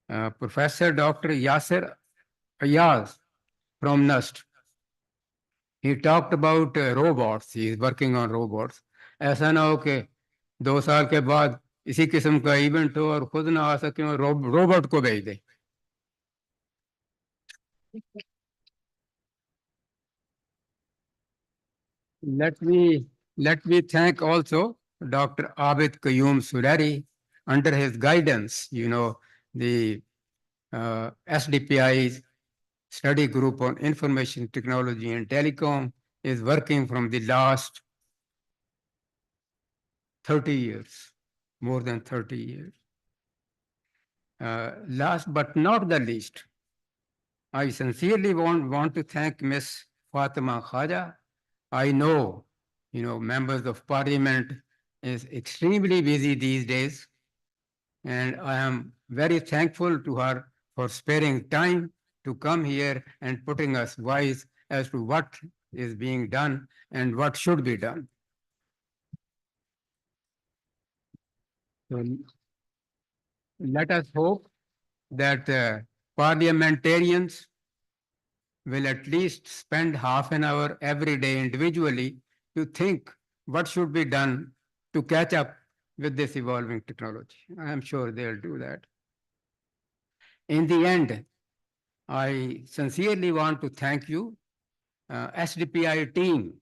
A: Professor Dr. Yasser Ayaz from NUST. He talked about robots. He is working on robots. ऐसा ना हो कि 2 साल के बाद इसी किस्म का इवेंट हो और खुद ना आ सके और रोबोट को भेज दे. Let me thank also Dr. Abid Qayyum Surari. Under his guidance, the SDPI's study group on information technology and telecom is working from the last 30 years, more than 30 years. Last but not the least, I sincerely want to thank Ms. Fatima Khaja. I know, members of parliament is extremely busy these days, and I am very thankful to her for sparing time to come here and putting us wise as to what is being done and what should be done. So let us hope that parliamentarians will at least spend half an hour every day individually to think what should be done to catch up with this evolving technology. I am sure they'll do that. In the end, I sincerely want to thank you, SDPI team,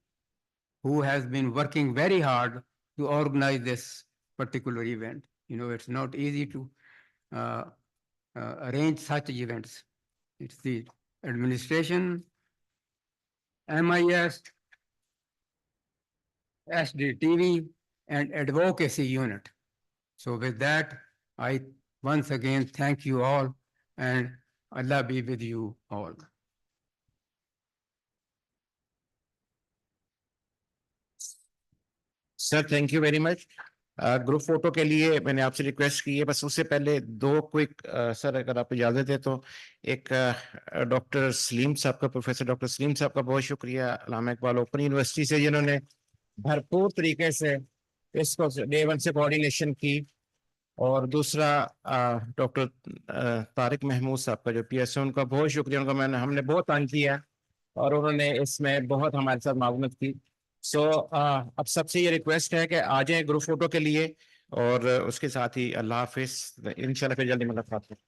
A: who has been working very hard to organize this particular event. It's not easy to arrange such events. It's the administration, MIS, SDTV, and advocacy unit. So with that, I once again thank you all, and Allah be with you all.
N: Sir thank you very much. Group photo के लिए मैंने आपसे request की है, बस उससे पहले 2 quick sir अगर आप इजाजत दें तो एक डॉक्टर सलीम साहब का, प्रोफेसर डॉक्टर सलीम साहब का बहुत शुक्रिया अल्लामा इकबाल ओपन यूनिवर्सिटी से, जिन्होंने भरपूर तरीके से इसको डे 1 से कोऑर्डिनेशन की. और दूसरा डॉक्टर तारिक महमूद साहब का जो PS है, उनका बहुत शुक्रिया. उनका हमने बहुत तंग किया और उन्होंने इसमें बहुत हमारे साथ मावनत की. सो अब सबसे ये रिक्वेस्ट है कि आ जाएं ग्रुप फोटो के लिए, और उसके साथ ही अल्लाह हाफिज. इंशाल्लाह फिर जल्दी मुलाकात होगी.